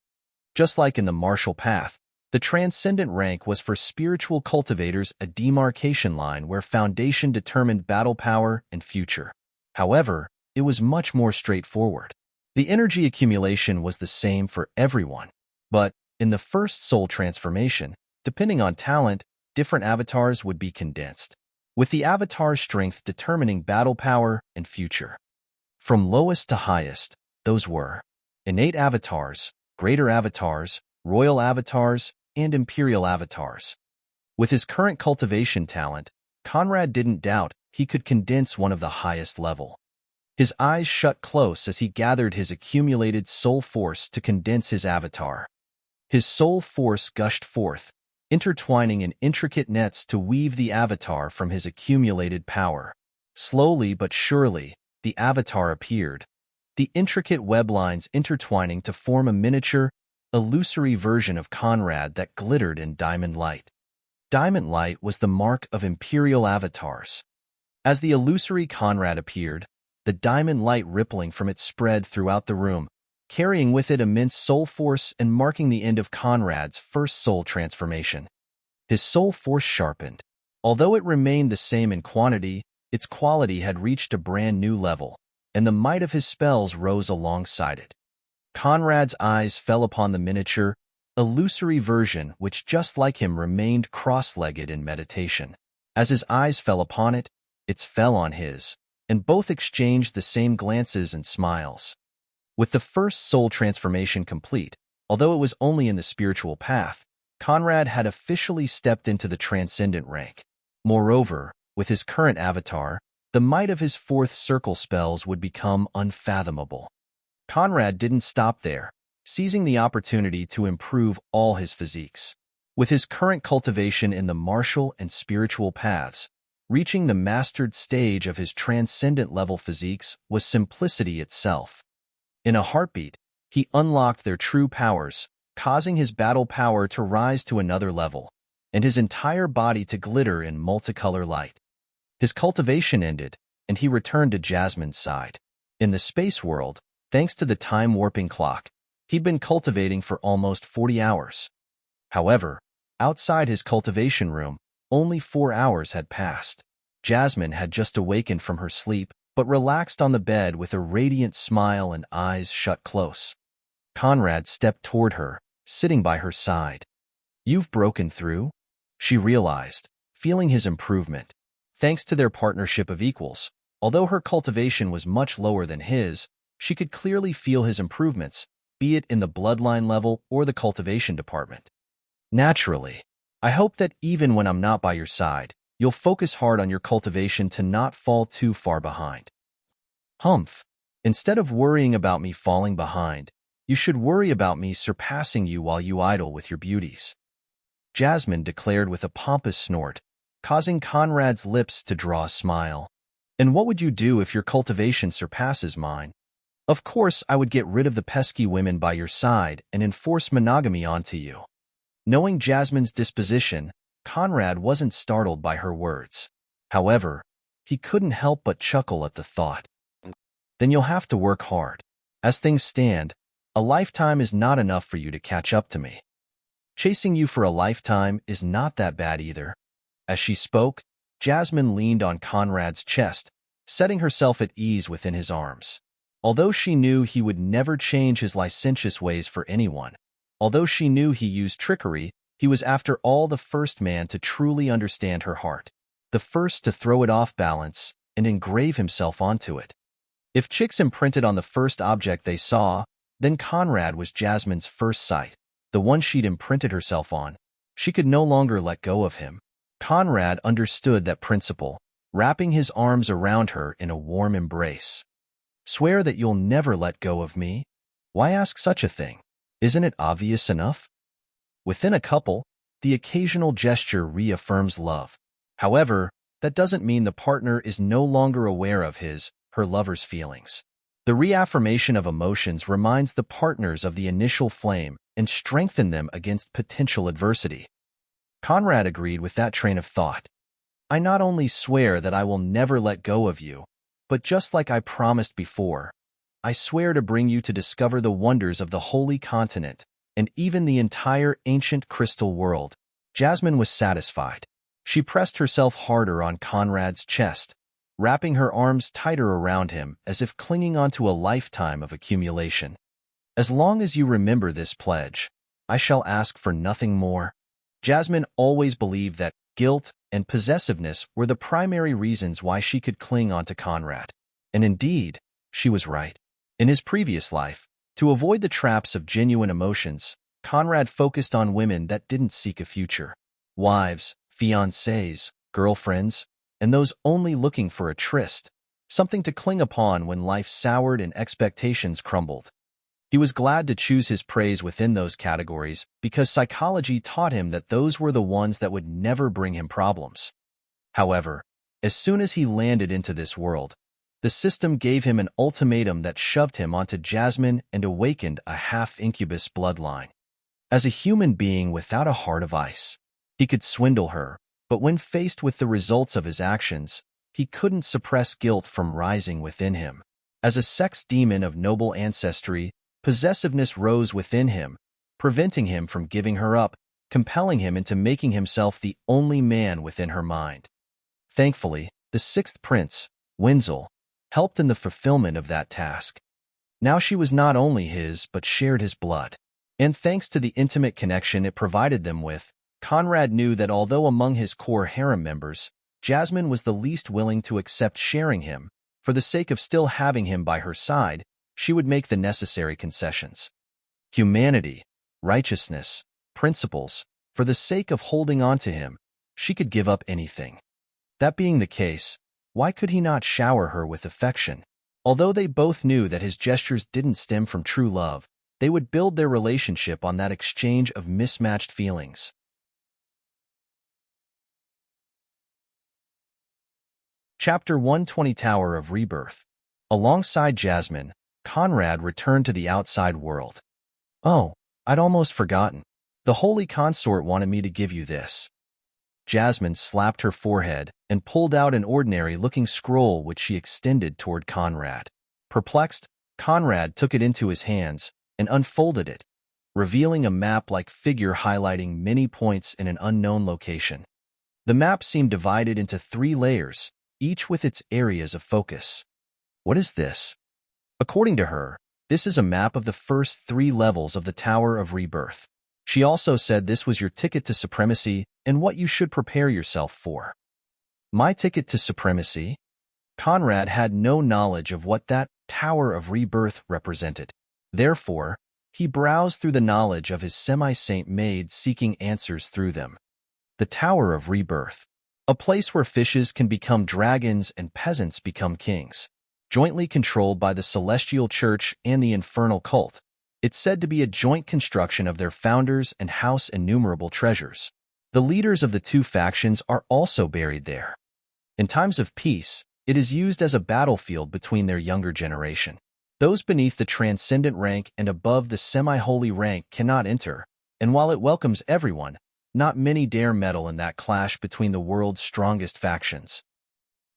Just like in the martial path, the transcendent rank was for spiritual cultivators a demarcation line where foundation determined battle power and future. However, it was much more straightforward. The energy accumulation was the same for everyone. But, in the first soul transformation, depending on talent, different avatars would be condensed, with the avatar's strength determining battle power and future. From lowest to highest, those were innate avatars, greater avatars, royal avatars, and imperial avatars. With his current cultivation talent, Conrad didn't doubt he could condense one of the highest level. His eyes shut close as he gathered his accumulated soul force to condense his avatar. His soul force gushed forth, intertwining in intricate nets to weave the avatar from his accumulated power. Slowly but surely, the avatar appeared, the intricate web lines intertwining to form a miniature, illusory version of Conrad that glittered in diamond light. Diamond light was the mark of imperial avatars. As the illusory Conrad appeared, the diamond light rippling from it spread throughout the room, carrying with it immense soul force and marking the end of Conrad's first soul transformation. His soul force sharpened. Although it remained the same in quantity, its quality had reached a brand new level, and the might of his spells rose alongside it. Conrad's eyes fell upon the miniature, illusory version which, just like him, remained cross-legged in meditation. As his eyes fell upon it, its fell on his, and both exchanged the same glances and smiles. With the first soul transformation complete, although it was only in the spiritual path, Conrad had officially stepped into the transcendent rank. Moreover, with his current avatar, the might of his fourth circle spells would become unfathomable. Conrad didn't stop there, seizing the opportunity to improve all his physiques. With his current cultivation in the martial and spiritual paths, reaching the mastered stage of his transcendent level physiques was simplicity itself. In a heartbeat, he unlocked their true powers, causing his battle power to rise to another level, and his entire body to glitter in multicolor light. His cultivation ended, and he returned to Jasmine's side. In the space world, thanks to the time-warping clock, he'd been cultivating for almost 40 hours. However, outside his cultivation room, only 4 hours had passed. Jasmine had just awakened from her sleep, but relaxed on the bed with a radiant smile and eyes shut close. Conrad stepped toward her, sitting by her side. "You've broken through?" she realized, feeling his improvement. Thanks to their partnership of equals, although her cultivation was much lower than his, she could clearly feel his improvements, be it in the bloodline level or the cultivation department. "Naturally. I hope that even when I'm not by your side, you'll focus hard on your cultivation to not fall too far behind." "Humph. Instead of worrying about me falling behind, you should worry about me surpassing you while you idle with your beauties," Jasmine declared with a pompous snort, causing Conrad's lips to draw a smile. "And what would you do if your cultivation surpasses mine?" "Of course, I would get rid of the pesky women by your side and enforce monogamy onto you." Knowing Jasmine's disposition, Conrad wasn't startled by her words. However, he couldn't help but chuckle at the thought. then you'll have to work hard. As things stand, a lifetime is not enough for you to catch up to me. Chasing you for a lifetime is not that bad either." As she spoke, Jasmine leaned on Conrad's chest, setting herself at ease within his arms. Although she knew he would never change his licentious ways for anyone, although she knew he used trickery, he was after all the first man to truly understand her heart, the first to throw it off balance and engrave himself onto it. If chicks imprinted on the first object they saw, then Conrad was Jasmine's first sight, the one she'd imprinted herself on. She could no longer let go of him. Conrad understood that principle, wrapping his arms around her in a warm embrace. "Swear that you'll never let go of me? Why ask such a thing? Isn't it obvious enough?" Within a couple, the occasional gesture reaffirms love. However, that doesn't mean the partner is no longer aware of her lover's feelings. The reaffirmation of emotions reminds the partners of the initial flame and strengthen them against potential adversity. Conrad agreed with that train of thought. "I not only swear that I will never let go of you, but just like I promised before, I swear to bring you to discover the wonders of the Holy Continent and even the entire ancient crystal world." Jasmine was satisfied. She pressed herself harder on Conrad's chest, wrapping her arms tighter around him as if clinging onto a lifetime of accumulation. "As long as you remember this pledge, I shall ask for nothing more." Jasmine always believed that guilt and possessiveness were the primary reasons why she could cling onto Conrad. And indeed, she was right. In his previous life, to avoid the traps of genuine emotions, Conrad focused on women that didn't seek a future. Wives, fiancées, girlfriends, and those only looking for a tryst, something to cling upon when life soured and expectations crumbled. He was glad to choose his praise within those categories because psychology taught him that those were the ones that would never bring him problems. However, as soon as he landed into this world, the system gave him an ultimatum that shoved him onto Jasmine and awakened a half-incubus bloodline. As a human being without a heart of ice, he could swindle her, but when faced with the results of his actions, he couldn't suppress guilt from rising within him. As a sex demon of noble ancestry, possessiveness rose within him, preventing him from giving her up, compelling him into making himself the only man within her mind. Thankfully, the sixth prince, Wenzel, helped in the fulfillment of that task. Now she was not only his, but shared his blood. And thanks to the intimate connection it provided them with, Conrad knew that although among his core harem members, Jasmine was the least willing to accept sharing him, for the sake of still having him by her side, she would make the necessary concessions. Humanity, righteousness, principles, for the sake of holding on to him, she could give up anything. That being the case, why could he not shower her with affection? Although they both knew that his gestures didn't stem from true love, they would build their relationship on that exchange of mismatched feelings. Chapter 120 Tower of Rebirth. Alongside Jasmine, Conrad returned to the outside world. "Oh, I'd almost forgotten. The Holy Consort wanted me to give you this." Jasmine slapped her forehead and pulled out an ordinary-looking scroll which she extended toward Conrad. Perplexed, Conrad took it into his hands and unfolded it, revealing a map-like figure highlighting many points in an unknown location. The map seemed divided into 3 layers, each with its areas of focus. "What is this?" According to her, this is a map of the first 3 levels of the Tower of Rebirth. She also said this was your ticket to supremacy and what you should prepare yourself for. My ticket to supremacy? Conrad had no knowledge of what that Tower of Rebirth represented. Therefore, he browsed through the knowledge of his semi-saint maids seeking answers through them. The Tower of Rebirth. A place where fishes can become dragons and peasants become kings. Jointly controlled by the Celestial Church and the Infernal Cult, it's said to be a joint construction of their founders and house innumerable treasures. The leaders of the 2 factions are also buried there. In times of peace, it is used as a battlefield between their younger generation. Those beneath the transcendent rank and above the semi-holy rank cannot enter, and while it welcomes everyone, not many dare meddle in that clash between the world's strongest factions.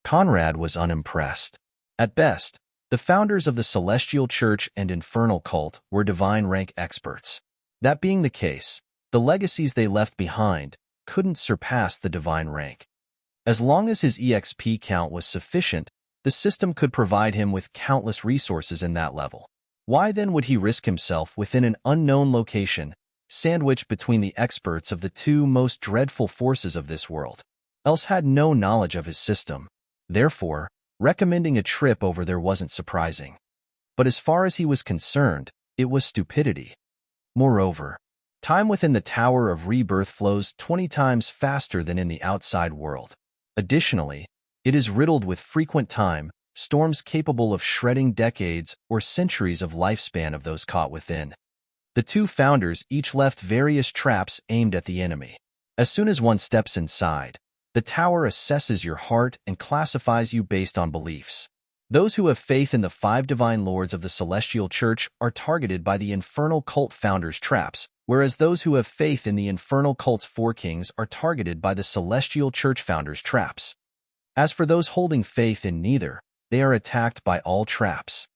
Conrad was unimpressed. At best, The founders of the Celestial Church and Infernal Cult were divine rank experts. That being the case, the legacies they left behind couldn't surpass the divine rank. As long as his EXP count was sufficient, the system could provide him with countless resources in that level. Why then would he risk himself within an unknown location, sandwiched between the experts of the two most dreadful forces of this world? Else had no knowledge of his system. Therefore, recommending a trip over there wasn't surprising. But as far as he was concerned, it was stupidity. Moreover, time within the Tower of Rebirth flows 20 times faster than in the outside world. Additionally, it is riddled with frequent time storms capable of shredding decades or centuries of lifespan of those caught within. The two founders each left various traps aimed at the enemy. As soon as one steps inside, the tower assesses your heart and classifies you based on beliefs. Those who have faith in the 5 divine lords of the Celestial Church are targeted by the Infernal Cult founders' traps, whereas those who have faith in the Infernal Cult's 4 kings are targeted by the Celestial Church founders' traps. As for those holding faith in neither, they are attacked by all traps.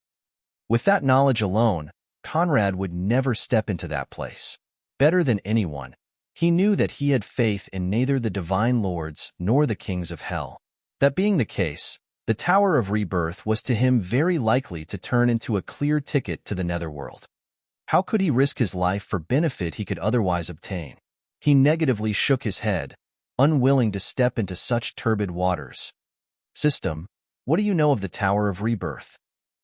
With that knowledge alone, Conrad would never step into that place. Better than anyone, he knew that he had faith in neither the divine lords nor the kings of hell. That being the case, the Tower of Rebirth was to him very likely to turn into a clear ticket to the netherworld. How could he risk his life for benefit he could otherwise obtain? He negatively shook his head, unwilling to step into such turbid waters. System, what do you know of the Tower of Rebirth?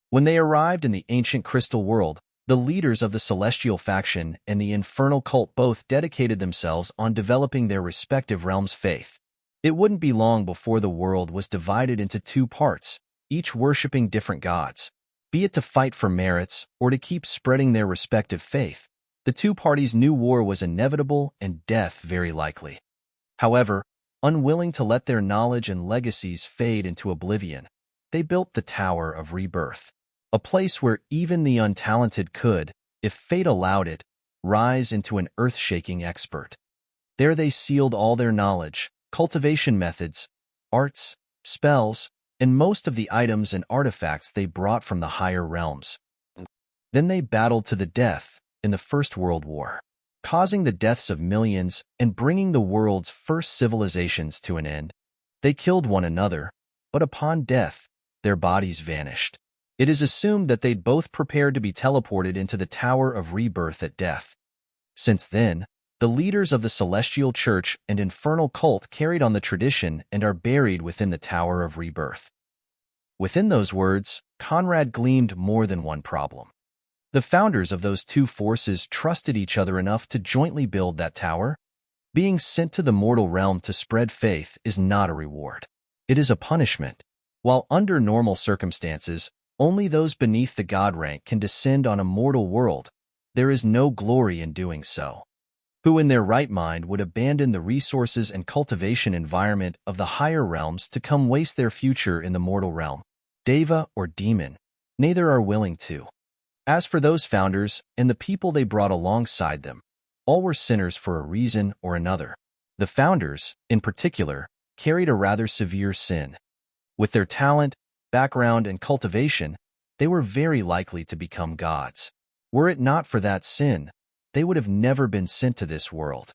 When they arrived in the ancient crystal world, the leaders of the Celestial faction and the Infernal Cult both dedicated themselves on developing their respective realms' faith. It wouldn't be long before the world was divided into 2 parts, each worshipping different gods. Be it to fight for merits or to keep spreading their respective faith, the 2 parties knew war was inevitable and death very likely. However, unwilling to let their knowledge and legacies fade into oblivion, they built the Tower of Rebirth, a place where even the untalented could, if fate allowed it, rise into an earth-shaking expert. There they sealed all their knowledge, cultivation methods, arts, spells, and most of the items and artifacts they brought from the higher realms. Then they battled to the death in the First World War, causing the deaths of millions and bringing the world's first civilizations to an end. They killed one another, but upon death, their bodies vanished. It is assumed that they'd both prepared to be teleported into the Tower of Rebirth at death. Since then, the leaders of the Celestial Church and Infernal Cult carried on the tradition and are buried within the Tower of Rebirth. Within those words, Conrad gleamed more than one problem. The founders of those 2 forces trusted each other enough to jointly build that tower. Being sent to the mortal realm to spread faith is not a reward. It is a punishment. While under normal circumstances, only those beneath the god rank can descend on a mortal world, there is no glory in doing so. Who in their right mind would abandon the resources and cultivation environment of the higher realms to come waste their future in the mortal realm? Deva or demon, neither are willing to. As for those founders and the people they brought alongside them, all were sinners for a reason or another. The founders, in particular, carried a rather severe sin. With their talent, background, and cultivation, they were very likely to become gods. Were it not for that sin, they would have never been sent to this world.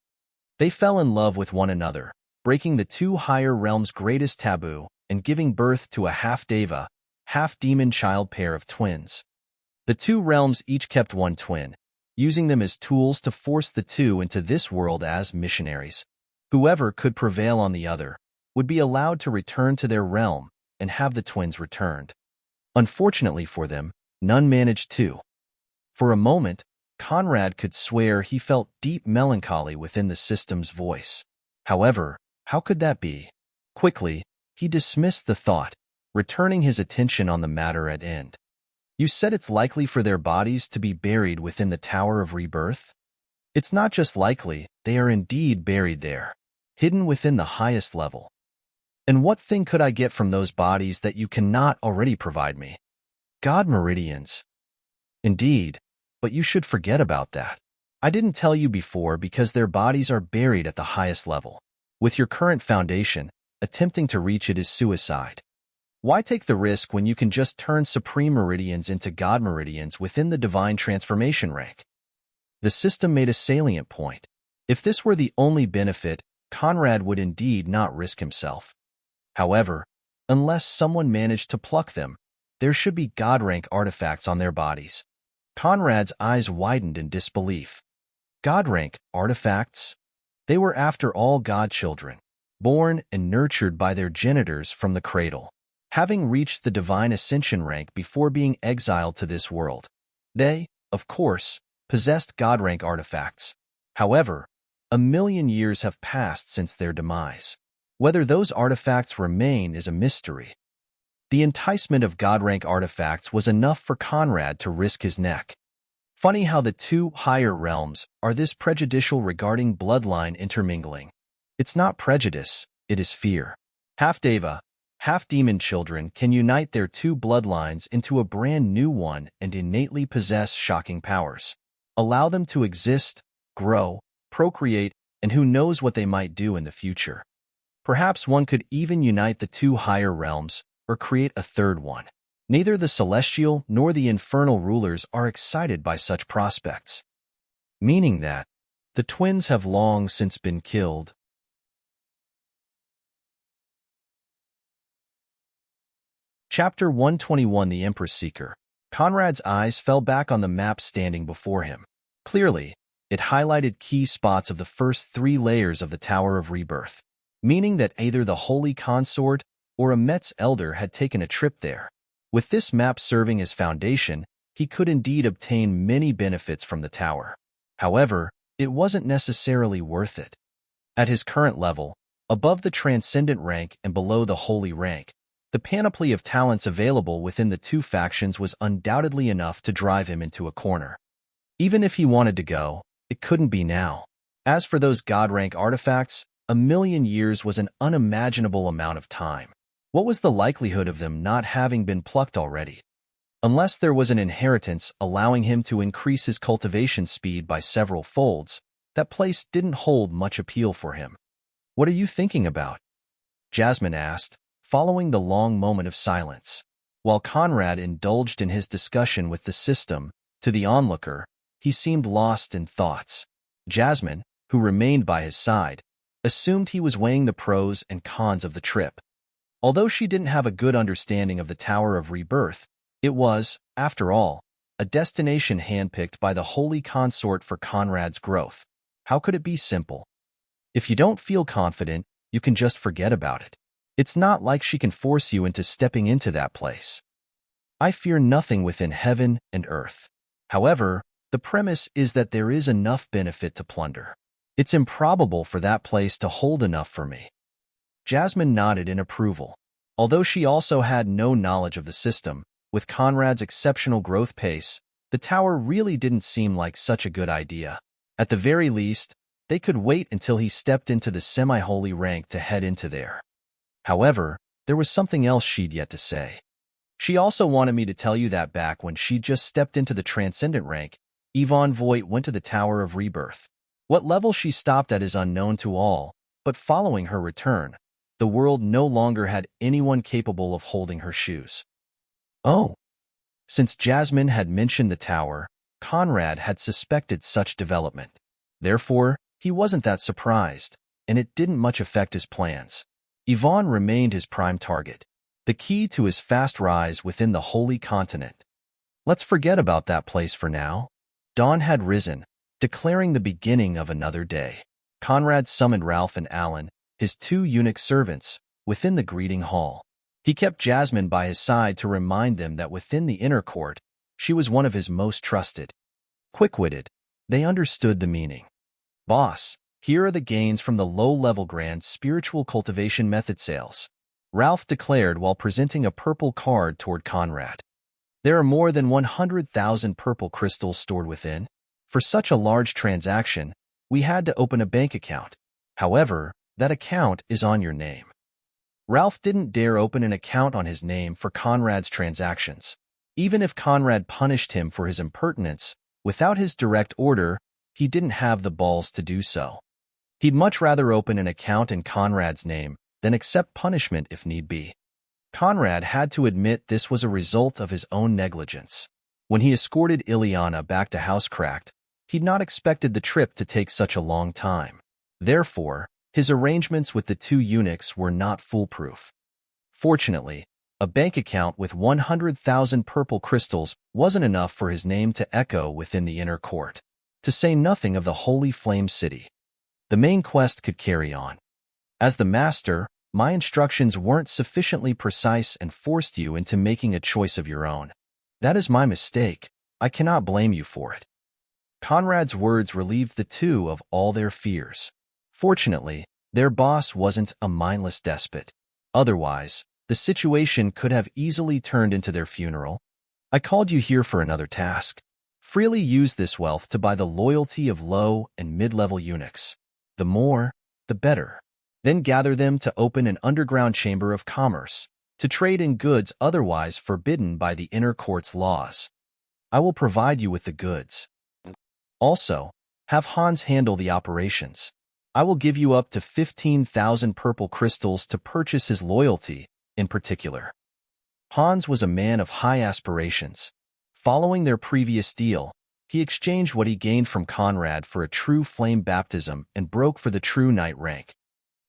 They fell in love with one another, breaking the 2 higher realms' greatest taboo and giving birth to a half-deva, half-demon child pair of twins. The 2 realms each kept one twin, using them as tools to force the 2 into this world as missionaries. Whoever could prevail on the other would be allowed to return to their realm and have the twins returned. Unfortunately for them, none managed to. For a moment, Conrad could swear he felt deep melancholy within the system's voice. However, how could that be? Quickly, he dismissed the thought, returning his attention on the matter at end. You said it's likely for their bodies to be buried within the Tower of Rebirth? It's not just likely, they are indeed buried there, hidden within the highest level. And what thing could I get from those bodies that you cannot already provide me? God meridians. Indeed, but you should forget about that. I didn't tell you before because their bodies are buried at the highest level. With your current foundation, attempting to reach it is suicide. Why take the risk when you can just turn supreme meridians into god meridians within the divine transformation rank? The system made a salient point. If this were the only benefit, Conrad would indeed not risk himself. However, unless someone managed to pluck them, there should be god rank artifacts on their bodies. Conrad's eyes widened in disbelief. God rank artifacts? They were after all godchildren, born and nurtured by their genitors from the cradle. Having reached the divine ascension rank before being exiled to this world, they, of course, possessed god rank artifacts. However, 1,000,000 years have passed since their demise. Whether those artifacts remain is a mystery. The enticement of god rank artifacts was enough for Conrad to risk his neck. Funny how the two higher realms are this prejudicial regarding bloodline intermingling. It's not prejudice, it is fear. Half-deva, half-demon children can unite their two bloodlines into a brand new one and innately possess shocking powers. Allow them to exist, grow, procreate, and who knows what they might do in the future. Perhaps one could even unite the two higher realms or create a third one. Neither the celestial nor the infernal rulers are excited by such prospects, meaning that the twins have long since been killed. Chapter 121 The Empress Seeker. Conrad's eyes fell back on the map standing before him. Clearly, it highlighted key spots of the first 3 layers of the Tower of Rebirth, meaning that either the Holy Consort or a Met's elder had taken a trip there. With this map serving as foundation, he could indeed obtain many benefits from the tower. However, it wasn't necessarily worth it. At his current level, above the transcendent rank and below the holy rank, the panoply of talents available within the two factions was undoubtedly enough to drive him into a corner. Even if he wanted to go, it couldn't be now. As for those god-rank artifacts, 1,000,000 years was an unimaginable amount of time. What was the likelihood of them not having been plucked already? Unless there was an inheritance allowing him to increase his cultivation speed by several folds, that place didn't hold much appeal for him. "What are you thinking about?" Jasmine asked, following the long moment of silence. While Conrad indulged in his discussion with the system, to the onlooker, he seemed lost in thoughts. Jasmine, who remained by his side, assumed he was weighing the pros and cons of the trip. Although she didn't have a good understanding of the Tower of Rebirth, it was, after all, a destination handpicked by the Holy Consort for Conrad's growth. How could it be simple? If you don't feel confident, you can just forget about it. It's not like she can force you into stepping into that place. I fear nothing within heaven and earth. However, the premise is that there is enough benefit to plunder. It's improbable for that place to hold enough for me. Jasmine nodded in approval. Although she also had no knowledge of the system, with Conrad's exceptional growth pace, the tower really didn't seem like such a good idea. At the very least, they could wait until he stepped into the semi-holy rank to head into there. However, there was something else she'd yet to say. She also wanted me to tell you that back when she just stepped into the transcendent rank, Yvonne Voigt went to the Tower of Rebirth. What level she stopped at is unknown to all, but following her return, the world no longer had anyone capable of holding her shoes. Oh. Since Jasmine had mentioned the tower, Conrad had suspected such development. Therefore, he wasn't that surprised, and it didn't much affect his plans. Yvonne remained his prime target, the key to his fast rise within the Holy Continent. Let's forget about that place for now. Dawn had risen, declaring the beginning of another day. Conrad summoned Ralph and Alan, his 2 eunuch servants, within the greeting hall. He kept Jasmine by his side to remind them that within the inner court, she was one of his most trusted. Quick-witted, they understood the meaning. "Boss, here are the gains from the low-level grand spiritual cultivation method sales," Ralph declared while presenting a purple card toward Conrad. "There are more than 100,000 purple crystals stored within. For such a large transaction, we had to open a bank account. However, that account is on your name." Ralph didn't dare open an account on his name for Conrad's transactions. Even if Conrad punished him for his impertinence, without his direct order, he didn't have the balls to do so. He'd much rather open an account in Conrad's name than accept punishment if need be. Conrad had to admit this was a result of his own negligence. When he escorted Ileana back to Housecracked, he'd not expected the trip to take such a long time. Therefore, his arrangements with the two eunuchs were not foolproof. Fortunately, a bank account with 100,000 purple crystals wasn't enough for his name to echo within the inner court, to say nothing of the Holy Flame City. The main quest could carry on. As the master, my instructions weren't sufficiently precise and forced you into making a choice of your own. That is my mistake. I cannot blame you for it. Conrad's words relieved the two of all their fears. Fortunately, their boss wasn't a mindless despot. Otherwise, the situation could have easily turned into their funeral. I called you here for another task. Freely use this wealth to buy the loyalty of low and mid-level eunuchs. The more, the better. Then gather them to open an underground chamber of commerce, to trade in goods otherwise forbidden by the inner court's laws. I will provide you with the goods. Also, have Hans handle the operations. I will give you up to 15,000 purple crystals to purchase his loyalty, in particular. Hans was a man of high aspirations. Following their previous deal, he exchanged what he gained from Conrad for a true flame baptism and broke for the true knight rank.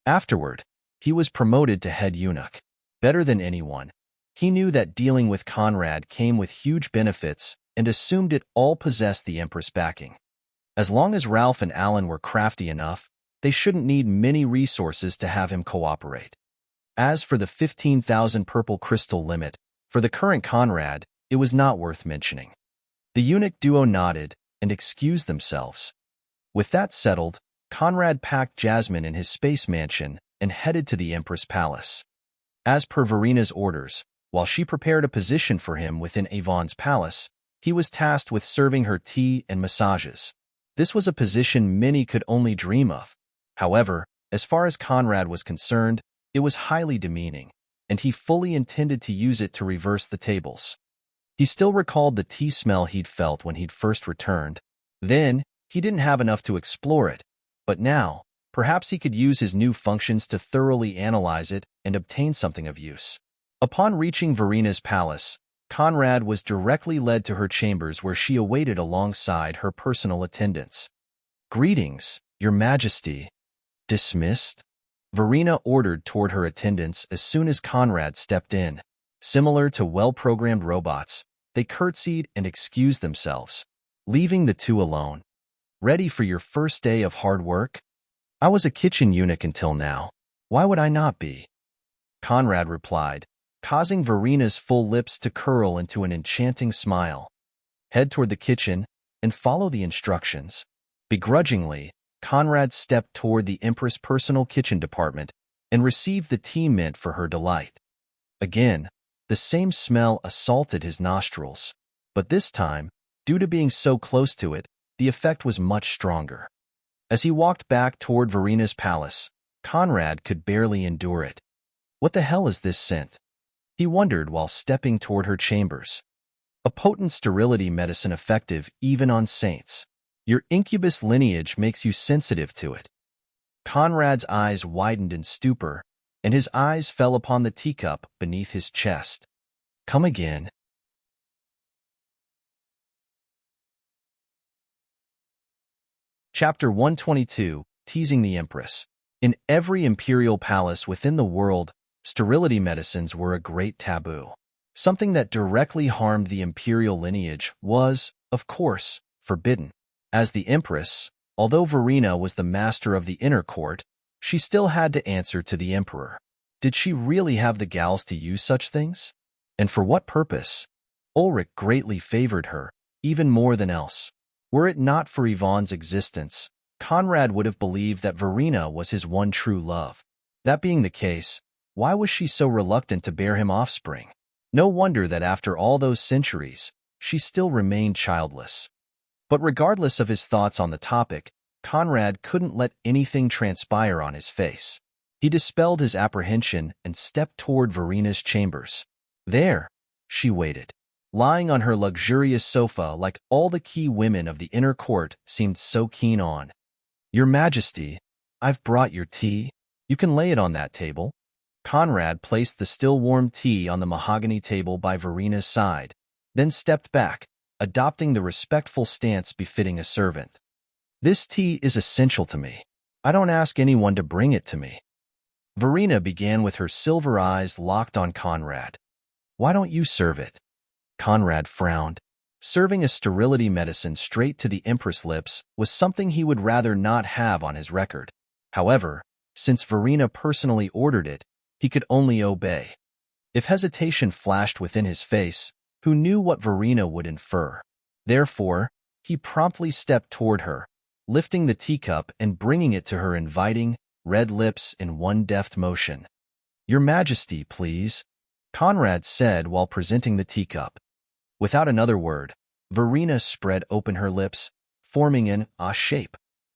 Afterward, he was promoted to head eunuch. Better than anyone, he knew that dealing with Conrad came with huge benefits and assumed it all possessed the Empress backing. As long as Ralph and Alan were crafty enough, they shouldn't need many resources to have him cooperate. As for the 15,000 purple crystal limit, for the current Conrad, it was not worth mentioning. The eunuch duo nodded and excused themselves. With that settled, Conrad packed Jasmine in his space mansion and headed to the Empress Palace. As per Verina's orders, while she prepared a position for him within Avon's palace, he was tasked with serving her tea and massages. This was a position many could only dream of. However, as far as Conrad was concerned, it was highly demeaning, and he fully intended to use it to reverse the tables. He still recalled the tea smell he'd felt when he'd first returned. Then, he didn't have enough to explore it, but now, perhaps he could use his new functions to thoroughly analyze it and obtain something of use. Upon reaching Verina's palace, Conrad was directly led to her chambers where she awaited alongside her personal attendants. "Greetings, Your Majesty." "Dismissed?" Verina ordered toward her attendants as soon as Conrad stepped in. Similar to well-programmed robots, they curtsied and excused themselves, leaving the two alone. "Ready for your first day of hard work?" "I was a kitchen eunuch until now. Why would I not be?" Conrad replied, causing Verina's full lips to curl into an enchanting smile. "Head toward the kitchen and follow the instructions." Begrudgingly, Conrad stepped toward the Empress' personal kitchen department and received the tea mint for her delight. Again, the same smell assaulted his nostrils, but this time, due to being so close to it, the effect was much stronger. As he walked back toward Verina's palace, Conrad could barely endure it. What the hell is this scent? He wondered while stepping toward her chambers. A potent sterility medicine effective even on saints. Your incubus lineage makes you sensitive to it. Conrad's eyes widened in stupor, and his eyes fell upon the teacup beneath his chest. "Come again." Chapter 122, Teasing the Empress. In every imperial palace within the world, sterility medicines were a great taboo. Something that directly harmed the imperial lineage was, of course, forbidden. As the Empress, although Verina was the master of the inner court, she still had to answer to the Emperor. Did she really have the gals to use such things? And for what purpose? Ulrich greatly favored her, even more than else. Were it not for Yvonne's existence, Conrad would have believed that Verina was his one true love. That being the case, why was she so reluctant to bear him offspring? No wonder that after all those centuries, she still remained childless. But regardless of his thoughts on the topic, Conrad couldn't let anything transpire on his face. He dispelled his apprehension and stepped toward Verina's chambers. There, she waited. Lying on her luxurious sofa like all the key women of the inner court seemed so keen on. "Your Majesty, I've brought your tea. You can lay it on that table." Conrad placed the still-warm tea on the mahogany table by Verina's side, then stepped back, adopting the respectful stance befitting a servant. This tea is essential to me. I don't ask anyone to bring it to me. Verina began with her silver eyes locked on Conrad. Why don't you serve it? Conrad frowned. Serving a sterility medicine straight to the Empress lips was something he would rather not have on his record. However, since Verina personally ordered it, he could only obey. If hesitation flashed within his face, who knew what Verina would infer? Therefore, he promptly stepped toward her, lifting the teacup and bringing it to her inviting, red lips in one deft motion. Your Majesty, please, Conrad said while presenting the teacup. Without another word, Verina spread open her lips, forming an A shape,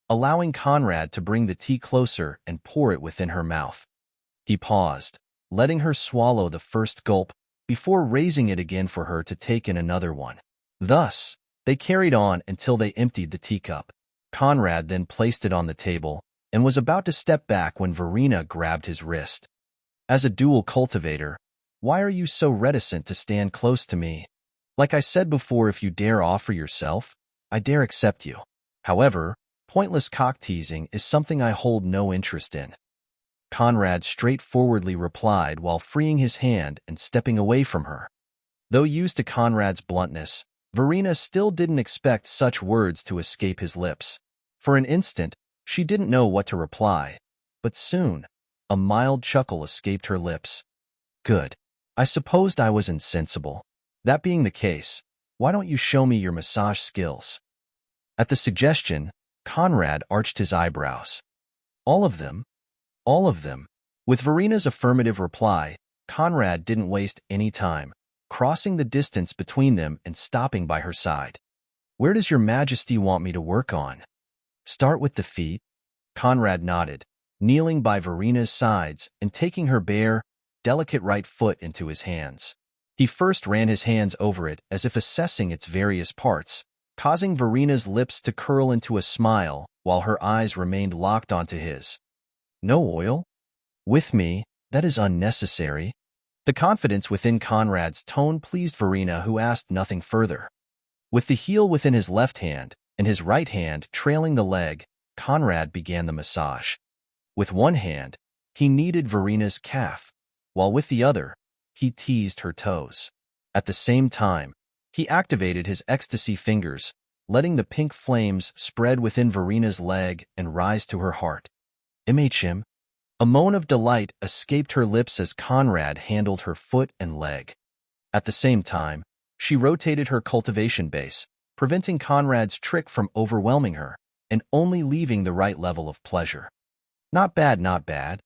allowing Conrad to bring the tea closer and pour it within her mouth. He paused, letting her swallow the first gulp before raising it again for her to take in another one. Thus, they carried on until they emptied the teacup. Conrad then placed it on the table and was about to step back when Verina grabbed his wrist. As a dual cultivator, why are you so reticent to stand close to me? Like I said before, if you dare offer yourself, I dare accept you. However, pointless cock-teasing is something I hold no interest in. Conrad straightforwardly replied while freeing his hand and stepping away from her. Though used to Conrad's bluntness, Verina still didn't expect such words to escape his lips. For an instant, she didn't know what to reply, but soon, a mild chuckle escaped her lips. Good. I supposed I was insensible. That being the case, why don't you show me your massage skills? At the suggestion, Conrad arched his eyebrows. All of them? All of them. With Verina's affirmative reply, Conrad didn't waste any time, crossing the distance between them and stopping by her side. Where does your Majesty want me to work on? Start with the feet? Conrad nodded, kneeling by Verina's sides and taking her bare, delicate right foot into his hands. He first ran his hands over it as if assessing its various parts, causing Verina's lips to curl into a smile while her eyes remained locked onto his. No oil? With me, that is unnecessary. The confidence within Conrad's tone pleased Verina, who asked nothing further. With the heel within his left hand and his right hand trailing the leg, Conrad began the massage. With one hand, he kneaded Verina's calf, while with the other, he teased her toes. At the same time, he activated his ecstasy fingers, letting the pink flames spread within Verina's leg and rise to her heart. Immerse. A moan of delight escaped her lips as Conrad handled her foot and leg. At the same time, she rotated her cultivation base, preventing Conrad's trick from overwhelming her, and only leaving the right level of pleasure. Not bad, not bad,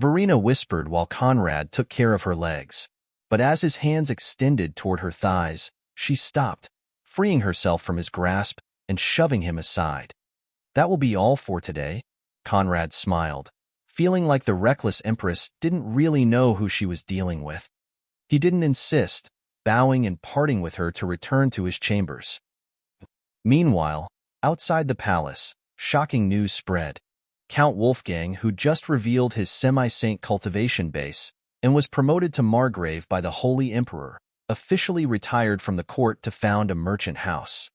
Verina whispered while Conrad took care of her legs. But as his hands extended toward her thighs, she stopped, freeing herself from his grasp and shoving him aside. That will be all for today, Conrad smiled, feeling like the reckless Empress didn't really know who she was dealing with. He didn't insist, bowing and parting with her to return to his chambers. Meanwhile, outside the palace, shocking news spread. Count Wolfgang, who just revealed his semi-saint cultivation base and was promoted to Margrave by the Holy Emperor, officially retired from the court to found a merchant house.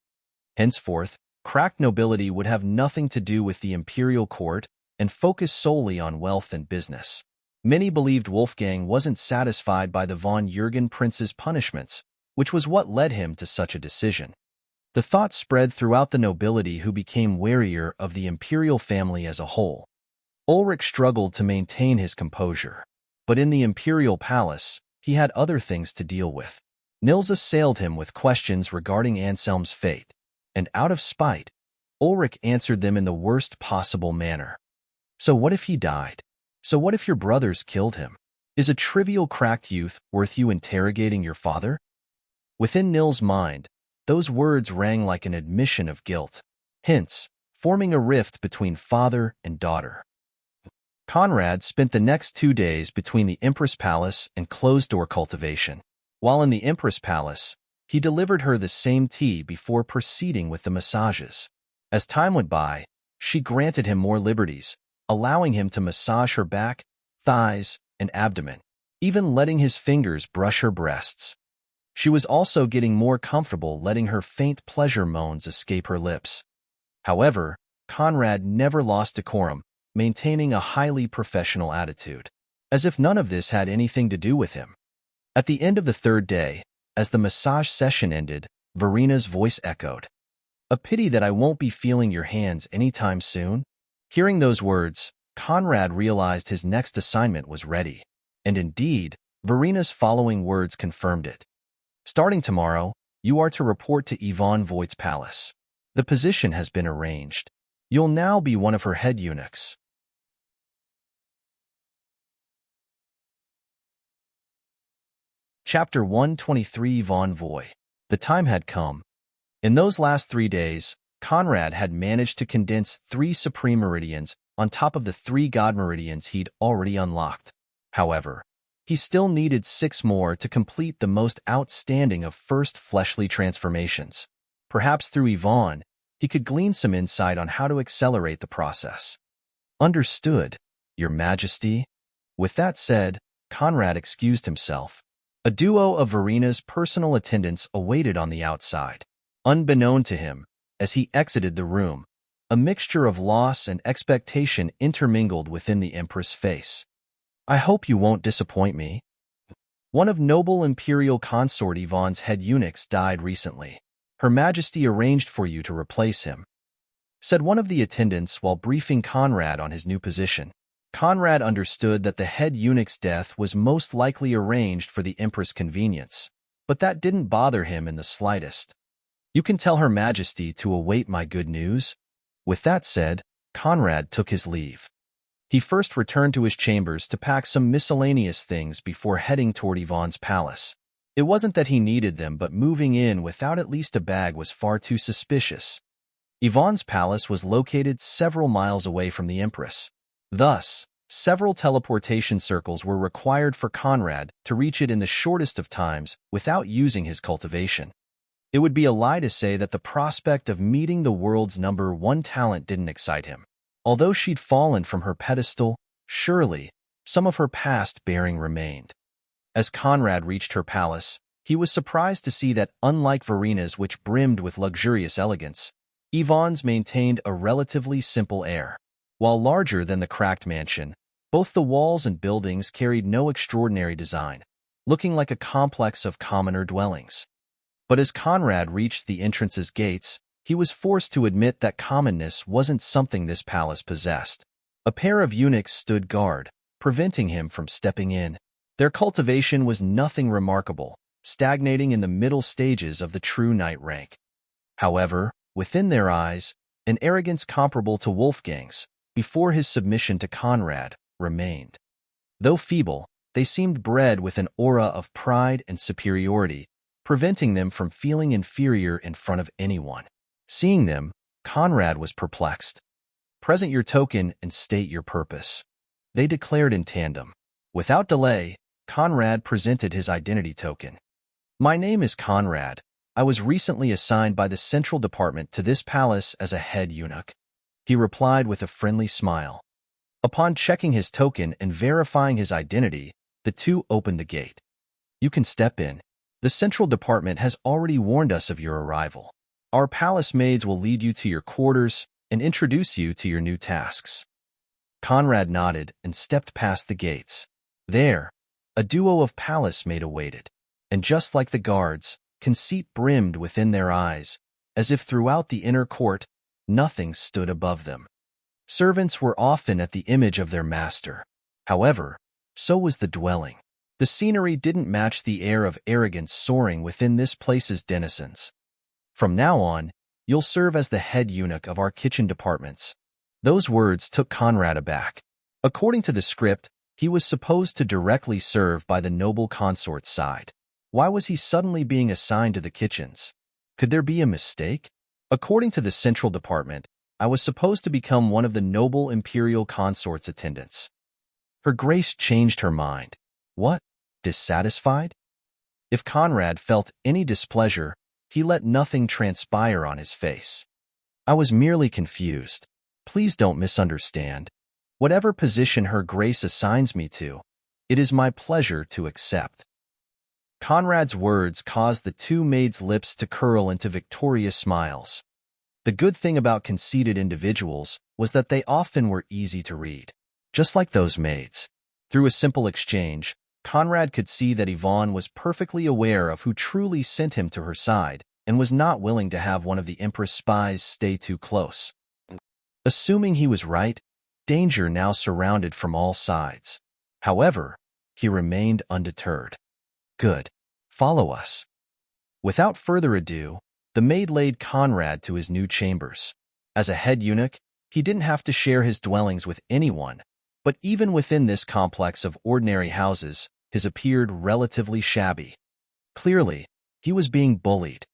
Henceforth, cracked nobility would have nothing to do with the imperial court and focus solely on wealth and business. Many believed Wolfgang wasn't satisfied by the von Jürgen prince's punishments, which was what led him to such a decision. The thought spread throughout the nobility, who became warier of the imperial family as a whole. Ulrich struggled to maintain his composure, but in the imperial palace, he had other things to deal with. Nils assailed him with questions regarding Anselm's fate, and out of spite, Ulrich answered them in the worst possible manner. So what if he died? So what if your brothers killed him? Is a trivial cracked youth worth you interrogating your father? Within Nils' mind, those words rang like an admission of guilt, hence forming a rift between father and daughter. Conrad spent the next 2 days between the Empress Palace and closed-door cultivation. While in the Empress Palace, he delivered her the same tea before proceeding with the massages. As time went by, she granted him more liberties, allowing him to massage her back, thighs, and abdomen, even letting his fingers brush her breasts. She was also getting more comfortable letting her faint pleasure moans escape her lips. However, Conrad never lost decorum, maintaining a highly professional attitude, as if none of this had anything to do with him. At the end of the third day, as the massage session ended, Verina's voice echoed. "A pity that I won't be feeling your hands anytime soon." Hearing those words, Conrad realized his next assignment was ready. And indeed, Verina's following words confirmed it. "Starting tomorrow, you are to report to Yvonne Voigt's palace. The position has been arranged. You'll now be one of her head eunuchs." Chapter 123. Yvonne Voigt. The time had come. In those last 3 days, Conrad had managed to condense 3 supreme meridians on top of the 3 god meridians he'd already unlocked. However, he still needed 6 more to complete the most outstanding of first fleshly transformations. Perhaps through Yvonne, he could glean some insight on how to accelerate the process. "Understood, Your Majesty." With that said, Conrad excused himself. A duo of Verina's personal attendants awaited on the outside. Unbeknown to him, as he exited the room, a mixture of loss and expectation intermingled within the Empress' face. "I hope you won't disappoint me. One of noble imperial consort Yvonne's head eunuchs died recently. Her Majesty arranged for you to replace him," said one of the attendants while briefing Conrad on his new position. Conrad understood that the head eunuch's death was most likely arranged for the Empress' convenience, but that didn't bother him in the slightest. "You can tell Her Majesty to await my good news." With that said, Conrad took his leave. He first returned to his chambers to pack some miscellaneous things before heading toward Yvonne's palace. It wasn't that he needed them, but moving in without at least a bag was far too suspicious. Yvonne's palace was located several miles away from the Empress. Thus, several teleportation circles were required for Conrad to reach it in the shortest of times without using his cultivation. It would be a lie to say that the prospect of meeting the world's #1 talent didn't excite him. Although she'd fallen from her pedestal, surely some of her past bearing remained. As Conrad reached her palace, he was surprised to see that, unlike Verina's, which brimmed with luxurious elegance, Yvonne's maintained a relatively simple air. While larger than the cracked mansion, both the walls and buildings carried no extraordinary design, looking like a complex of commoner dwellings. But as Conrad reached the entrance's gates, he was forced to admit that commonness wasn't something this palace possessed. A pair of eunuchs stood guard, preventing him from stepping in. Their cultivation was nothing remarkable, stagnating in the middle stages of the true knight rank. However, within their eyes, an arrogance comparable to Wolfgang's, before his submission to Conrad, remained. Though feeble, they seemed bred with an aura of pride and superiority, preventing them from feeling inferior in front of anyone. Seeing them, Conrad was perplexed. "Present your token and state your purpose," they declared in tandem. Without delay, Conrad presented his identity token. "My name is Conrad. I was recently assigned by the Central Department to this palace as a head eunuch," he replied with a friendly smile. Upon checking his token and verifying his identity, the two opened the gate. "You can step in. The Central Department has already warned us of your arrival. Our palace maids will lead you to your quarters and introduce you to your new tasks." Conrad nodded and stepped past the gates. There, a duo of palace maid awaited, and just like the guards, conceit brimmed within their eyes, as if throughout the inner court, nothing stood above them. Servants were often at the image of their master. However, so was the dwelling. The scenery didn't match the air of arrogance soaring within this place's denizens. "From now on, you'll serve as the head eunuch of our kitchen departments." Those words took Conrad aback. According to the script, he was supposed to directly serve by the noble consort's side. Why was he suddenly being assigned to the kitchens? Could there be a mistake? According to the Central Department, I was supposed to become one of the noble imperial consort's attendants. Her Grace changed her mind. What? Dissatisfied? If Conrad felt any displeasure, he let nothing transpire on his face. "I was merely confused. Please don't misunderstand. Whatever position Her Grace assigns me to, It is my pleasure to accept." Conrad's words caused the two maids' lips to curl into victorious smiles. The good thing about conceited individuals was that they often were easy to read. Just like those maids. Through a simple exchange, Conrad could see that Yvonne was perfectly aware of who truly sent him to her side and was not willing to have one of the Empress spies stay too close. Assuming he was right, danger now surrounded from all sides. However, he remained undeterred. "Good. Follow us." Without further ado, the maid laid Conrad to his new chambers. As a head eunuch, he didn't have to share his dwellings with anyone, but even within this complex of ordinary houses, his appeared relatively shabby. Clearly, he was being bullied.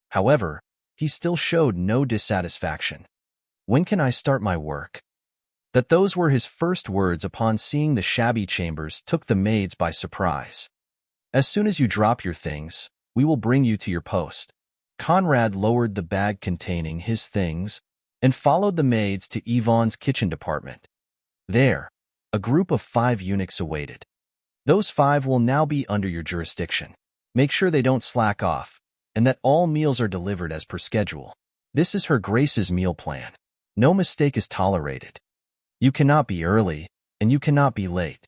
However, he still showed no dissatisfaction. "When can I start my work?" Those were his first words upon seeing the shabby chambers took the maids by surprise. "As soon as you drop your things, we will bring you to your post." Conrad lowered the bag containing his things and followed the maids to Yvonne's kitchen department. There, a group of 5 eunuchs awaited. "Those 5 will now be under your jurisdiction. Make sure they don't slack off, and that all meals are delivered as per schedule. This is Her Grace's meal plan. No mistake is tolerated. You cannot be early, and you cannot be late."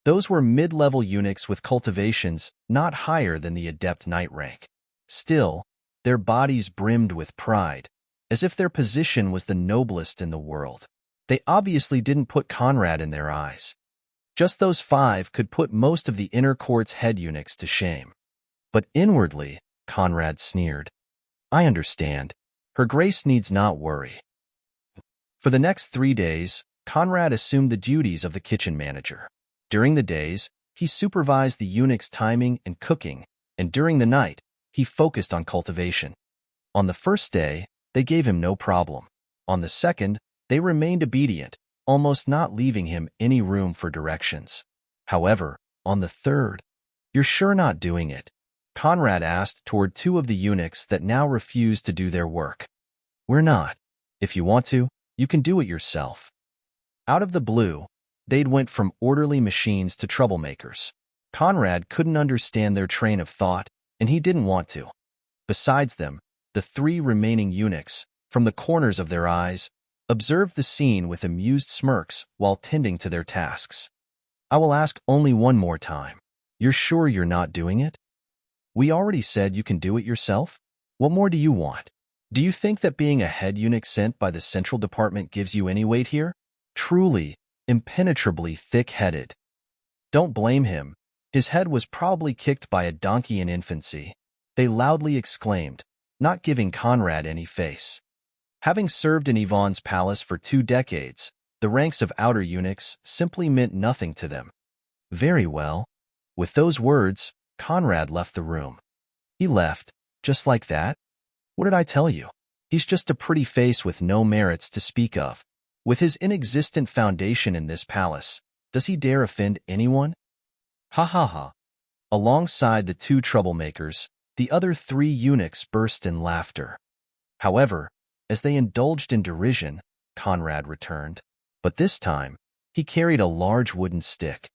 Those were mid-level eunuchs with cultivations not higher than the adept knight rank. Still, their bodies brimmed with pride, as if their position was the noblest in the world. They obviously didn't put Conrad in their eyes. Just those 5 could put most of the inner court's head eunuchs to shame. But inwardly, Conrad sneered. "I understand. Her Grace needs not worry." For the next 3 days, Conrad assumed the duties of the kitchen manager. During the days, he supervised the eunuchs' timing and cooking, and during the night, he focused on cultivation. On the first day, they gave him no problem. On the second, they remained obedient, almost not leaving him any room for directions. However, on the third, "You're sure not doing it?" Conrad asked toward 2 of the eunuchs that now refused to do their work. "We're not. If you want to, you can do it yourself." Out of the blue, they'd went from orderly machines to troublemakers. Conrad couldn't understand their train of thought, and he didn't want to. Besides them, the 3 remaining eunuchs, from the corners of their eyes, observed the scene with amused smirks while tending to their tasks. "I will ask only one more time. You're sure you're not doing it?" "We already said you can do it yourself. What more do you want? Do you think that being a head eunuch sent by the central department gives you any weight here? Truly, impenetrably thick-headed." Don't blame him. His head was probably kicked by a donkey in infancy. They loudly exclaimed, not giving Conrad any face. Having served in Yvonne's palace for 2 decades, the ranks of outer eunuchs simply meant nothing to them. Very well. With those words, Conrad left the room. He left, just like that? What did I tell you? He's just a pretty face with no merits to speak of. With his inexistent foundation in this palace, does he dare offend anyone? Ha ha ha. Alongside the 2 troublemakers, the other 3 eunuchs burst in laughter. However, as they indulged in derision, Conrad returned. But this time, he carried a large wooden stick.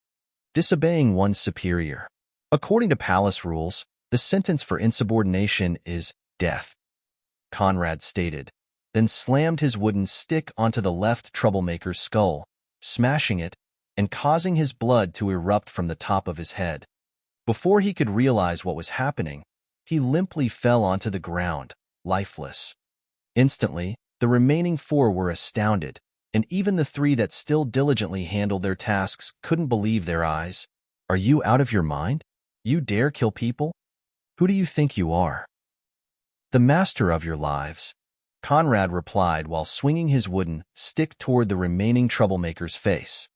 Disobeying one's superior. According to palace rules, the sentence for insubordination is death, Conrad stated, then slammed his wooden stick onto the left troublemaker's skull, smashing it and causing his blood to erupt from the top of his head. Before he could realize what was happening, he limply fell onto the ground, lifeless. Instantly, the remaining 4 were astounded, and even the 3 that still diligently handled their tasks couldn't believe their eyes. "Are you out of your mind? You dare kill people? Who do you think you are?" "The master of your lives," Conrad replied while swinging his wooden stick toward the remaining troublemaker's face.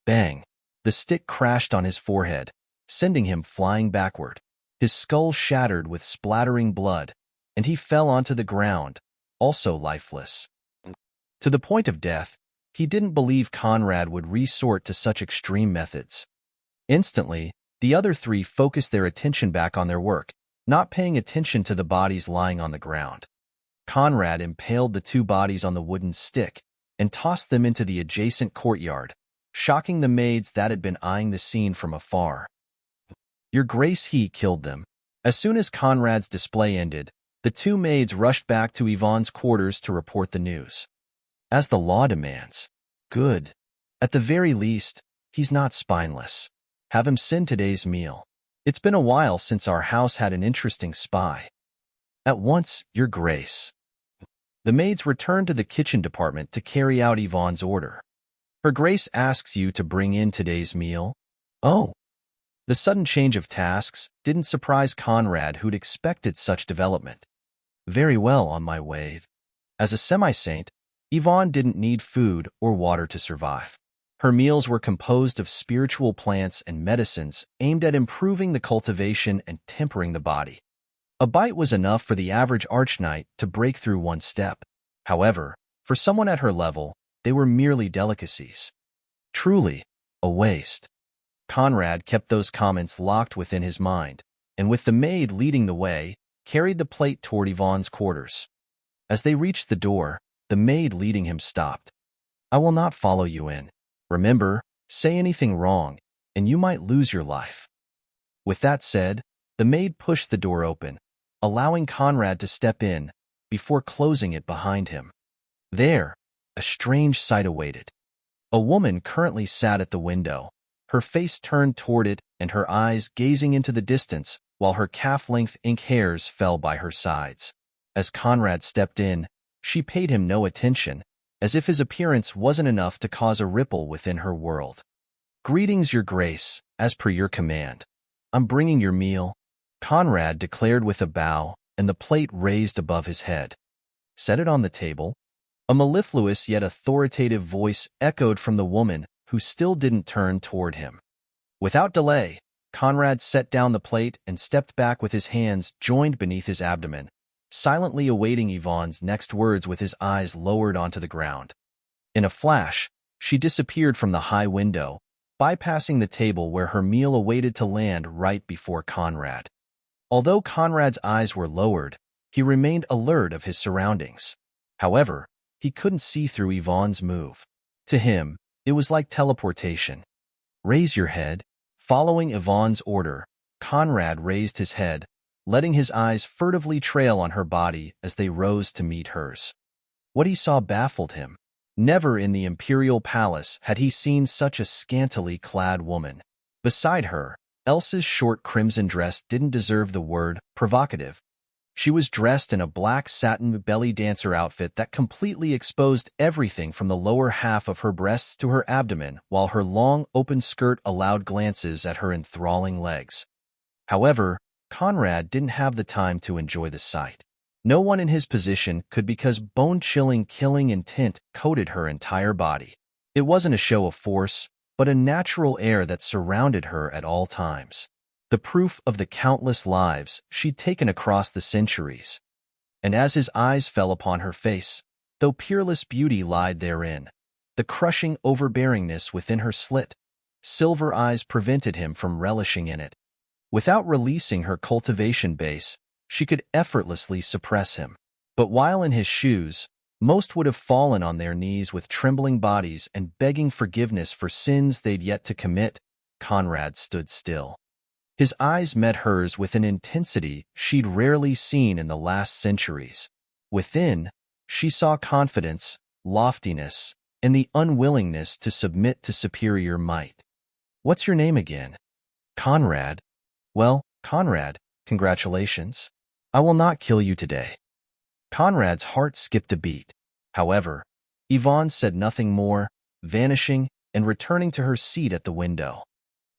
Bang! The stick crashed on his forehead, sending him flying backward. His skull shattered with splattering blood, and he fell onto the ground, also lifeless. To the point of death, he didn't believe Conrad would resort to such extreme methods. Instantly, the other 3 focused their attention back on their work, not paying attention to the bodies lying on the ground. Conrad impaled the 2 bodies on the wooden stick and tossed them into the adjacent courtyard, shocking the maids that had been eyeing the scene from afar. Your Grace, he killed them. As soon as Conrad's display ended, the two maids rushed back to Yvonne's quarters to report the news. As the law demands. Good. At the very least, he's not spineless. Have him send today's meal. It's been a while since our house had an interesting spy. At once, Your Grace. The maids returned to the kitchen department to carry out Yvonne's order. Her Grace asks you to bring in today's meal. Oh. The sudden change of tasks didn't surprise Conrad, who'd expected such development. Very well, on my way. As a semi-saint, Yvonne didn't need food or water to survive. Her meals were composed of spiritual plants and medicines aimed at improving the cultivation and tempering the body. A bite was enough for the average archknight to break through one step. However, for someone at her level, they were merely delicacies. Truly, a waste. Conrad kept those comments locked within his mind, and with the maid leading the way, carried the plate toward Yvonne's quarters. As they reached the door, the maid leading him stopped. I will not follow you in. Remember, say anything wrong, and you might lose your life. With that said, the maid pushed the door open, allowing Conrad to step in, before closing it behind him. There, a strange sight awaited. A woman currently sat at the window, her face turned toward it and her eyes gazing into the distance, while her calf-length ink hairs fell by her sides. As Conrad stepped in, she paid him no attention, as if his appearance wasn't enough to cause a ripple within her world. Greetings, Your Grace, as per your command. I'm bringing your meal, Conrad declared with a bow and the plate raised above his head. Set it on the table. A mellifluous yet authoritative voice echoed from the woman, who still didn't turn toward him. Without delay, Conrad set down the plate and stepped back with his hands joined beneath his abdomen, silently awaiting Yvonne's next words with his eyes lowered onto the ground. In a flash, she disappeared from the high window, bypassing the table where her meal awaited to land right before Conrad. Although Conrad's eyes were lowered, he remained alert of his surroundings. However, he couldn't see through Yvonne's move. To him, it was like teleportation. Raise your head. Following Yvonne's order, Conrad raised his head, letting his eyes furtively trail on her body as they rose to meet hers. What he saw baffled him. Never in the imperial palace had he seen such a scantily clad woman. Beside her, Elsa's short crimson dress didn't deserve the word provocative. She was dressed in a black satin belly dancer outfit that completely exposed everything from the lower half of her breasts to her abdomen, while her long, open skirt allowed glances at her enthralling legs. However, Conrad didn't have the time to enjoy the sight. No one in his position could, because bone-chilling killing intent coated her entire body. It wasn't a show of force, but a natural air that surrounded her at all times. The proof of the countless lives she'd taken across the centuries. And as his eyes fell upon her face, though peerless beauty lied therein, the crushing overbearingness within her slit, silver eyes prevented him from relishing in it. Without releasing her cultivation base, she could effortlessly suppress him. But while in his shoes, most would have fallen on their knees with trembling bodies and begging forgiveness for sins they'd yet to commit. Conrad stood still. His eyes met hers with an intensity she'd rarely seen in the last centuries. Within, she saw confidence, loftiness, and the unwillingness to submit to superior might. What's your name again? Conrad. Well, Conrad, congratulations. I will not kill you today. Conrad's heart skipped a beat. However, Yvonne said nothing more, vanishing and returning to her seat at the window.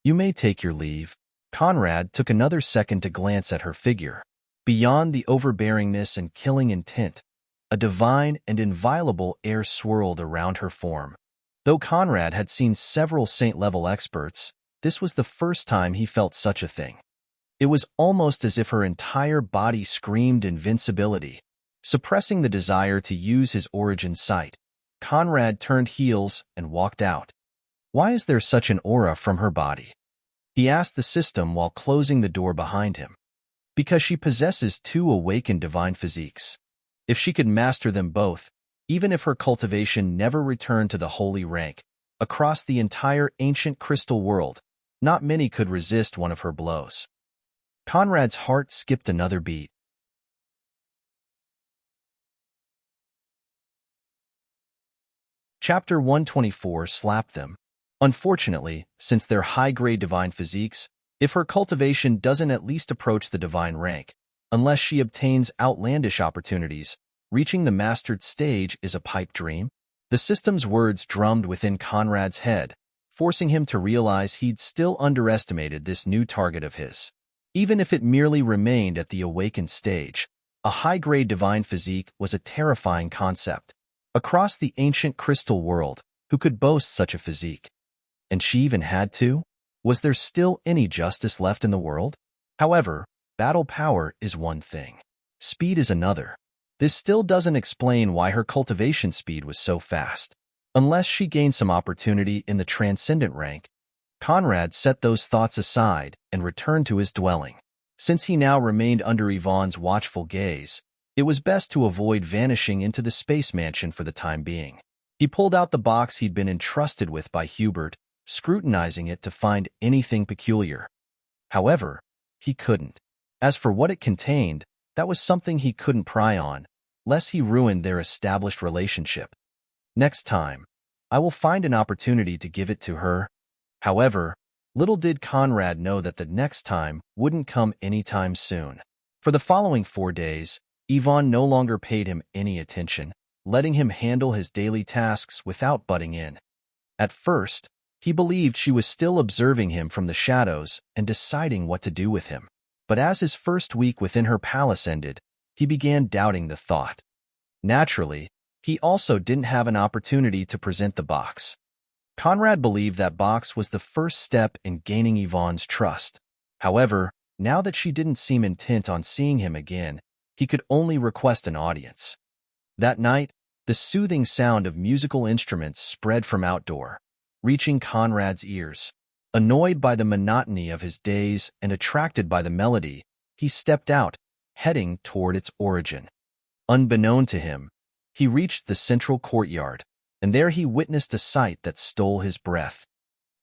You may take your leave. Conrad took another second to glance at her figure. Beyond the overbearingness and killing intent, a divine and inviolable air swirled around her form. Though Conrad had seen several saint-level experts, this was the first time he felt such a thing. It was almost as if her entire body screamed invincibility. Suppressing the desire to use his origin sight, Conrad turned heels and walked out. Why is there such an aura from her body? He asked the system while closing the door behind him. Because she possesses two awakened divine physiques. If she could master them both, even if her cultivation never returned to the holy rank, across the entire ancient crystal world, not many could resist one of her blows. Conrad's heart skipped another beat. Chapter 124 slapped them. Unfortunately, since they're high-grade divine physiques, if her cultivation doesn't at least approach the divine rank, unless she obtains outlandish opportunities, reaching the mastered stage is a pipe dream. The system's words drummed within Conrad's head, forcing him to realize he'd still underestimated this new target of his. Even if it merely remained at the awakened stage, a high-grade divine physique was a terrifying concept. Across the ancient crystal world, who could boast such a physique? And she even had to? Was there still any justice left in the world? However, battle power is one thing. Speed is another. This still doesn't explain why her cultivation speed was so fast. Unless she gained some opportunity in the transcendent rank, Conrad set those thoughts aside and returned to his dwelling. Since he now remained under Yvonne's watchful gaze, it was best to avoid vanishing into the space mansion for the time being. He pulled out the box he'd been entrusted with by Hubert, scrutinizing it to find anything peculiar. However, he couldn't. As for what it contained, that was something he couldn't pry on, lest he ruined their established relationship. Next time, I will find an opportunity to give it to her. However, little did Conrad know that the next time wouldn't come anytime soon. For the following 4 days, Yvonne no longer paid him any attention, letting him handle his daily tasks without butting in. At first, he believed she was still observing him from the shadows and deciding what to do with him. But as his first week within her palace ended, he began doubting the thought. Naturally, he also didn't have an opportunity to present the box. Conrad believed that box was the first step in gaining Yvonne's trust. However, now that she didn't seem intent on seeing him again, he could only request an audience. That night, the soothing sound of musical instruments spread from outdoor, reaching Conrad's ears. Annoyed by the monotony of his days and attracted by the melody, he stepped out, heading toward its origin. Unbeknown to him, he reached the central courtyard, and there he witnessed a sight that stole his breath.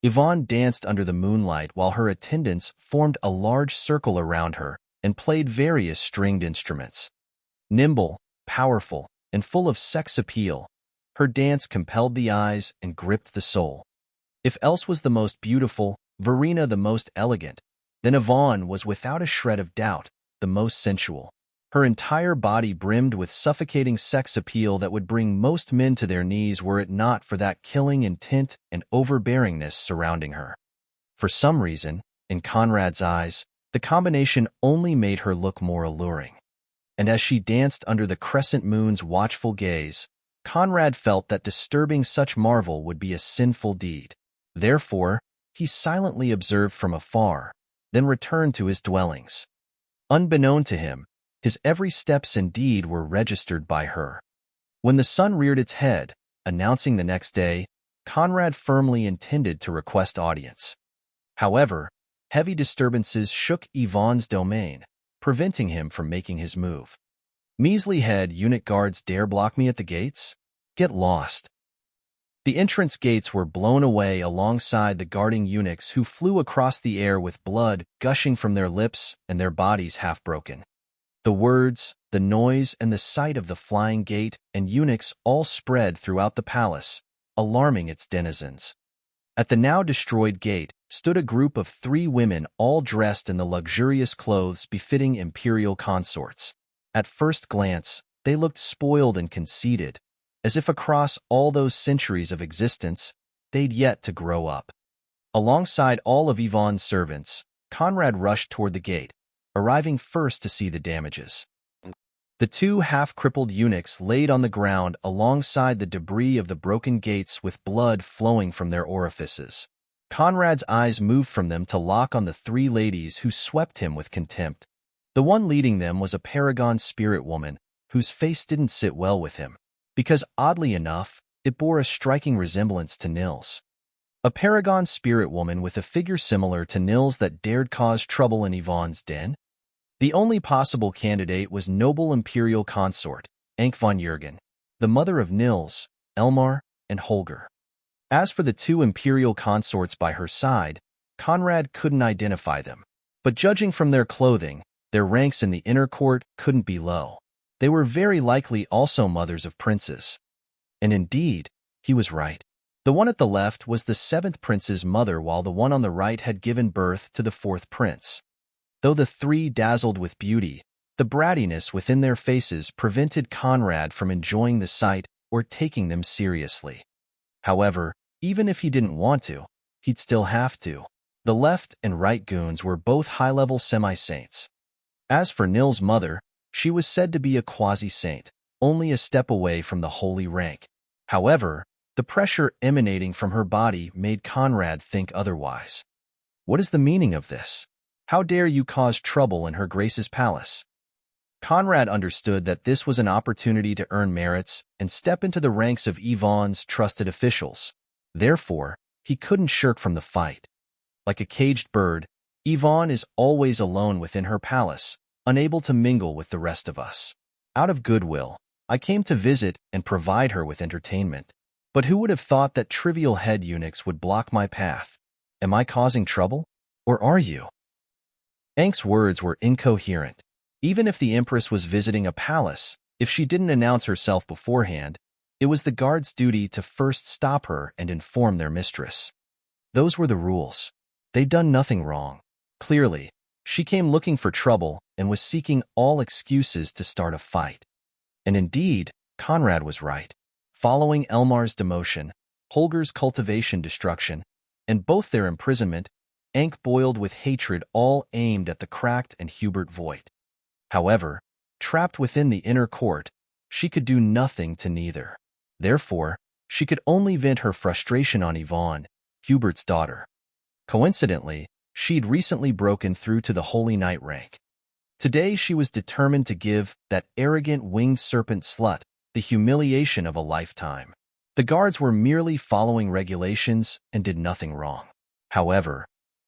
Yvonne danced under the moonlight while her attendants formed a large circle around her and played various stringed instruments. Nimble, powerful, and full of sex appeal, her dance compelled the eyes and gripped the soul. If Else was the most beautiful, Verena the most elegant, then Yvonne was without a shred of doubt the most sensual. Her entire body brimmed with suffocating sex appeal that would bring most men to their knees were it not for that killing intent and overbearingness surrounding her. For some reason, in Conrad's eyes, the combination only made her look more alluring. And as she danced under the crescent moon's watchful gaze, Conrad felt that disturbing such marvel would be a sinful deed. Therefore, he silently observed from afar, then returned to his dwellings. Unbeknown to him, his every steps and deed were registered by her. When the sun reared its head, announcing the next day, Conrad firmly intended to request audience. However, heavy disturbances shook Yvonne's domain, preventing him from making his move. Measly head eunuch guards dare block me at the gates? Get lost. The entrance gates were blown away alongside the guarding eunuchs who flew across the air with blood gushing from their lips and their bodies half broken. The words, the noise, and the sight of the flying gate and eunuchs all spread throughout the palace, alarming its denizens. At the now destroyed gate stood a group of 3 women all dressed in the luxurious clothes befitting imperial consorts. At first glance, they looked spoiled and conceited, as if across all those centuries of existence, they'd yet to grow up. Alongside all of Yvonne's servants, Conrad rushed toward the gate, arriving first to see the damages. The 2 half-crippled eunuchs laid on the ground alongside the debris of the broken gates with blood flowing from their orifices. Conrad's eyes moved from them to lock on the 3 ladies who swept him with contempt. The one leading them was a paragon spirit woman, whose face didn't sit well with him, because oddly enough, it bore a striking resemblance to Nils. A paragon spirit woman with a figure similar to Nils that dared cause trouble in Yvonne's den? The only possible candidate was noble imperial consort, Ank von Jürgen, the mother of Nils, Elmar, and Holger. As for the two imperial consorts by her side, Conrad couldn't identify them. But judging from their clothing, their ranks in the inner court couldn't be low. They were very likely also mothers of princes. And indeed, he was right. The one at the left was the seventh prince's mother, while the one on the right had given birth to the fourth prince. Though the three dazzled with beauty, the brattiness within their faces prevented Conrad from enjoying the sight or taking them seriously. However, even if he didn't want to, he'd still have to. The left and right goons were both high-level semi-saints. As for Nil's mother, she was said to be a quasi-saint, only a step away from the holy rank. However, the pressure emanating from her body made Conrad think otherwise. What is the meaning of this? How dare you cause trouble in her grace's palace? Conrad understood that this was an opportunity to earn merits and step into the ranks of Yvonne's trusted officials. Therefore, he couldn't shirk from the fight. Like a caged bird, Yvonne is always alone within her palace, unable to mingle with the rest of us. Out of goodwill, I came to visit and provide her with entertainment. But who would have thought that trivial head eunuchs would block my path? Am I causing trouble? Or are you? Enc's words were incoherent. Even if the Empress was visiting a palace, if she didn't announce herself beforehand, it was the guard's duty to first stop her and inform their mistress. Those were the rules. They'd done nothing wrong. Clearly, she came looking for trouble and was seeking all excuses to start a fight. And indeed, Conrad was right. Following Elmar's demotion, Holger's cultivation destruction, and both their imprisonment, Enc boiled with hatred, all aimed at the cracked and Hubert Voigt. However, trapped within the inner court, she could do nothing to neither. Therefore, she could only vent her frustration on Yvonne, Hubert's daughter. Coincidentally, she'd recently broken through to the Holy Knight rank. Today she was determined to give that arrogant winged serpent slut the humiliation of a lifetime. The guards were merely following regulations and did nothing wrong. However,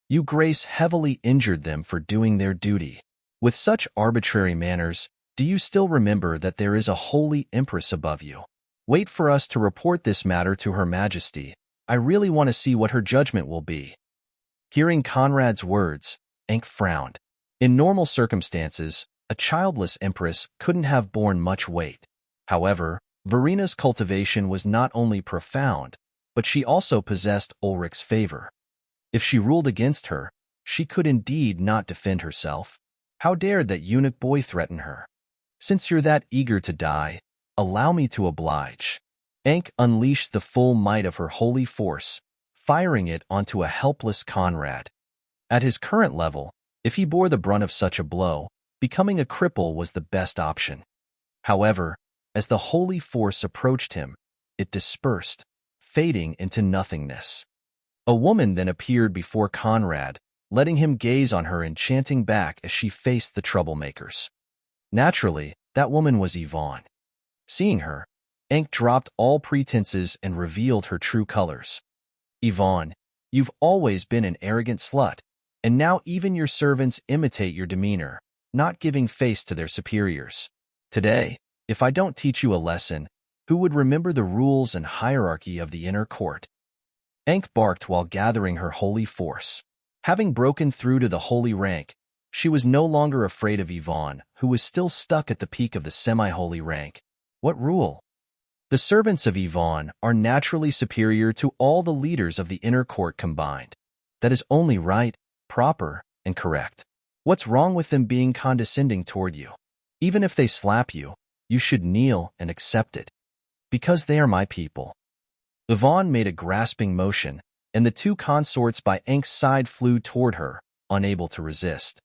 Your Grace heavily injured them for doing their duty. With such arbitrary manners, do you still remember that there is a holy Empress above you? Wait for us to report this matter to Her Majesty. I really want to see what her judgment will be. Hearing Conrad's words, Enc frowned. In normal circumstances, a childless empress couldn't have borne much weight. However, Verina's cultivation was not only profound, but she also possessed Ulrich's favor. If she ruled against her, she could indeed not defend herself. How dared that eunuch boy threaten her? Since you're that eager to die, allow me to oblige. Enc unleashed the full might of her holy force, firing it onto a helpless Conrad. At his current level, if he bore the brunt of such a blow, becoming a cripple was the best option. However, as the holy force approached him, it dispersed, fading into nothingness. A woman then appeared before Conrad, letting him gaze on her enchanting back as she faced the troublemakers. Naturally, that woman was Yvonne. Seeing her, Enc dropped all pretenses and revealed her true colors. Yvonne, you've always been an arrogant slut, and now even your servants imitate your demeanor, not giving face to their superiors. Today, if I don't teach you a lesson, who would remember the rules and hierarchy of the inner court? Enc barked while gathering her holy force. Having broken through to the holy rank, she was no longer afraid of Yvonne, who was still stuck at the peak of the semi-holy rank. What rule? The servants of Yvonne are naturally superior to all the leaders of the inner court combined. That is only right, proper, and correct. What's wrong with them being condescending toward you? Even if they slap you, you should kneel and accept it. Because they are my people. Yvonne made a grasping motion, and the two consorts by Enc's side flew toward her, unable to resist.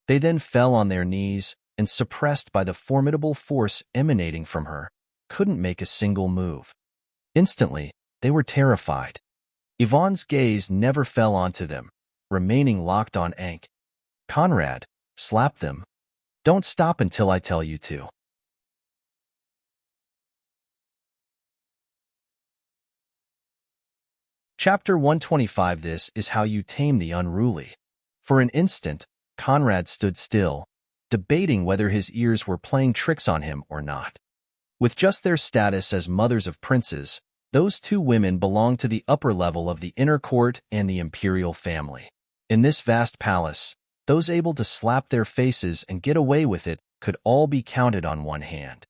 They then fell on their knees, and suppressed by the formidable force emanating from her, couldn't make a single move. Instantly, they were terrified. Yvonne's gaze never fell onto them, remaining locked on Enc. Conrad, slap them. Don't stop until I tell you to. Chapter 125. This is how you tame the unruly. For an instant, Conrad stood still, debating whether his ears were playing tricks on him or not. With just their status as mothers of princes, Those two women belonged to the upper level of the inner court and the imperial family. In this vast palace, those able to slap their faces and get away with it could all be counted on one hand.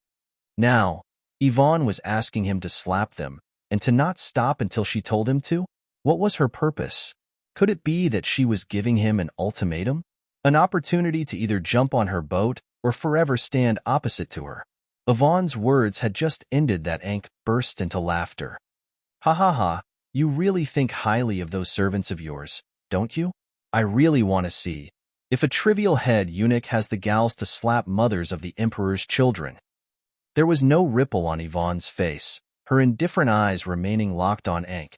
Now, Yvonne was asking him to slap them, and to not stop until she told him to? What was her purpose? Could it be that she was giving him an ultimatum? An opportunity to either jump on her boat or forever stand opposite to her? Yvonne's words had just ended that Ankh burst into laughter. Ha ha ha, you really think highly of those servants of yours, don't you? I really want to see if a trivial head eunuch has the gals to slap mothers of the emperor's children. There was no ripple on Yvonne's face, her indifferent eyes remaining locked on Ankh.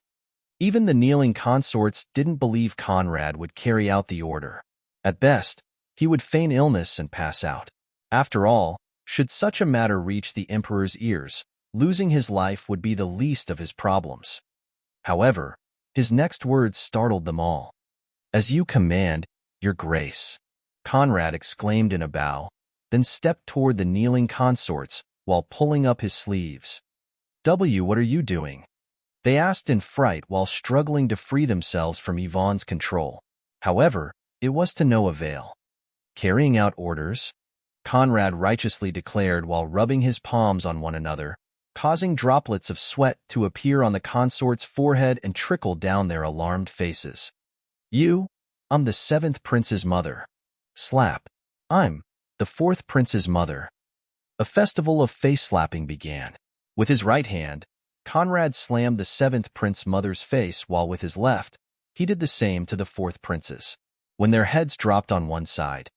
Even the kneeling consorts didn't believe Conrad would carry out the order. At best, he would feign illness and pass out. After all, should such a matter reach the emperor's ears, losing his life would be the least of his problems. However, his next words startled them all. "As you command, your grace," Conrad exclaimed in a bow, then stepped toward the kneeling consorts while pulling up his sleeves. What are you doing?" they asked in fright while struggling to free themselves from Yvonne's control. However, it was to no avail. "Carrying out orders," Conrad righteously declared while rubbing his palms on one another, causing droplets of sweat to appear on the consort's forehead and trickle down their alarmed faces. I'm the 7th prince's mother. Slap. I'm the 4th prince's mother." A festival of face-slapping began. With his right hand, Conrad slammed the 7th prince's mother's face while with his left, he did the same to the 4th prince's. When their heads dropped on one side,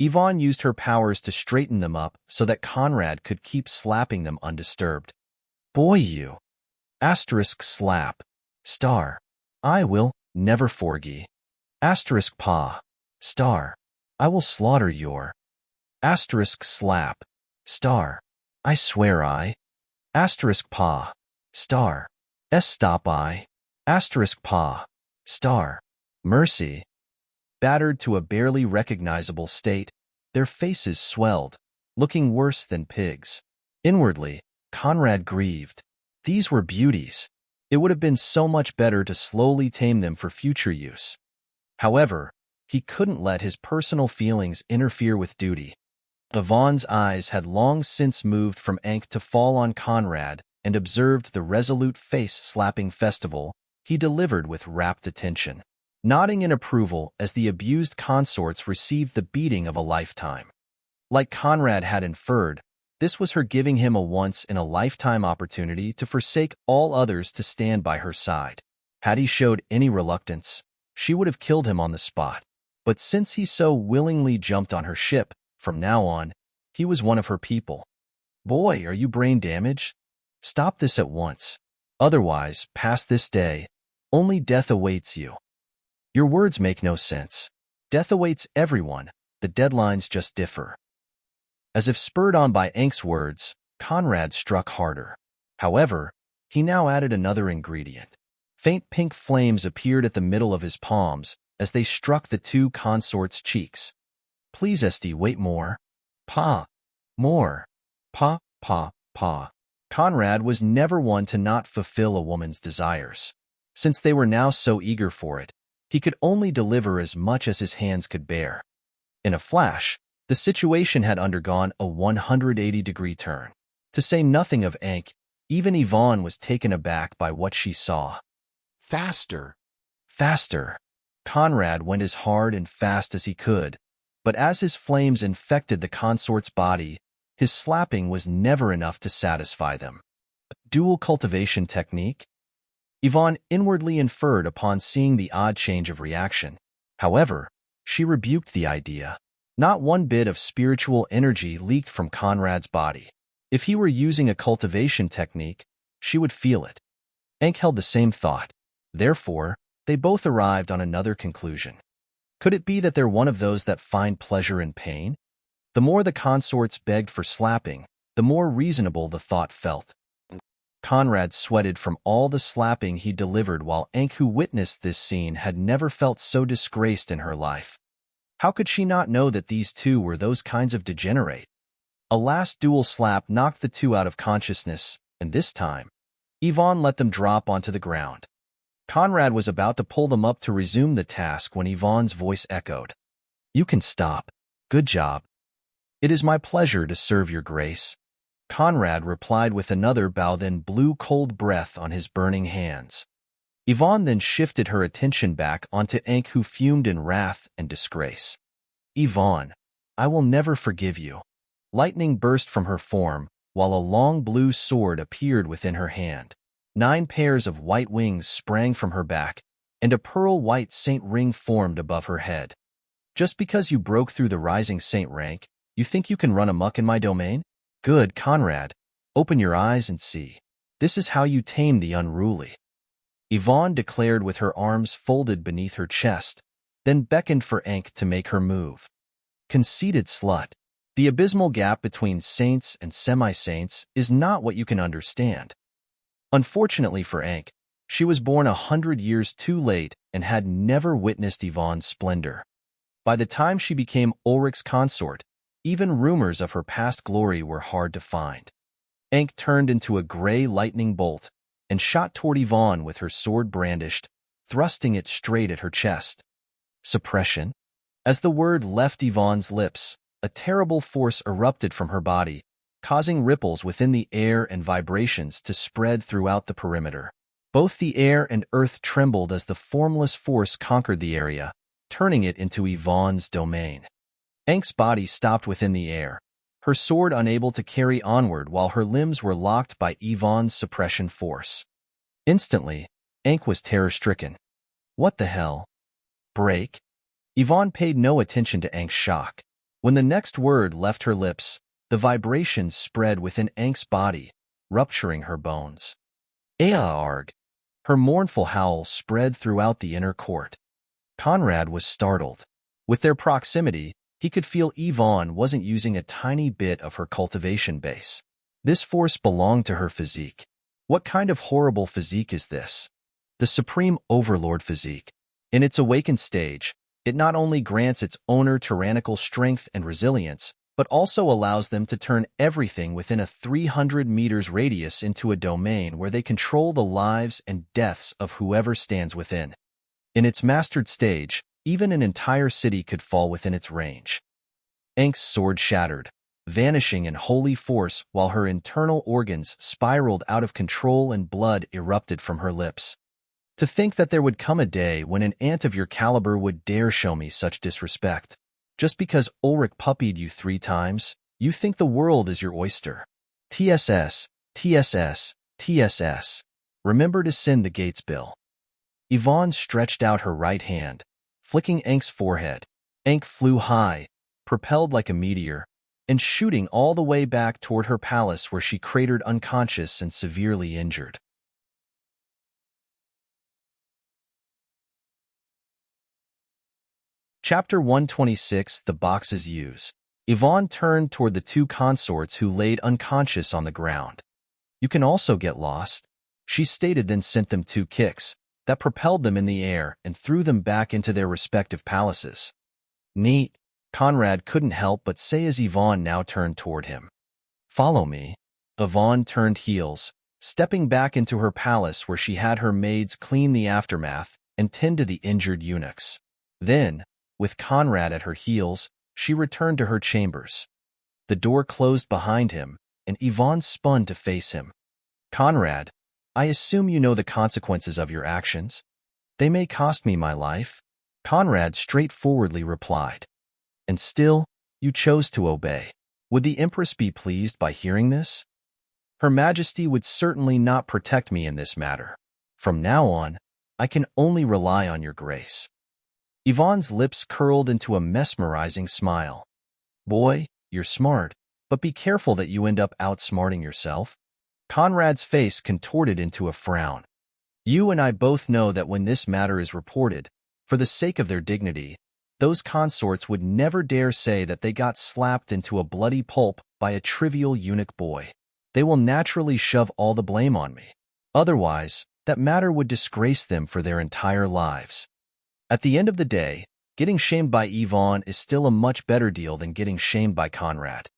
Yvonne used her powers to straighten them up so that Conrad could keep slapping them undisturbed. "Boy, you. Asterisk slap. Star. I will never forgive. Asterisk pa. Star. I will slaughter your. Asterisk slap. Star. I swear I. Asterisk pa. Star. Stop I. Asterisk pa. Star. Mercy." Battered to a barely recognizable state, their faces swelled, looking worse than pigs. Inwardly, Conrad grieved. These were beauties. It would have been so much better to slowly tame them for future use. However, he couldn't let his personal feelings interfere with duty. Yvonne's eyes had long since moved from Ankh to fall on Conrad and observed the resolute face-slapping festival he delivered with rapt attention, nodding in approval as the abused consorts received the beating of a lifetime. Like Conrad had inferred, this was her giving him a once-in-a-lifetime opportunity to forsake all others to stand by her side. Had he showed any reluctance, she would have killed him on the spot. But since he so willingly jumped on her ship, from now on, he was one of her people. "Boy, are you brain damaged? Stop this at once. Otherwise, past this day, only death awaits you." "Your words make no sense. Death awaits everyone, the deadlines just differ." As if spurred on by Ankh's words, Conrad struck harder. However, he now added another ingredient. Faint pink flames appeared at the middle of his palms as they struck the two consorts' cheeks. "Please, Esty, wait more. Pa. More. Pa, pa, pa." Conrad was never one to not fulfill a woman's desires. Since they were now so eager for it, he could only deliver as much as his hands could bear. In a flash, the situation had undergone a 180-degree turn. To say nothing of Ankh, even Yvonne was taken aback by what she saw. "Faster! Faster!" Conrad went as hard and fast as he could, but as his flames infected the consort's body, his slapping was never enough to satisfy them. A dual cultivation technique? Yvonne inwardly inferred upon seeing the odd change of reaction. However, she rebuked the idea. Not one bit of spiritual energy leaked from Conrad's body. If he were using a cultivation technique, she would feel it. Ankh held the same thought. Therefore, they both arrived on another conclusion. Could it be that they're one of those that find pleasure in pain? The more the consorts begged for slapping, the more reasonable the thought felt. Conrad sweated from all the slapping he delivered while Ankh, who witnessed this scene, had never felt so disgraced in her life. How could she not know that these two were those kinds of degenerate? A last dual slap knocked the two out of consciousness, and this time, Yvonne let them drop onto the ground. Conrad was about to pull them up to resume the task when Yvonne's voice echoed. "You can stop. Good job." "It is my pleasure to serve your grace." Conrad replied with another bow, then blew cold breath on his burning hands. Yvonne then shifted her attention back onto Ankh, who fumed in wrath and disgrace. "Yvonne, I will never forgive you." Lightning burst from her form, while a long blue sword appeared within her hand. 9 pairs of white wings sprang from her back, and a pearl-white saint ring formed above her head. "Just because you broke through the rising saint rank, you think you can run amok in my domain? Good, Conrad. Open your eyes and see. This is how you tame the unruly." Yvonne declared with her arms folded beneath her chest, then beckoned for Ankh to make her move. "Conceited slut. The abysmal gap between saints and semi-saints is not what you can understand." Unfortunately for Ankh, she was born 100 years too late and had never witnessed Yvonne's splendor. By the time she became Ulrich's consort, even rumors of her past glory were hard to find. Ankh turned into a gray lightning bolt and shot toward Yvonne with her sword brandished, thrusting it straight at her chest. Suppression? As the word left Yvonne's lips, a terrible force erupted from her body, causing ripples within the air and vibrations to spread throughout the perimeter. Both the air and earth trembled as the formless force conquered the area, turning it into Yvonne's domain. Ankh's body stopped within the air, her sword unable to carry onward while her limbs were locked by Yvonne's suppression force. Instantly, Ankh was terror-stricken. What the hell? Break? Yvonne paid no attention to Ankh's shock. When the next word left her lips, the vibrations spread within Ankh's body, rupturing her bones. Aarg! Her mournful howl spread throughout the inner court. Conrad was startled. With their proximity, he could feel Yvonne wasn't using a tiny bit of her cultivation base. This force belonged to her physique. What kind of horrible physique is this? The Supreme Overlord physique. In its awakened stage, it not only grants its owner tyrannical strength and resilience, but also allows them to turn everything within a 300 meters radius into a domain where they control the lives and deaths of whoever stands within. In its mastered stage, even an entire city could fall within its range. Ankh's sword shattered, vanishing in holy force while her internal organs spiraled out of control and blood erupted from her lips. To think that there would come a day when an ant of your caliber would dare show me such disrespect. Just because Ulrich puppied you 3 times, you think the world is your oyster. TSS, TSS, TSS. Remember to send the Gates bill. Yvonne stretched out her right hand, flicking Ankh's forehead. Ankh flew high, propelled like a meteor, and shooting all the way back toward her palace where she cratered unconscious and severely injured. Chapter 126, The Boxes Use. Yvonne turned toward the 2 consorts who laid unconscious on the ground. "You can also get lost," she stated, then sent them 2 kicks that propelled them in the air and threw them back into their respective palaces. "Neat," Conrad couldn't help but say as Yvonne now turned toward him. "Follow me." Yvonne turned heels, stepping back into her palace where she had her maids clean the aftermath and tend to the injured eunuchs. Then, with Conrad at her heels, she returned to her chambers. The door closed behind him, and Yvonne spun to face him. "Conrad, I assume you know the consequences of your actions. They may cost me my life," Conrad straightforwardly replied. "And still, you chose to obey. Would the Empress be pleased by hearing this? Her Majesty would certainly not protect me in this matter. From now on, I can only rely on your grace." Yvonne's lips curled into a mesmerizing smile. "Boy, you're smart, but be careful that you end up outsmarting yourself." Conrad's face contorted into a frown. "You and I both know that when this matter is reported, for the sake of their dignity, those consorts would never dare say that they got slapped into a bloody pulp by a trivial eunuch boy. They will naturally shove all the blame on me. Otherwise, that matter would disgrace them for their entire lives. At the end of the day, getting shamed by Yvonne is still a much better deal than getting shamed by Conrad."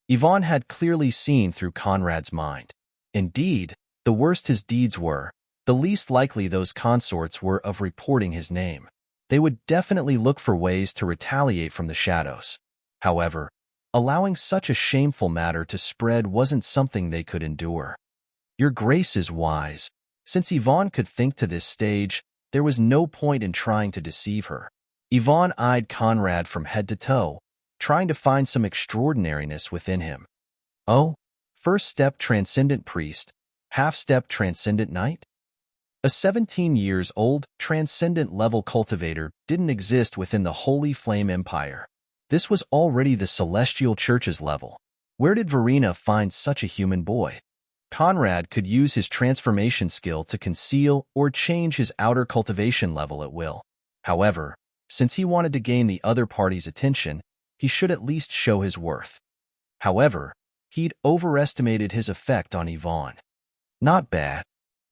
Yvonne had clearly seen through Conrad's mind. Indeed, The worse his deeds were, the least likely those consorts were of reporting his name. They would definitely look for ways to retaliate from the shadows. However, allowing such a shameful matter to spread wasn't something they could endure. Your Grace is wise. Since Yvonne could think to this stage, there was no point in trying to deceive her. Yvonne eyed Conrad from head to toe, trying to find some extraordinariness within him. Oh, first step transcendent priest, half step transcendent knight? A 17-years-old, transcendent-level cultivator didn't exist within the Holy Flame Empire. This was already the Celestial Church's level. Where did Verena find such a human boy? Conrad could use his transformation skill to conceal or change his outer cultivation level at will. However, since he wanted to gain the other party's attention, he should at least show his worth. However, he'd overestimated his effect on Yvonne. Not bad.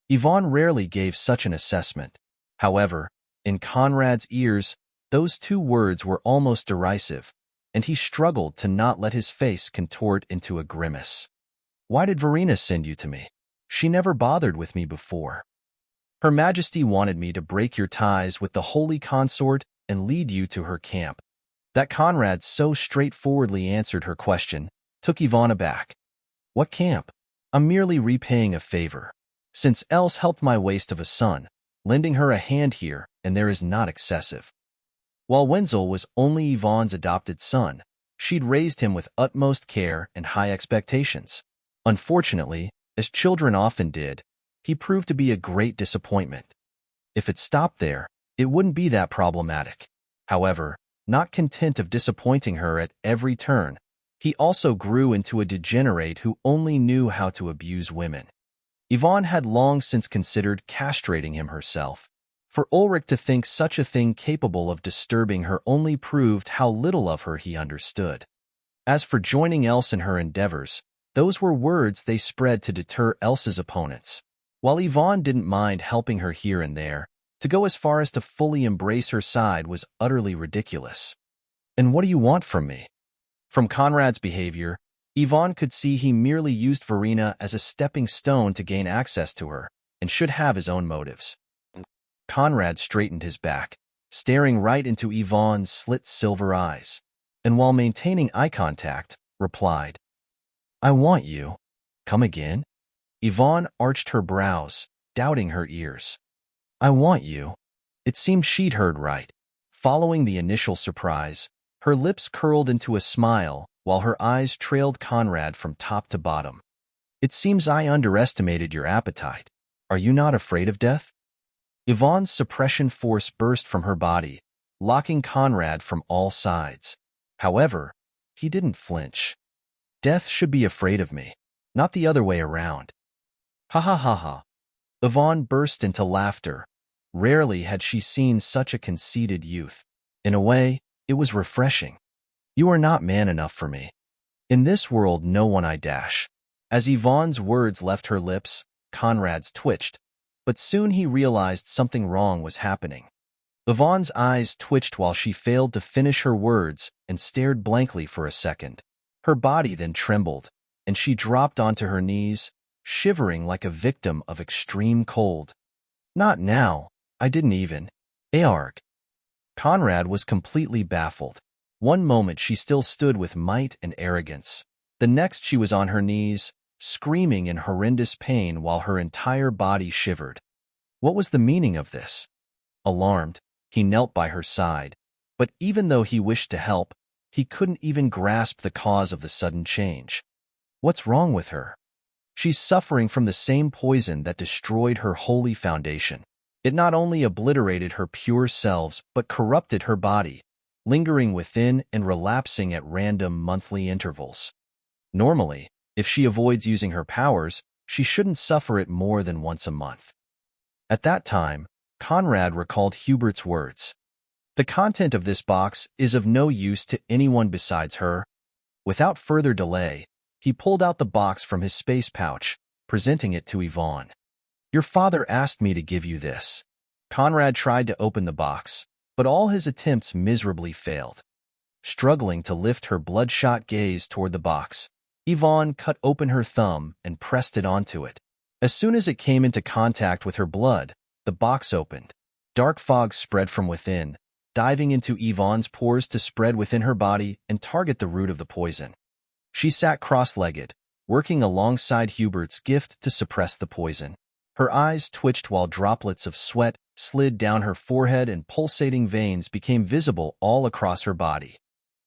Yvonne rarely gave such an assessment. However, in Conrad's ears, those two words were almost derisive, and he struggled to not let his face contort into a grimace. Why did Verena send you to me? She never bothered with me before. Her Majesty wanted me to break your ties with the Holy Consort and lead you to her camp. That Conrad so straightforwardly answered her question took Yvonne aback. What camp? I'm merely repaying a favor. Since Else helped my waste of a son, lending her a hand here and there is not excessive. While Wenzel was only Yvonne's adopted son, she'd raised him with utmost care and high expectations. Unfortunately, as children often did, he proved to be a great disappointment. If it stopped there, it wouldn't be that problematic. However, not content of disappointing her at every turn, he also grew into a degenerate who only knew how to abuse women. Yvonne had long since considered castrating him herself. For Ulrich to think such a thing capable of disturbing her only proved how little of her he understood. As for joining Else in her endeavors, those were words they spread to deter Else's opponents. While Yvonne didn't mind helping her here and there, to go as far as to fully embrace her side was utterly ridiculous. And what do you want from me? From Conrad's behavior, Yvonne could see he merely used Verena as a stepping stone to gain access to her, and should have his own motives. Conrad straightened his back, staring right into Yvonne's slit silver eyes, and while maintaining eye contact, replied, I want you. Come again? Yvonne arched her brows, doubting her ears. I want you. It seemed she'd heard right. Following the initial surprise, her lips curled into a smile while her eyes trailed Conrad from top to bottom. It seems I underestimated your appetite. Are you not afraid of death? Yvonne's suppression force burst from her body, locking Conrad from all sides. However, he didn't flinch. Death should be afraid of me, not the other way around. Ha ha ha ha. Yvonne burst into laughter. Rarely had she seen such a conceited youth. In a way, it was refreshing. You are not man enough for me. In this world no one I dash. As Yvonne's words left her lips, Conrad's twitched, but soon he realized something wrong was happening. Yvonne's eyes twitched while she failed to finish her words and stared blankly for a second. Her body then trembled, and she dropped onto her knees, shivering like a victim of extreme cold. Not now. I didn't even. Earg. Conrad was completely baffled. One moment she still stood with might and arrogance. The next she was on her knees, screaming in horrendous pain while her entire body shivered. What was the meaning of this? Alarmed, he knelt by her side, but even though he wished to help, he couldn't even grasp the cause of the sudden change. What's wrong with her? She's suffering from the same poison that destroyed her holy foundation. It not only obliterated her pure selves, but corrupted her body, lingering within and relapsing at random monthly intervals. Normally, if she avoids using her powers, she shouldn't suffer it more than once a month. At that time, Conrad recalled Hubert's words. The content of this box is of no use to anyone besides her. Without further delay, he pulled out the box from his space pouch, presenting it to Yvonne. Your father asked me to give you this. Conrad tried to open the box, but all his attempts miserably failed. Struggling to lift her bloodshot gaze toward the box, Yvonne cut open her thumb and pressed it onto it. As soon as it came into contact with her blood, the box opened. Dark fog spread from within, diving into Yvonne's pores to spread within her body and target the root of the poison. She sat cross-legged, working alongside Hubert's gift to suppress the poison. Her eyes twitched while droplets of sweat slid down her forehead and pulsating veins became visible all across her body.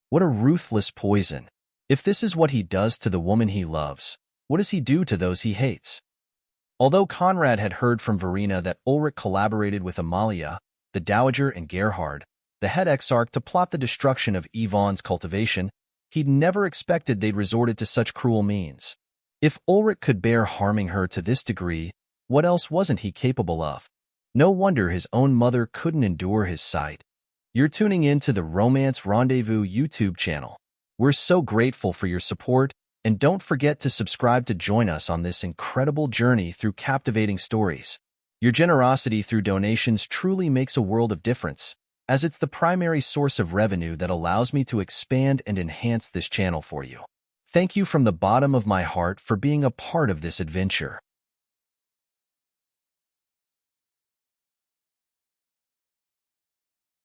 What a ruthless poison! If this is what he does to the woman he loves, what does he do to those he hates? Although Conrad had heard from Verena that Ulrich collaborated with Amalia, the Dowager, and Gerhard, the head exarch, to plot the destruction of Yvonne's cultivation, he'd never expected they'd resorted to such cruel means. If Ulrich could bear harming her to this degree, what else wasn't he capable of? No wonder his own mother couldn't endure his sight. You're tuning in to the Romance Rendezvous YouTube channel. We're so grateful for your support, and don't forget to subscribe to join us on this incredible journey through captivating stories. Your generosity through donations truly makes a world of difference, as it's the primary source of revenue that allows me to expand and enhance this channel for you. Thank you from the bottom of my heart for being a part of this adventure.